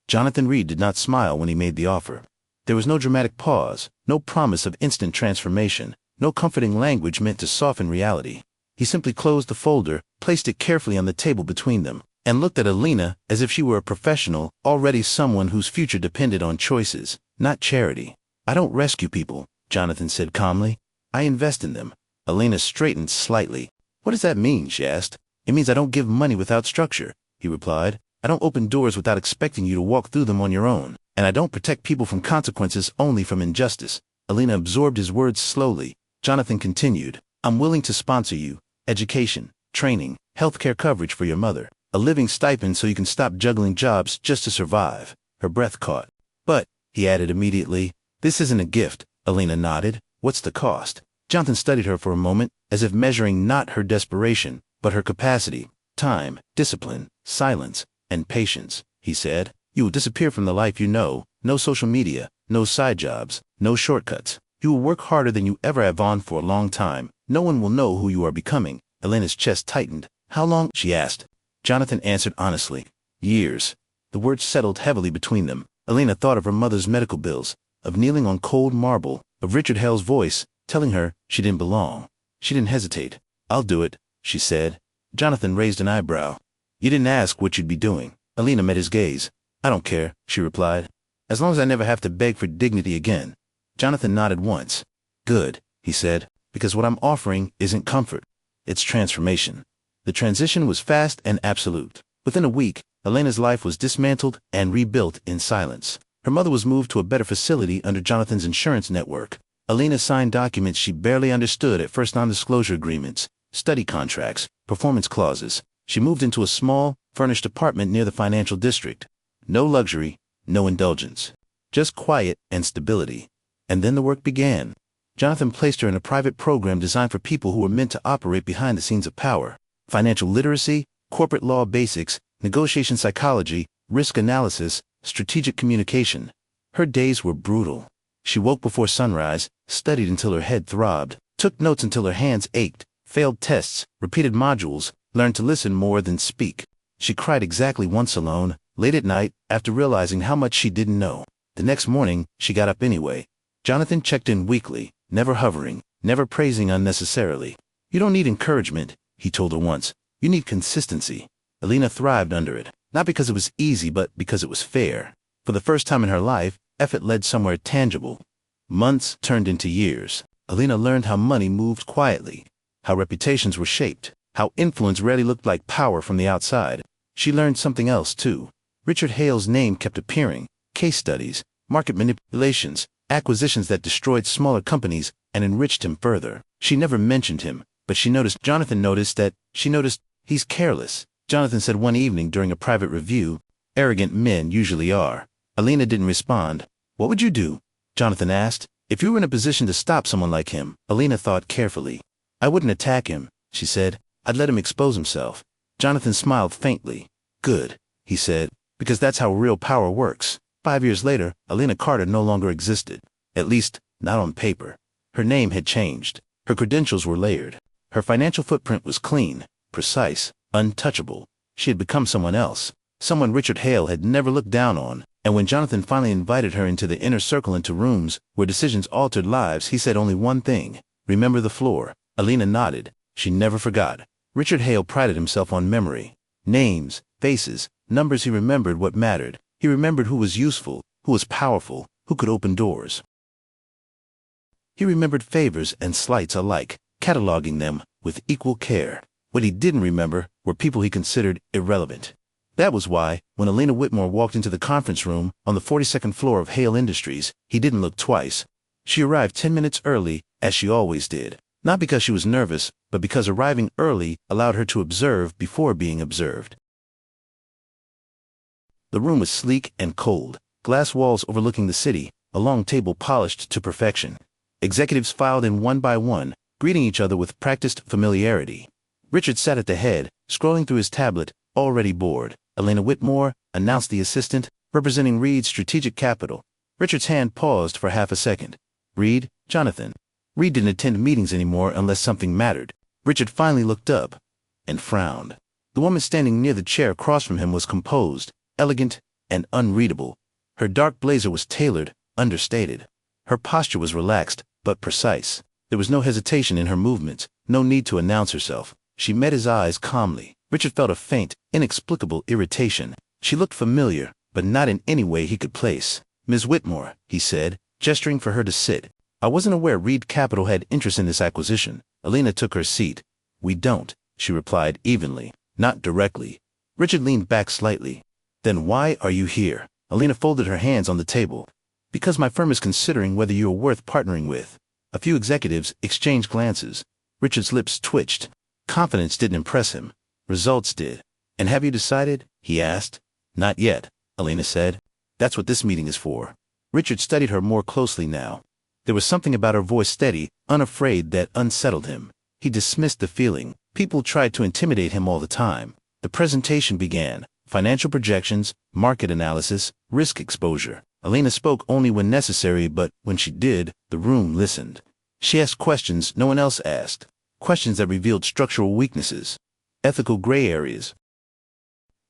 Jonathan Reed did not smile when he made the offer. There was no dramatic pause, no promise of instant transformation, no comforting language meant to soften reality. He simply closed the folder, placed it carefully on the table between them, and looked at Elena as if she were a professional, already someone whose future depended on choices, not charity. "I don't rescue people," Jonathan said calmly. "I invest in them." Elena straightened slightly. "What does that mean?" she asked. "It means I don't give money without structure," he replied. "I don't open doors without expecting you to walk through them on your own. And I don't protect people from consequences, only from injustice." Elena absorbed his words slowly. Jonathan continued, "I'm willing to sponsor you. Education, training, healthcare coverage for your mother, a living stipend so you can stop juggling jobs just to survive." Her breath caught. "But," he added immediately, "this isn't a gift." Elena nodded. What's the cost? Jonathan studied her for a moment, as if measuring not her desperation, but her capacity. Time, discipline, silence, and patience, he said. You will disappear from the life you know. No social media, no side jobs, no shortcuts. You will work harder than you ever have on for a long time. No one will know who you are becoming. Elena's chest tightened. How long? She asked. Jonathan answered honestly. Years. The words settled heavily between them. Elena thought of her mother's medical bills, of kneeling on cold marble, of Richard Hale's voice, telling her she didn't belong. She didn't hesitate. I'll do it, she said. Jonathan raised an eyebrow. You didn't ask what you'd be doing. Elena met his gaze. I don't care, she replied. As long as I never have to beg for dignity again. Jonathan nodded once. Good, he said, because what I'm offering isn't comfort. It's transformation. The transition was fast and absolute. Within a week, Elena's life was dismantled and rebuilt in silence. Her mother was moved to a better facility under Jonathan's insurance network. Elena signed documents she barely understood at first, non-disclosure agreements, study contracts, performance clauses. She moved into a small, furnished apartment near the financial district. No luxury, no indulgence. Just quiet and stability. And then the work began. Jonathan placed her in a private program designed for people who were meant to operate behind the scenes of power. Financial literacy, corporate law basics, negotiation psychology, risk analysis, strategic communication. Her days were brutal. She woke before sunrise, studied until her head throbbed, took notes until her hands ached, failed tests, repeated modules, learned to listen more than speak. She cried exactly once alone, late at night, after realizing how much she didn't know. The next morning, she got up anyway. Jonathan checked in weekly, never hovering, never praising unnecessarily. You don't need encouragement, he told her once. You need consistency. Elena thrived under it, not because it was easy, but because it was fair. For the first time in her life, effort led somewhere tangible. Months turned into years. Elena learned how money moved quietly, how reputations were shaped, how influence rarely looked like power from the outside. She learned something else, too. Richard Hale's name kept appearing, case studies, market manipulations, acquisitions that destroyed smaller companies and enriched him further. She never mentioned him, but Jonathan noticed he's careless. Jonathan said one evening during a private review, arrogant men usually are. Elena didn't respond. What would you do? Jonathan asked. If you were in a position to stop someone like him. Elena thought carefully. I wouldn't attack him, she said. I'd let him expose himself. Jonathan smiled faintly. Good, he said, because that's how real power works. 5 years later, Elena Carter no longer existed. At least, not on paper. Her name had changed. Her credentials were layered. Her financial footprint was clean, precise, untouchable. She had become someone else, someone Richard Hale had never looked down on. And when Jonathan finally invited her into the inner circle, into rooms where decisions altered lives, he said only one thing. Remember the floor. Elena nodded. She never forgot. Richard Hale prided himself on memory. Names, faces, numbers. He remembered what mattered. He remembered who was useful, who was powerful, who could open doors. He remembered favors and slights alike, cataloging them with equal care. What he didn't remember were people he considered irrelevant. That was why, when Elena Whitmore walked into the conference room on the 42nd floor of Hale Industries, he didn't look twice. She arrived 10 minutes early, as she always did. Not because she was nervous, but because arriving early allowed her to observe before being observed. The room was sleek and cold, glass walls overlooking the city, a long table polished to perfection. Executives filed in one by one, greeting each other with practiced familiarity. Richard sat at the head, scrolling through his tablet, already bored. Elena Whitmore, announced the assistant, representing Reed Strategic Capital. Richard's hand paused for half a second. Reed, Jonathan. Reed didn't attend meetings anymore unless something mattered. Richard finally looked up and frowned. The woman standing near the chair across from him was composed, elegant, and unreadable. Her dark blazer was tailored, understated. Her posture was relaxed, but precise. There was no hesitation in her movements, no need to announce herself. She met his eyes calmly. Richard felt a faint, inexplicable irritation. She looked familiar, but not in any way he could place. Ms. Whitmore, he said, gesturing for her to sit. I wasn't aware Reed Capital had interest in this acquisition. Elena took her seat. We don't, she replied evenly, not directly. Richard leaned back slightly. Then why are you here? Elena folded her hands on the table. Because my firm is considering whether you are worth partnering with. A few executives exchanged glances. Richard's lips twitched. Confidence didn't impress him. Results did. And have you decided? He asked. Not yet, Elena said. That's what this meeting is for. Richard studied her more closely now. There was something about her voice, steady, unafraid, that unsettled him. He dismissed the feeling. People tried to intimidate him all the time. The presentation began. Financial projections, market analysis, risk exposure. Alina spoke only when necessary, but when she did, the room listened. She asked questions no one else asked. Questions that revealed structural weaknesses, ethical gray areas,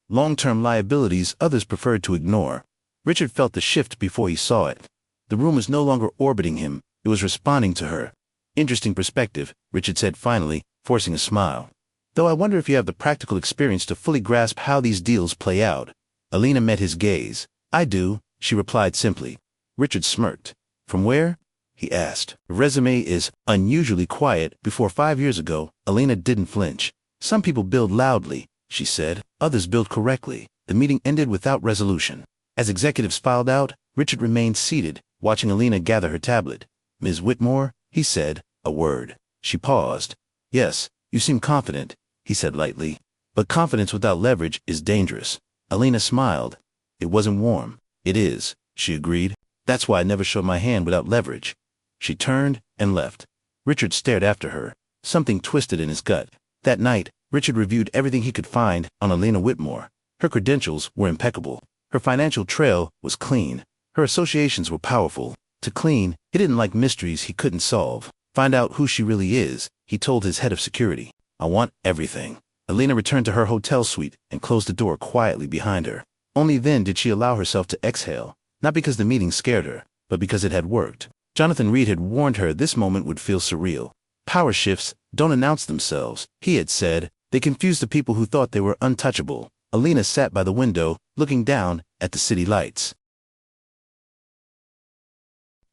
long-term liabilities others preferred to ignore. Richard felt the shift before he saw it. The room was no longer orbiting him, it was responding to her. Interesting perspective, Richard said finally, forcing a smile. Though I wonder if you have the practical experience to fully grasp how these deals play out. Alina met his gaze. I do, she replied simply. Richard smirked. From where? He asked. Her resume is unusually quiet. Before 5 years ago, Alina didn't flinch. Some people build loudly, she said. Others build correctly. The meeting ended without resolution. As executives filed out, Richard remained seated, watching Alina gather her tablet. Ms. Whitmore, he said, a word. She paused. Yes, you seem confident, he said lightly. But confidence without leverage is dangerous. Alina smiled. It wasn't warm. It is, she agreed. That's why I never showed my hand without leverage. She turned and left. Richard stared after her. Something twisted in his gut. That night, Richard reviewed everything he could find on Alina Whitmore. Her credentials were impeccable. Her financial trail was clean. Her associations were powerful. To clean, he didn't like mysteries he couldn't solve. Find out who she really is, he told his head of security. I want everything. Alina returned to her hotel suite and closed the door quietly behind her. Only then did she allow herself to exhale, not because the meeting scared her, but because it had worked. Jonathan Reed had warned her this moment would feel surreal. Power shifts don't announce themselves, he had said. They confused the people who thought they were untouchable. Alina sat by the window, looking down at the city lights.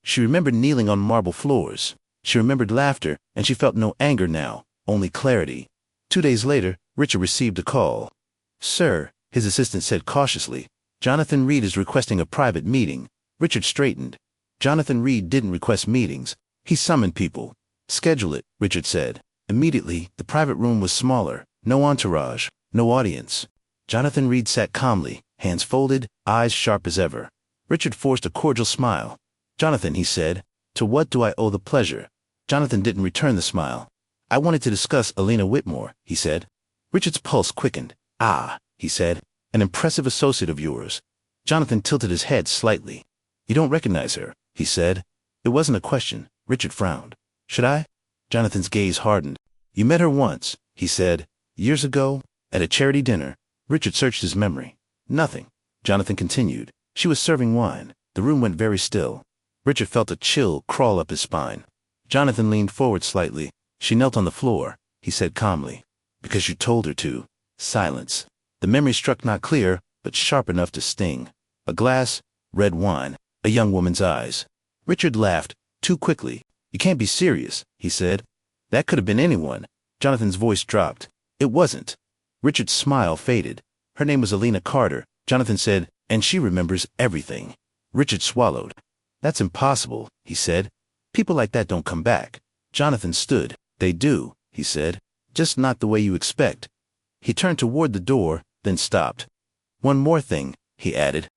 She remembered kneeling on marble floors. She remembered laughter, and she felt no anger now, only clarity. 2 days later, Richard received a call. Sir, his assistant said cautiously, Jonathan Reed is requesting a private meeting. Richard straightened. Jonathan Reed didn't request meetings. He summoned people. Schedule it, Richard said. Immediately, the private room was smaller. No entourage, no audience. Jonathan Reed sat calmly, hands folded, eyes sharp as ever. Richard forced a cordial smile. Jonathan, he said, to what do I owe the pleasure? Jonathan didn't return the smile. I wanted to discuss Alina Whitmore, he said. Richard's pulse quickened. Ah, he said, an impressive associate of yours. Jonathan tilted his head slightly. You don't recognize her, he said. It wasn't a question. Richard frowned. Should I? Jonathan's gaze hardened. You met her once, he said, years ago, at a charity dinner. Richard searched his memory. Nothing. Jonathan continued. She was serving wine. The room went very still. Richard felt a chill crawl up his spine. Jonathan leaned forward slightly. She knelt on the floor, he said calmly. Because you told her to. Silence. The memory struck not clear, but sharp enough to sting. A glass, red wine, a young woman's eyes. Richard laughed, too quickly. You can't be serious, he said. That could have been anyone. Jonathan's voice dropped. It wasn't. Richard's smile faded. Her name was Alina Carter, Jonathan said, and she remembers everything. Richard swallowed. That's impossible, he said. People like that don't come back. Jonathan stood. They do, he said. Just not the way you expect. He turned toward the door, then stopped. One more thing, he added.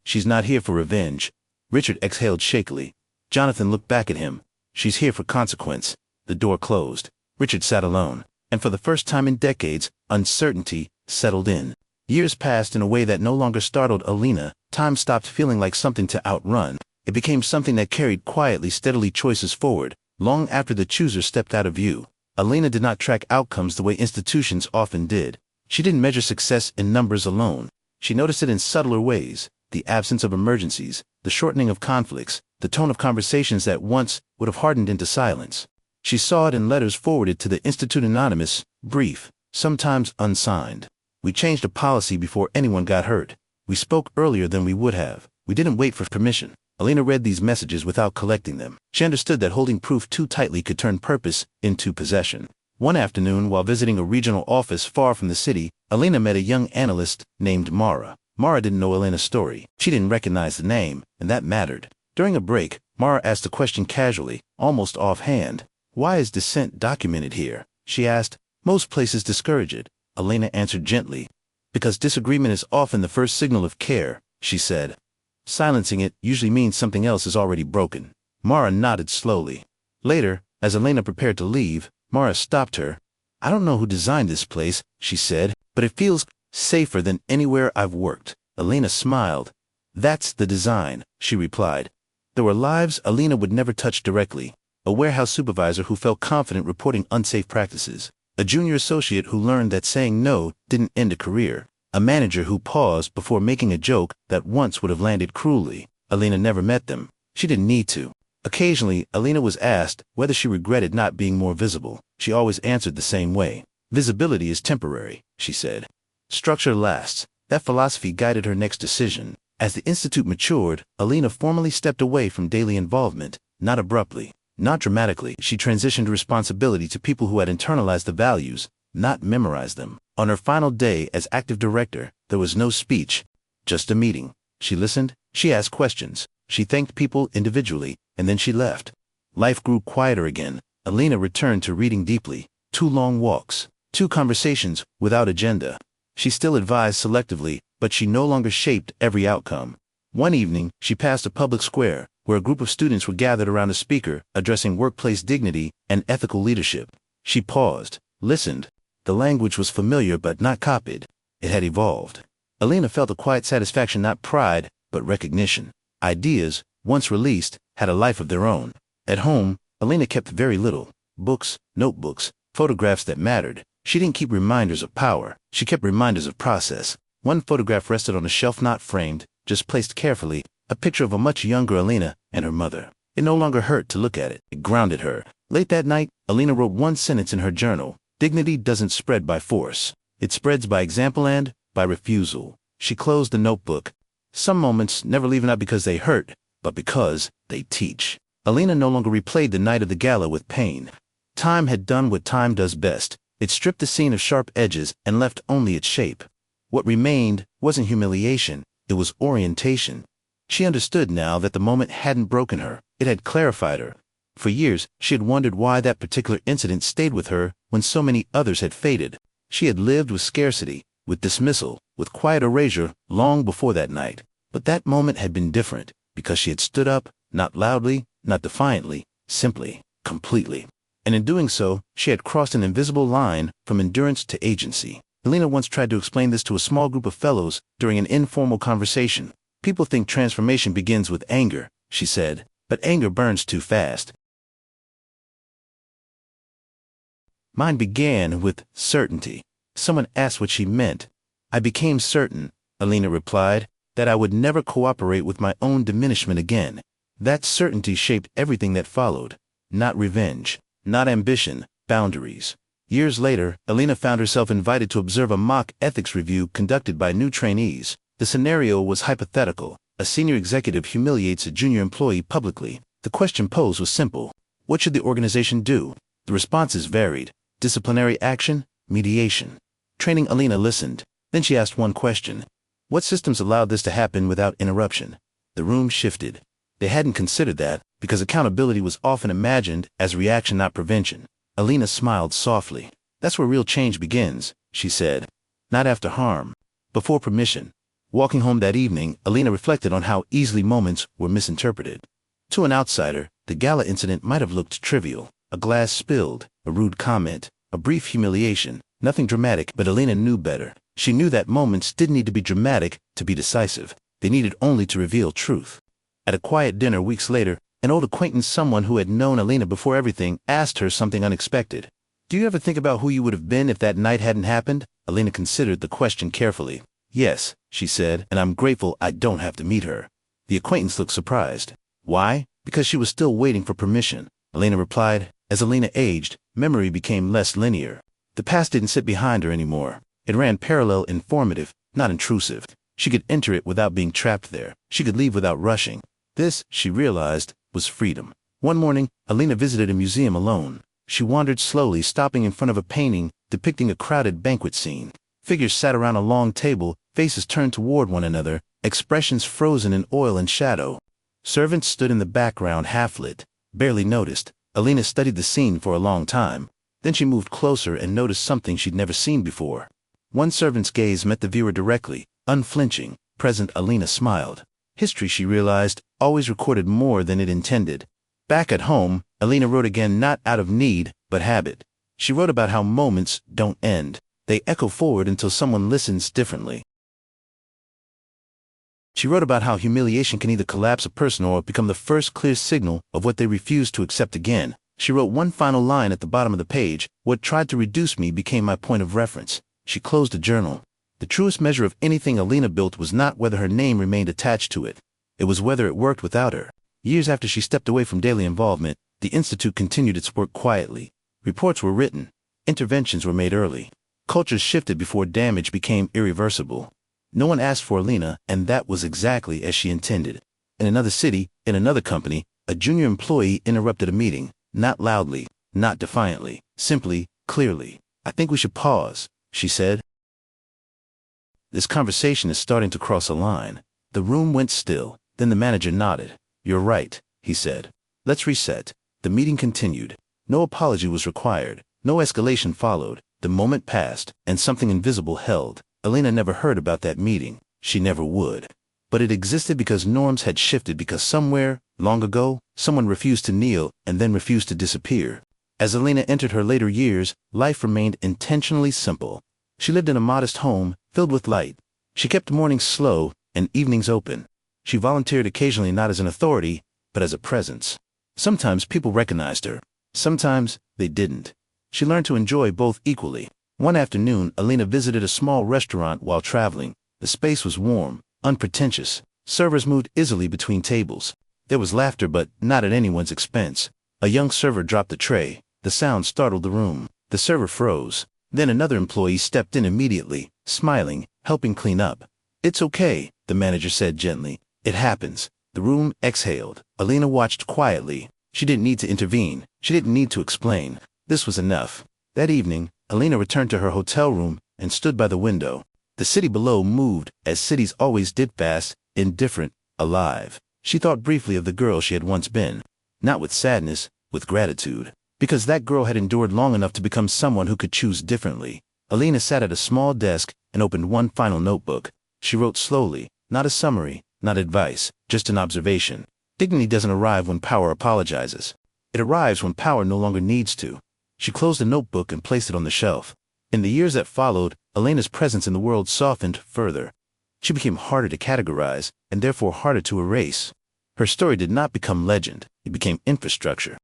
She's not here for revenge. Richard exhaled shakily. Jonathan looked back at him. She's here for consequence. The door closed. Richard sat alone. And for the first time in decades, uncertainty settled in. Years passed in a way that no longer startled Alina. Time stopped feeling like something to outrun. It became something that carried quietly, steadily choices forward, long after the chooser stepped out of view. Alina did not track outcomes the way institutions often did. She didn't measure success in numbers alone. She noticed it in subtler ways. The absence of emergencies, the shortening of conflicts, the tone of conversations that once would have hardened into silence. She saw it in letters forwarded to the Institute anonymous, brief, sometimes unsigned. We changed a policy before anyone got hurt. We spoke earlier than we would have. We didn't wait for permission. Alina read these messages without collecting them. She understood that holding proof too tightly could turn purpose into possession. One afternoon, while visiting a regional office far from the city, Alina met a young analyst named Mara. Mara didn't know Alina's story. She didn't recognize the name, and that mattered. During a break, Mara asked a question casually, almost offhand. Why is dissent documented here? She asked. Most places discourage it. Alina answered gently. Because disagreement is often the first signal of care, she said. Silencing it usually means something else is already broken. Mara nodded slowly. Later, as Elena prepared to leave, Mara stopped her. "I don't know who designed this place," she said, "but it feels safer than anywhere I've worked." Elena smiled. "That's the design," she replied. There were lives Elena would never touch directly. A warehouse supervisor who felt confident reporting unsafe practices. A junior associate who learned that saying no didn't end a career. A manager who paused before making a joke that once would have landed cruelly. Elena never met them. She didn't need to. Occasionally, Elena was asked whether she regretted not being more visible. She always answered the same way. "Visibility is temporary," she said. "Structure lasts." That philosophy guided her next decision. As the institute matured, Elena formally stepped away from daily involvement, not abruptly, not dramatically. She transitioned responsibility to people who had internalized the values, not memorized them. On her final day as active director, there was no speech, just a meeting. She listened, she asked questions, she thanked people individually, and then she left. Life grew quieter again. Elena returned to reading deeply. 2 long walks, 2 conversations without agenda. She still advised selectively, but she no longer shaped every outcome. One evening, she passed a public square, where a group of students were gathered around a speaker addressing workplace dignity and ethical leadership. She paused, listened. The language was familiar but not copied. It had evolved. Elena felt a quiet satisfaction, not pride, but recognition. Ideas, once released, had a life of their own. At home, Elena kept very little. Books, notebooks, photographs that mattered. She didn't keep reminders of power. She kept reminders of process. One photograph rested on a shelf, not framed, just placed carefully, a picture of a much younger Elena and her mother. It no longer hurt to look at it. It grounded her. Late that night, Elena wrote one sentence in her journal. "Dignity doesn't spread by force. It spreads by example and by refusal." She closed the notebook. Some moments never leave not because they hurt, but because they teach. Elena no longer replayed the night of the gala with pain. Time had done what time does best. It stripped the scene of sharp edges and left only its shape. What remained wasn't humiliation, it was orientation. She understood now that the moment hadn't broken her, it had clarified her. For years, she had wondered why that particular incident stayed with her when so many others had faded. She had lived with scarcity, with dismissal, with quiet erasure long before that night. But that moment had been different, because she had stood up, not loudly, not defiantly, simply, completely. And in doing so, she had crossed an invisible line from endurance to agency. Elena once tried to explain this to a small group of fellows during an informal conversation. "People think transformation begins with anger," she said, "but anger burns too fast. Mine began with certainty." Someone asked what she meant. "I became certain," Elena replied, "that I would never cooperate with my own diminishment again." That certainty shaped everything that followed. Not revenge, not ambition, boundaries. Years later, Elena found herself invited to observe a mock ethics review conducted by new trainees. The scenario was hypothetical. A senior executive humiliates a junior employee publicly. The question posed was simple. What should the organization do? The responses varied. Disciplinary action, mediation. Training Elena listened. Then she asked one question. What systems allowed this to happen without interruption? The room shifted. They hadn't considered that, because accountability was often imagined as reaction, not prevention. Elena smiled softly. "That's where real change begins," she said. "Not after harm, before permission." Walking home that evening, Elena reflected on how easily moments were misinterpreted. To an outsider, the gala incident might have looked trivial. A glass spilled, a rude comment, a brief humiliation, nothing dramatic, but Elena knew better. She knew that moments didn't need to be dramatic to be decisive. They needed only to reveal truth. At a quiet dinner weeks later, an old acquaintance, someone who had known Elena before everything, asked her something unexpected. "Do you ever think about who you would have been if that night hadn't happened?" Elena considered the question carefully. "Yes," she said, "and I'm grateful I don't have to meet her." The acquaintance looked surprised. Why? Because she was still waiting for permission. Elena replied, "As Elena aged, memory became less linear. The past didn't sit behind her anymore. It ran parallel, informative, not intrusive. She could enter it without being trapped there. She could leave without rushing. This, she realized, was freedom." One morning, Elena visited a museum alone. She wandered slowly, stopping in front of a painting depicting a crowded banquet scene. Figures sat around a long table, faces turned toward one another, expressions frozen in oil and shadow. Servants stood in the background, half-lit, barely noticed. Elena studied the scene for a long time. Then she moved closer and noticed something she'd never seen before. One servant's gaze met the viewer directly, unflinching. Present Elena smiled. History, she realized, always recorded more than it intended. Back at home, Alina wrote again, not out of need, but habit. She wrote about how moments don't end. They echo forward until someone listens differently. She wrote about how humiliation can either collapse a person or become the first clear signal of what they refuse to accept again. She wrote one final line at the bottom of the page: "What tried to reduce me became my point of reference." She closed the journal. The truest measure of anything Alina built was not whether her name remained attached to it. It was whether it worked without her. Years after she stepped away from daily involvement, the Institute continued its work quietly. Reports were written. Interventions were made early. Cultures shifted before damage became irreversible. No one asked for Alina, and that was exactly as she intended. In another city, in another company, a junior employee interrupted a meeting, not loudly, not defiantly, simply, clearly. "I think we should pause," she said. "This conversation is starting to cross a line." The room went still. Then the manager nodded. "You're right," he said. "Let's reset." The meeting continued. No apology was required. No escalation followed. The moment passed, and something invisible held. Alina never heard about that meeting. She never would. But it existed because norms had shifted, because somewhere, long ago, someone refused to kneel and then refused to disappear. As Alina entered her later years, life remained intentionally simple. She lived in a modest home, filled with light. She kept mornings slow and evenings open. She volunteered occasionally, not as an authority, but as a presence. Sometimes people recognized her. Sometimes they didn't. She learned to enjoy both equally. One afternoon, Alina visited a small restaurant while traveling. The space was warm, unpretentious. Servers moved easily between tables. There was laughter, but not at anyone's expense. A young server dropped the tray. The sound startled the room. The server froze. Then another employee stepped in immediately, smiling, helping clean up. "It's okay," the manager said gently. "It happens." The room exhaled. Alina watched quietly. She didn't need to intervene. She didn't need to explain. This was enough. That evening, Alina returned to her hotel room and stood by the window. The city below moved, as cities always did, fast, indifferent, alive. She thought briefly of the girl she had once been. Not with sadness, with gratitude. Because that girl had endured long enough to become someone who could choose differently. Alina sat at a small desk and opened one final notebook. She wrote slowly, not a summary, not advice, just an observation. Dignity doesn't arrive when power apologizes. It arrives when power no longer needs to. She closed the notebook and placed it on the shelf. In the years that followed, Alina's presence in the world softened further. She became harder to categorize, and therefore harder to erase. Her story did not become legend. It became infrastructure.